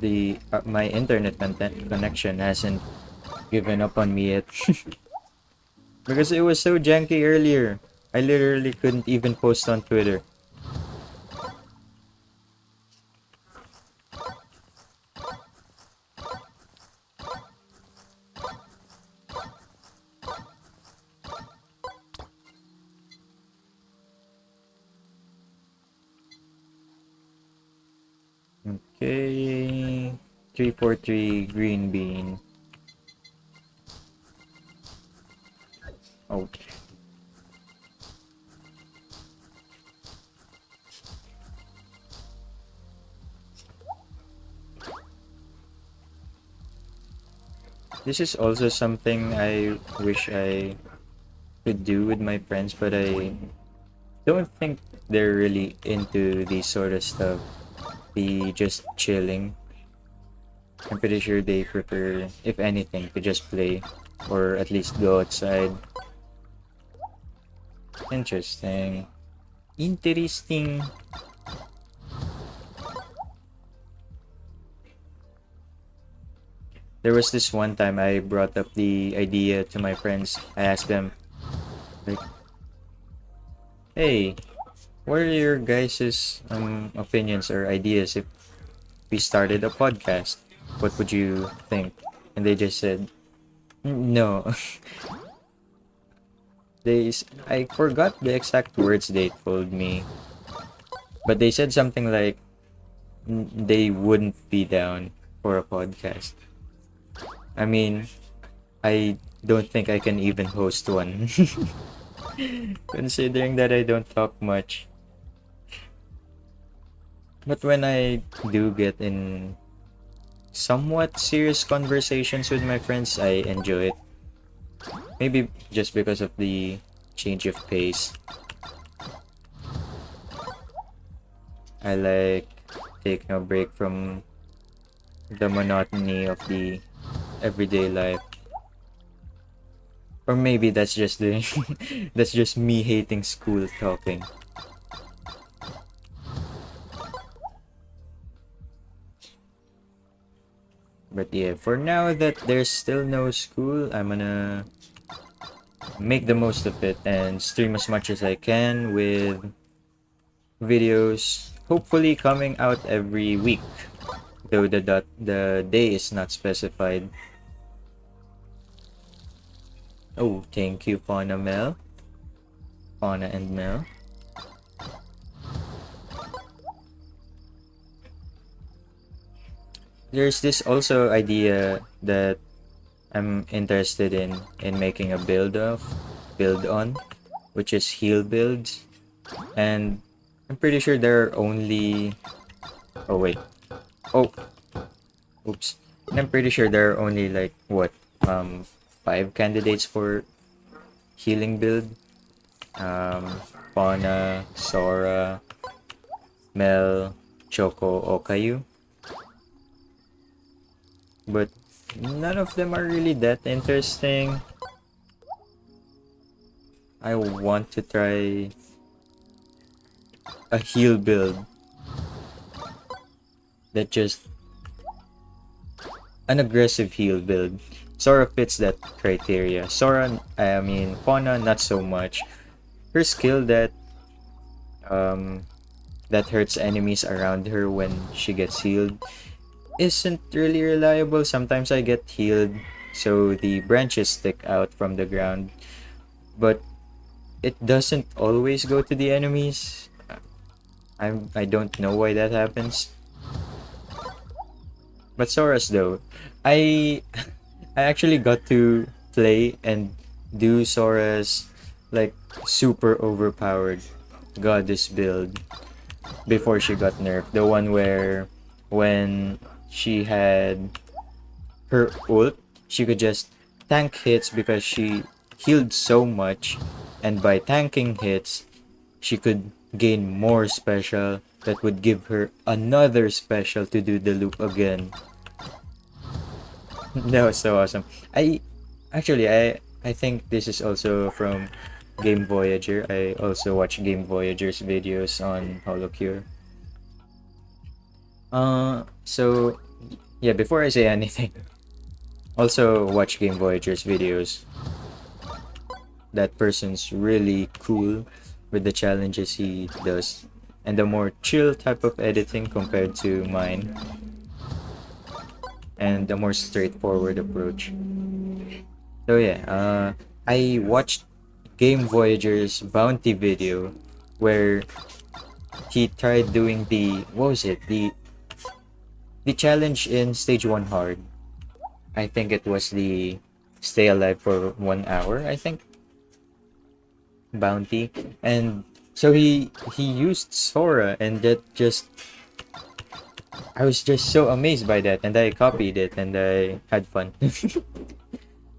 the my internet connection hasn't given up on me yet. Because it was so janky earlier. I literally couldn't even post on Twitter. Okay. 343 green bean. Oh. This is also something I wish I could do with my friends, but I don't think they're really into this sort of stuff. Be just chilling. I'm pretty sure they prefer, if anything, to just play or at least go outside. Interesting. Interesting. There was this one time I brought up the idea to my friends. I asked them, like, hey, what are your guys' opinions or ideas if we started a podcast? What would you think? And they just said, no. I forgot the exact words they told me, but they said something like they wouldn't be down for a podcast. I mean, I don't think I can even host one. Considering that I don't talk much. But when I do get in somewhat serious conversations with my friends, I enjoy it. Maybe just because of the change of pace. I like taking a break from the monotony of the everyday life. Or maybe that's just the that's just me hating school talking. But yeah, for now that there's still no school, I'm gonna make the most of it and stream as much as I can with videos hopefully coming out every week, though the day is not specified. Oh, thank you, Fauna and Mel. There's this also idea that I'm interested in making a build on, which is heal builds, and I'm pretty sure there are only. Oh wait. Oh, oops. And I'm pretty sure there are only like what um 5 candidates for healing build. Um, Fauna, Sora, Mel, Choco, Okayu, but none of them are really that interesting. I want to try a heal build that just an aggressive heal build. Sora fits that criteria. I mean, Fauna, not so much. Her skill um, that hurts enemies around her when she gets healed isn't really reliable. Sometimes I get healed, so the branches stick out from the ground, but it doesn't always go to the enemies. I don't know why that happens. But Sora's though, I I actually got to play and do Sora's like super overpowered goddess build before she got nerfed. The one where when she had her ult, she could just tank hits because she healed so much, and by tanking hits, she could gain more special that would give her another special to do the loop again. That was so awesome. I think this is also from Game Voyager. I also watch Game Voyager's videos on HoloCure. So yeah, before I say anything, also watch Game Voyager's videos. That person's really cool with the challenges he does, and the more chill type of editing compared to mine, and the more straightforward approach. So yeah, I watched Game Voyager's bounty video where he tried doing the what was it the challenge in stage 1 hard. I think it was the stay alive for 1 hour, I think, bounty. And so he used Sora, and that just I was just so amazed by that, and I copied it and I had fun.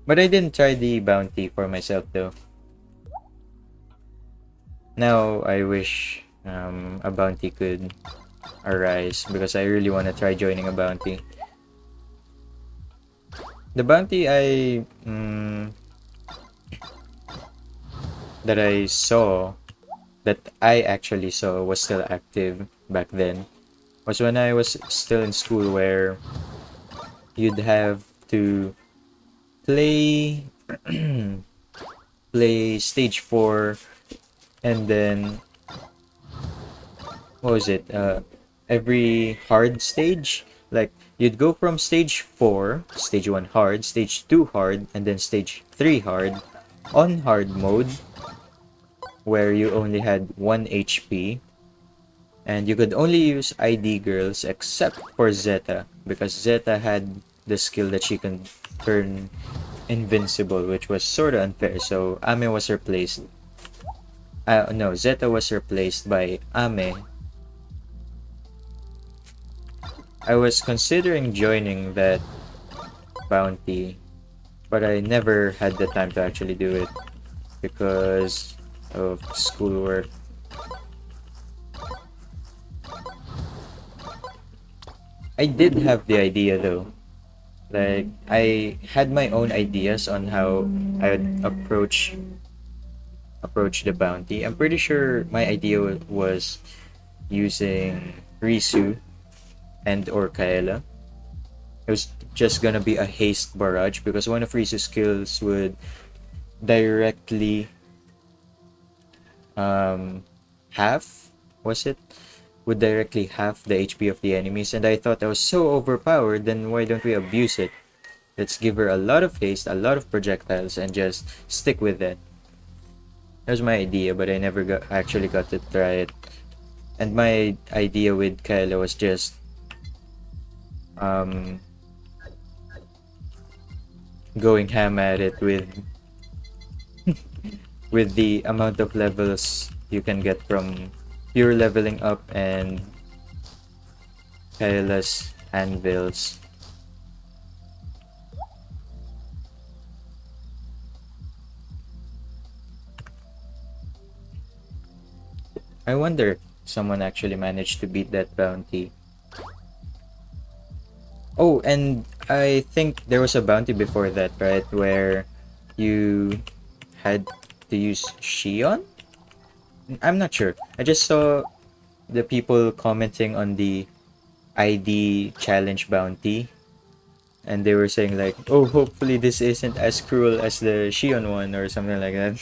But I didn't try the bounty for myself though. Now I wish a bounty could arise because I really want to try joining a bounty. The bounty that I saw, that I actually saw was still active back then, was when I was still in school, where you'd have to play play stage 4, and then what was it? Every hard stage, like you'd go from stage 4, stage 1 hard, stage 2 hard, and then stage 3 hard on hard mode, where you only had 1 HP, and you could only use ID girls except for Zeta, because Zeta had the skill that she can turn invincible, which was sort of unfair. So Ame was replaced. No, Zeta was replaced by Ame. I was considering joining that bounty, but I never had the time to actually do it because of schoolwork. I did have the idea though. Like, I had my own ideas on how I would approach the bounty. I'm pretty sure my idea was using Risu and or Kaela. It was just gonna be a haste barrage because one of Risu's skills would directly half, was it? would directly half the HP of the enemies, and I thought I was so overpowered, then why don't we abuse it? Let's give her a lot of haste, a lot of projectiles, and just stick with that. That was my idea, but I never actually got to try it. And my idea with Kyla was just um, going ham at it with the amount of levels you can get from pure leveling up and Kyla's anvils. I wonder if someone actually managed to beat that bounty. Oh, and I think there was a bounty before that, right? Where you had to use Shion? I'm not sure. I just saw the people commenting on the ID challenge bounty, and they were saying like, "Oh, hopefully this isn't as cruel as the Shion one," or something like that.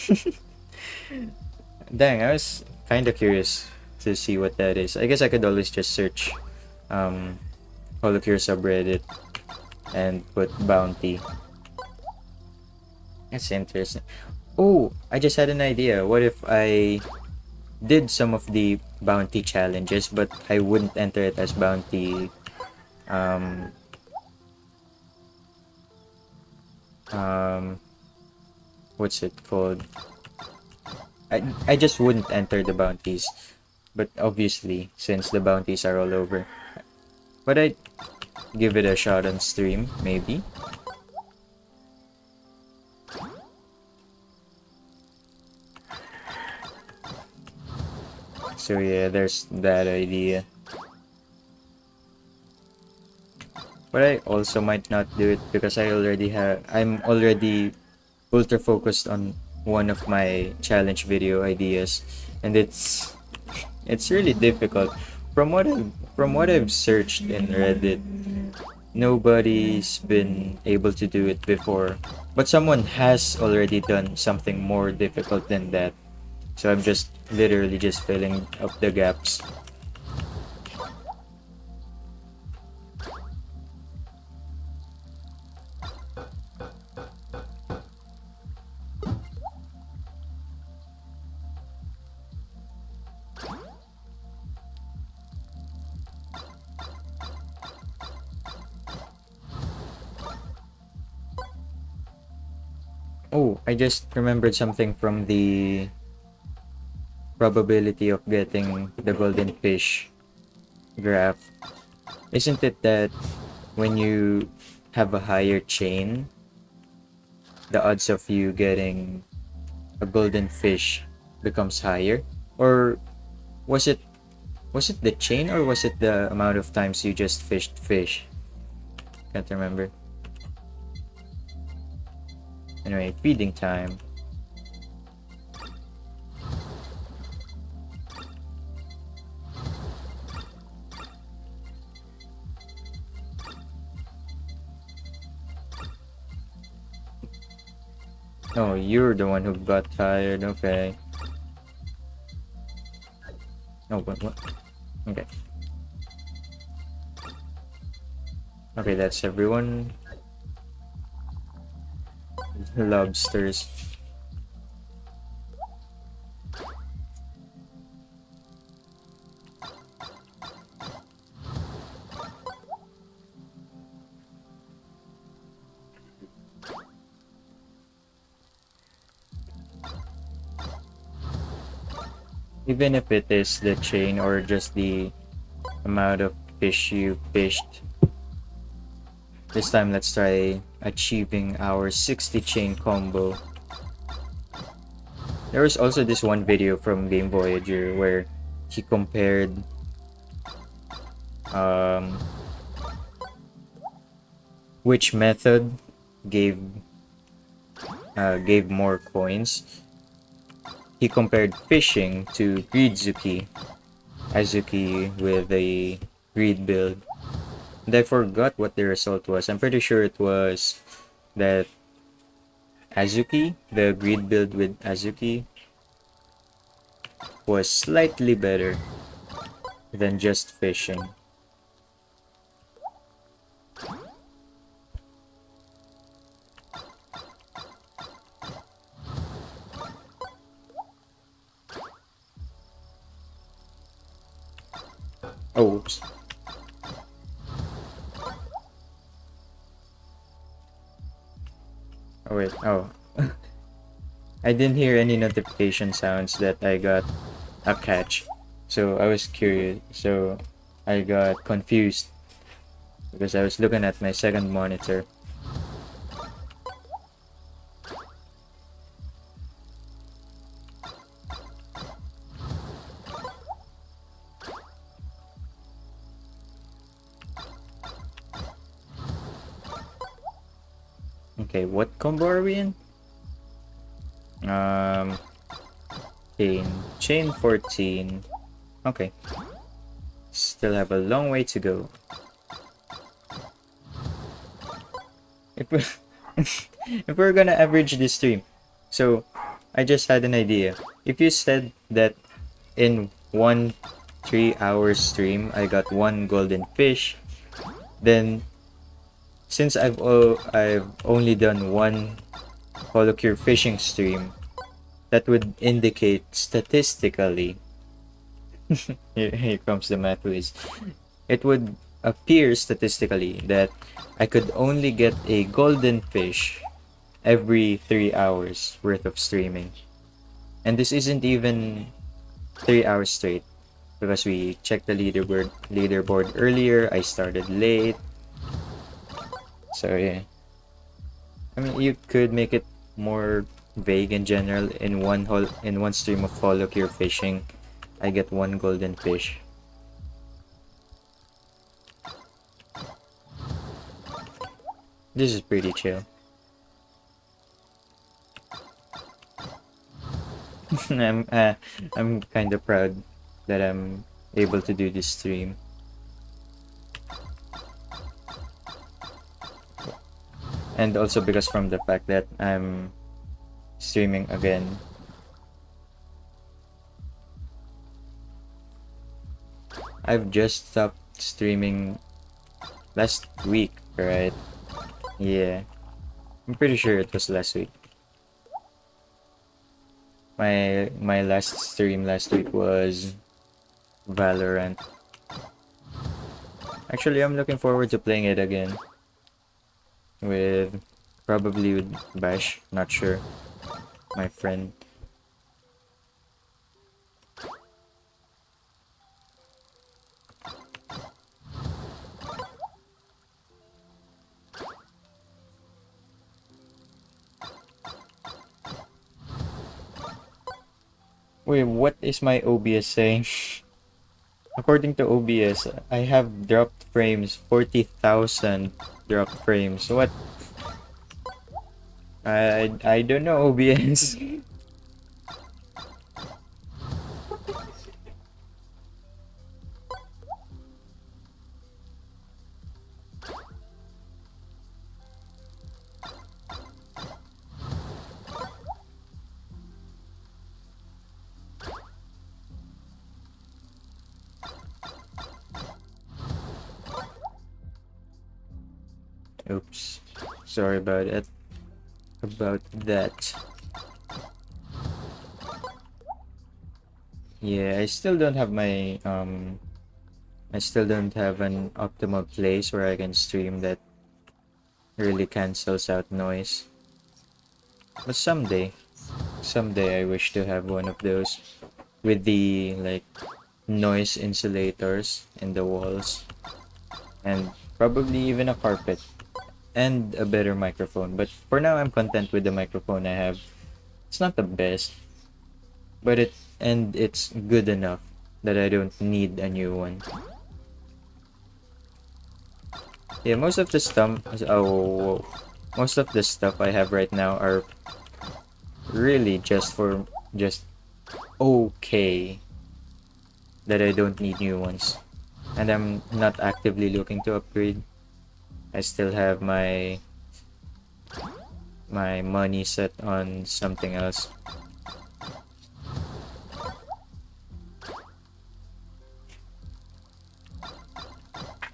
Dang, I was kind of curious to see what that is. I guess I could always just search um, HoloCure subreddit and put bounty. That's interesting. Oh, I just had an idea. What if I did some of the bounty challenges, but I wouldn't enter it as bounty. Um, um, what's it called? I just wouldn't enter the bounties, but obviously, since the bounties are all over, but I'd give it a shot on stream, maybe. So yeah, there's that idea. But I also might not do it because I'm already ultra focused on one of my challenge video ideas, and it's really difficult. From what I've searched in Reddit, nobody's been able to do it before. But someone has already done something more difficult than that. So I'm just literally just filling up the gaps. Oh, I just remembered something from the probability of getting the golden fish graph. Isn't it that when you have a higher chain, the odds of you getting a golden fish becomes higher? Or was it the chain, or was it the amount of times you just fished fish? Can't remember. Anyway, feeding time. Oh, you're the one who got tired. Okay. Oh, what? Okay. Okay, that's everyone. Lobsters. Even if it is the chain or just the amount of fish you fished. This time, let's try achieving our 60 chain combo. There was also this one video from Game Voyager where he compared which method gave more coins. He compared fishing to Greedzuki, Azuki with a greed build. And I forgot what the result was. I'm pretty sure it was that Azuki, the greed build with Azuki, was slightly better. than just fishing. Oh, oops. Oh, wait. Oh. I didn't hear any notification sounds that I got a catch. So I was curious. So I got confused because I was looking at my second monitor. Okay, what combo are we in? Um, chain 14. Okay, still have a long way to go. If we if we're gonna average this stream, so I just had an idea. If you said that in one 3 hour stream I got one golden fish, then since I've only done one HoloCure fishing stream, that would indicate statistically here comes the math whiz. It would appear statistically that I could only get a golden fish every 3 hours worth of streaming. And this isn't even 3 hours straight because we checked the leaderboard earlier. I started late. So yeah. I mean, you could make it more vague in general. In one stream of HoloCure fishing, I get one golden fish. This is pretty chill. I'm kind of proud that I'm able to do this stream. And also because from the fact that I'm streaming again. I've just stopped streaming last week, right? Yeah. I'm pretty sure it was last week. My last stream last week was Valorant. Actually, I'm looking forward to playing it again. Probably with Bash, not sure. My friend. Wait, what is my OBS saying? According to OBS, I have dropped frames, 40,000 dropped frames. What? I don't know OBS. Oops. Sorry about it. About that. Yeah, I still don't have I still don't have an optimal place where I can stream that really cancels out noise. But someday I wish to have one of those with the like noise insulators in the walls and probably even a carpet and a better microphone. But for now I'm content with the microphone I have. It's not the best, but it's good enough that I don't need a new one. Yeah, most of the stuff I have right now are really just okay, that I don't need new ones. And I'm not actively looking to upgrade. I still have my money set on something else.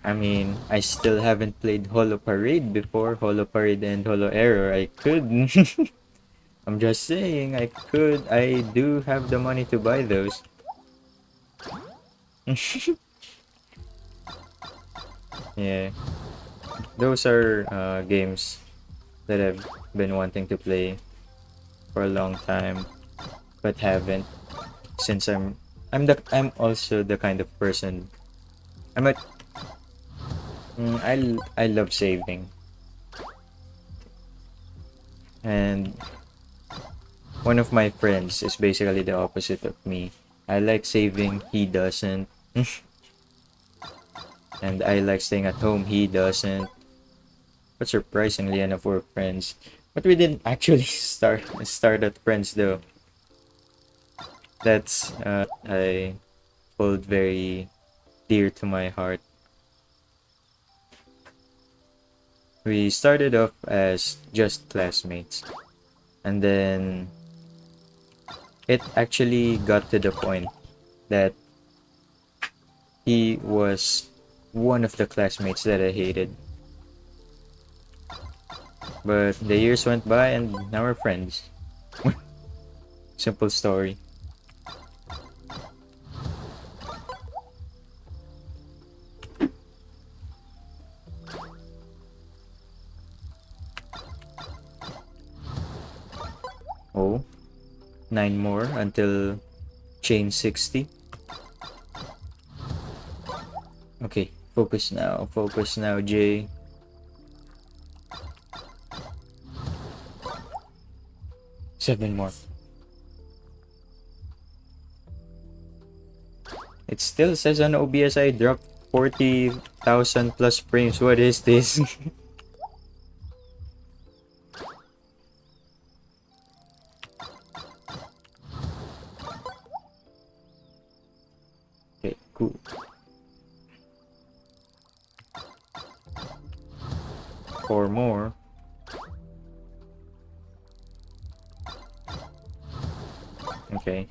I mean, I still haven't played Holo Parade before. Holo Parade and Holo Error. I could. I'm just saying, I could. I do have the money to buy those. Yeah, those are games that I've been wanting to play for a long time, but haven't. Since I'm also the kind of person. I'm a I love saving, and one of my friends is basically the opposite of me. I like saving, he doesn't. And I like staying at home, he doesn't. But surprisingly enough, we're friends. But we didn't actually start at friends though. That's I hold very dear to my heart. We started off as just classmates, and then it actually got to the point that he was one of the classmates that I hated. But the years went by and now we're friends. Simple story. Oh, 9 more until chain 60. Okay, focus now. Focus now, Jay. Seven more. It still says on OBS I dropped 40,000 plus frames. What is this? Okay, cool. Four more. Okay.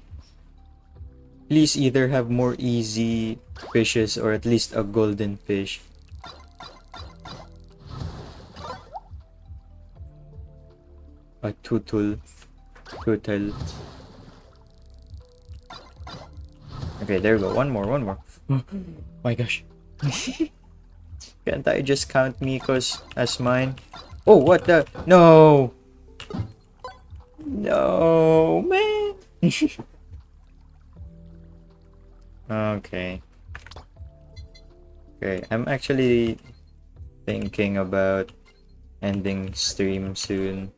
Please either have more easy fishes or at least a golden fish. A tutul. Tutul. Okay, there we go. One more, one more. Oh my gosh. Can't I just count Miko's as mine? Oh, what the? No! No, man! Okay. Okay, I'm actually thinking about ending stream soon.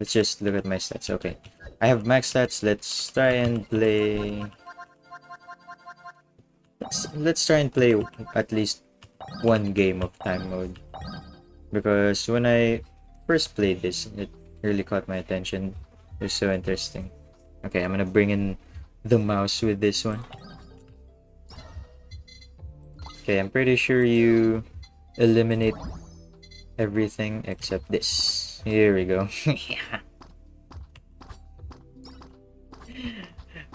Let's just look at my stats. Okay. I have max stats. Let's try and play... Let's try and play at least one game of time mode. Because when I first played this, it really caught my attention. It was so interesting. Okay, I'm gonna bring in the mouse with this one. Okay, I'm pretty sure you eliminate everything except this. Here we go.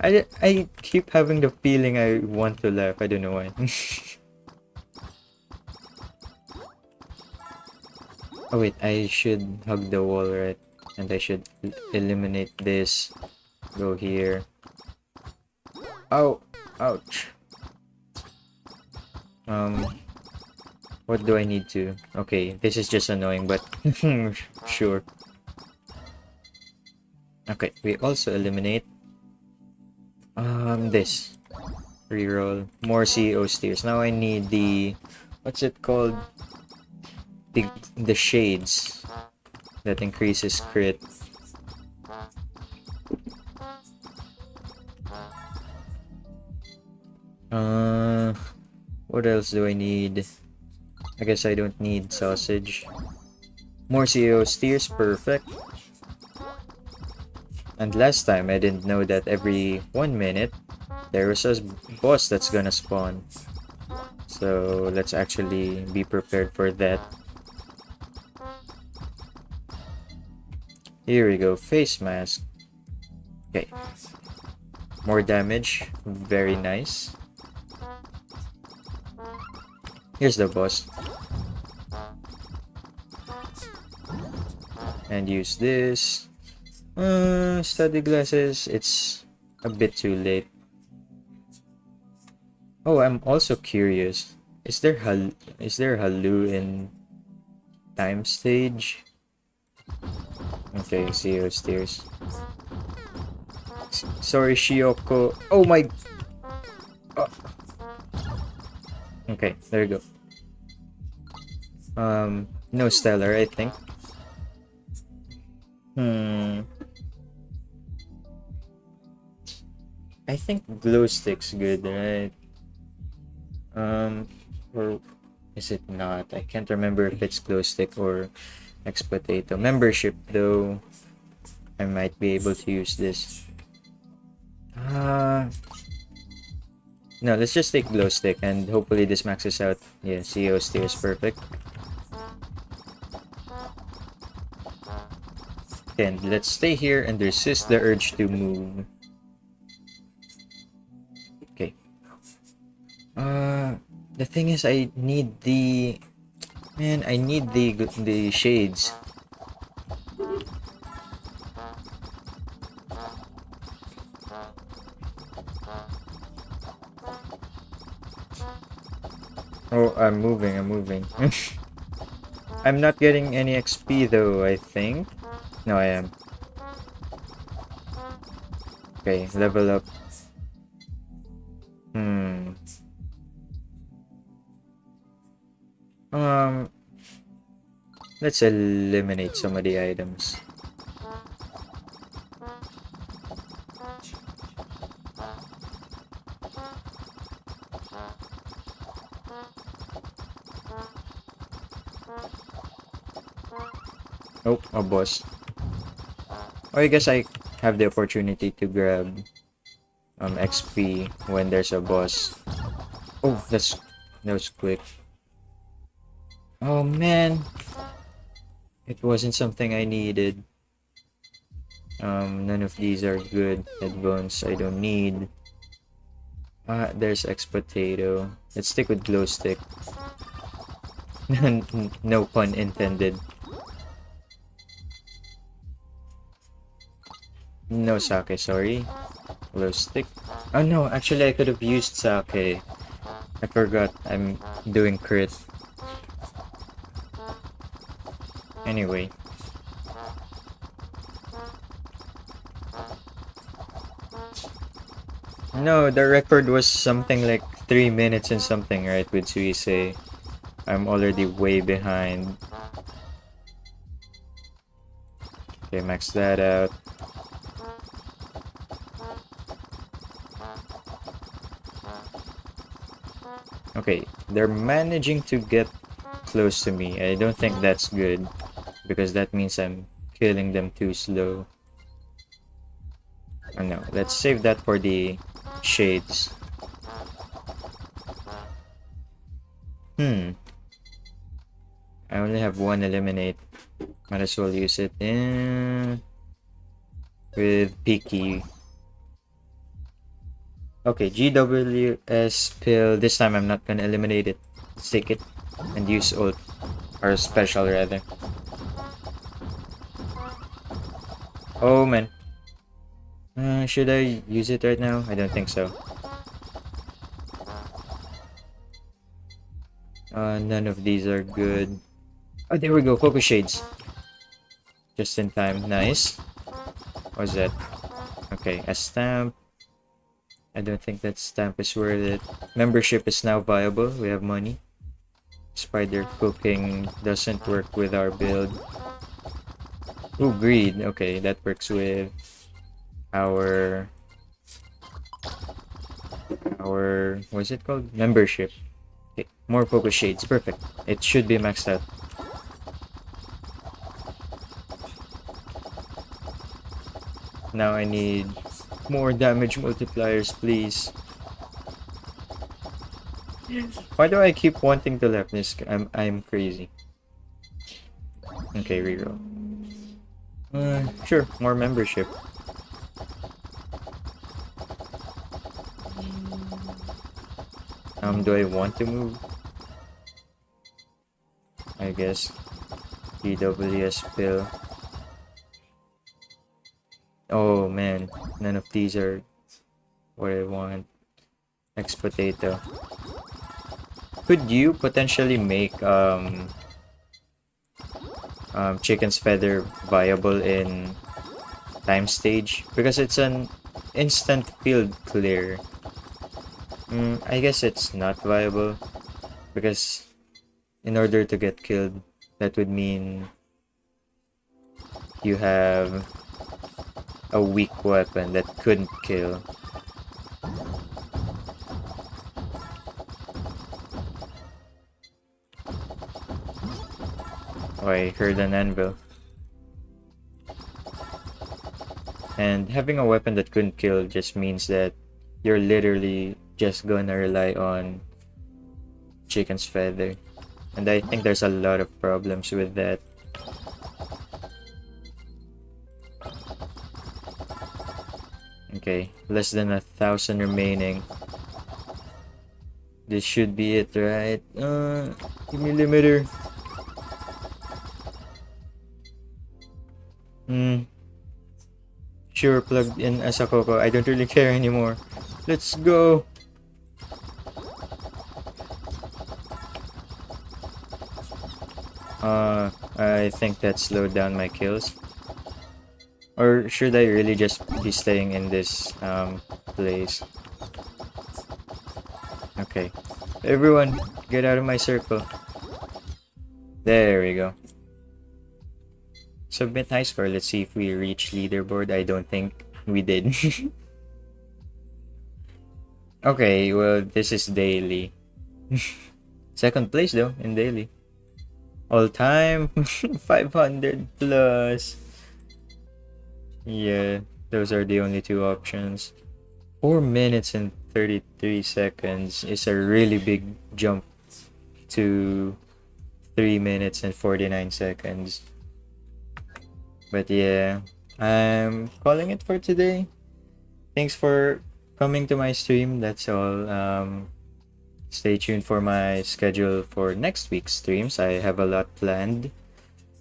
I keep having the feeling I want to laugh. I don't know why. Oh wait, I should hug the wall, right? And I should eliminate this. Go here. Oh, ouch. What do I need to? Okay, this is just annoying, but sure. Okay, we also eliminate this. Reroll. More CEO steers. Now I need the, what's it called? The shades that increases crit. What else do I need? I guess I don't need sausage. More CEO steers, perfect. And last time I didn't know that every 1 minute there was a boss that's gonna spawn. So let's actually be prepared for that. Here we go, face mask. Okay. More damage, very nice. Here's the boss. And use this. Study glasses. It's a bit too late. Oh, I'm also curious. Is there Halu in time stage? Okay, Zero stairs. Sorry, Shioko. Oh my. Oh. Okay, there you go. No stellar, I think. I think glow stick's good, right? Or is it not? I can't remember if it's glow stick or X potato. Membership though, I might be able to use this. No, let's just take glow stick and hopefully this maxes out. Yeah, CEO steer is perfect. And let's stay here and resist the urge to move. Okay. The thing is, I need the... Man, I need the shades. Oh, I'm moving. I'm not getting any XP though, I think. No, I am. Okay, level up. Let's eliminate some of the items. Oh, a boss. Oh, I guess I have the opportunity to grab XP when there's a boss. Oh, that was quick. Oh man, it wasn't something I needed. None of these are good. Headphones I don't need. There's X potato. Let's stick with glow stick. No pun intended. No sake, sorry. Glow stick. Oh no, actually I could have used sake. I forgot I'm doing crit. Anyway. No, the record was something like 3 minutes and something, right, with Suisei. I'm already way behind. Okay, max that out. Okay, they're managing to get close to me. I don't think that's good, because that means I'm killing them too slow. Oh no, let's save that for the shades. I only have one eliminate. Might as well use it in with Peaky. Okay, GWS pill. This time I'm not gonna eliminate it. Let's take it and use ult. Or special rather. Oh man. Should I use it right now? I don't think so. None of these are good. Oh, there we go. Focus shades. Just in time. Nice. What's that? Okay, a stamp. I don't think that stamp is worth it. Membership is now viable. We have money. Spider cooking doesn't work with our build. Ooh, greed. Okay, that works with our what's it called? Membership. Okay, more focus shades. Perfect. It should be maxed out. Now I need more damage multipliers, please. Why do I keep wanting to left this? I'm crazy. Okay, reroll. Sure, more membership. Do I want to move? I guess. DWS pill. Oh man, none of these are what I want. Ex potato. Could you potentially make chicken's feather viable in time stage? Because it's an instant field clear. I guess it's not viable because in order to get killed, that would mean you have a weak weapon that couldn't kill. Oh, I heard an anvil. And having a weapon that couldn't kill just means that you're literally just gonna rely on chicken's feather. And I think there's a lot of problems with that. Okay, less than 1,000 remaining. This should be it, right? Give me limiter. Sure, plugged in as a Coco. I don't really care anymore. Let's go. I think that slowed down my kills. Or should I really just be staying in this place? Okay. Everyone, get out of my circle. There we go. Submit high score. Let's see if we reach leaderboard. I don't think we did. Okay, well, this is daily. Second place though in daily. All time 500 plus. Yeah, those are the only two options. 4 minutes and 33 seconds is a really big jump to 3 minutes and 49 seconds. But yeah, I'm calling it for today. Thanks for coming to my stream. That's all. Stay tuned for my schedule for next week's streams. I have a lot planned.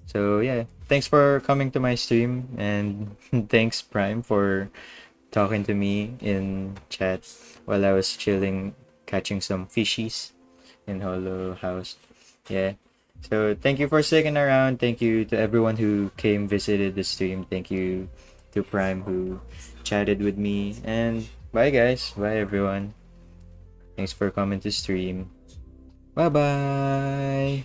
So yeah, thanks for coming to my stream, and thanks Prime for talking to me in chat while I was chilling, catching some fishies in Holo House. Yeah. So thank you for sticking around. Thank you to everyone who came visited the stream. Thank you to Prime who chatted with me. And bye guys. Bye everyone. Thanks for coming to stream. Bye bye.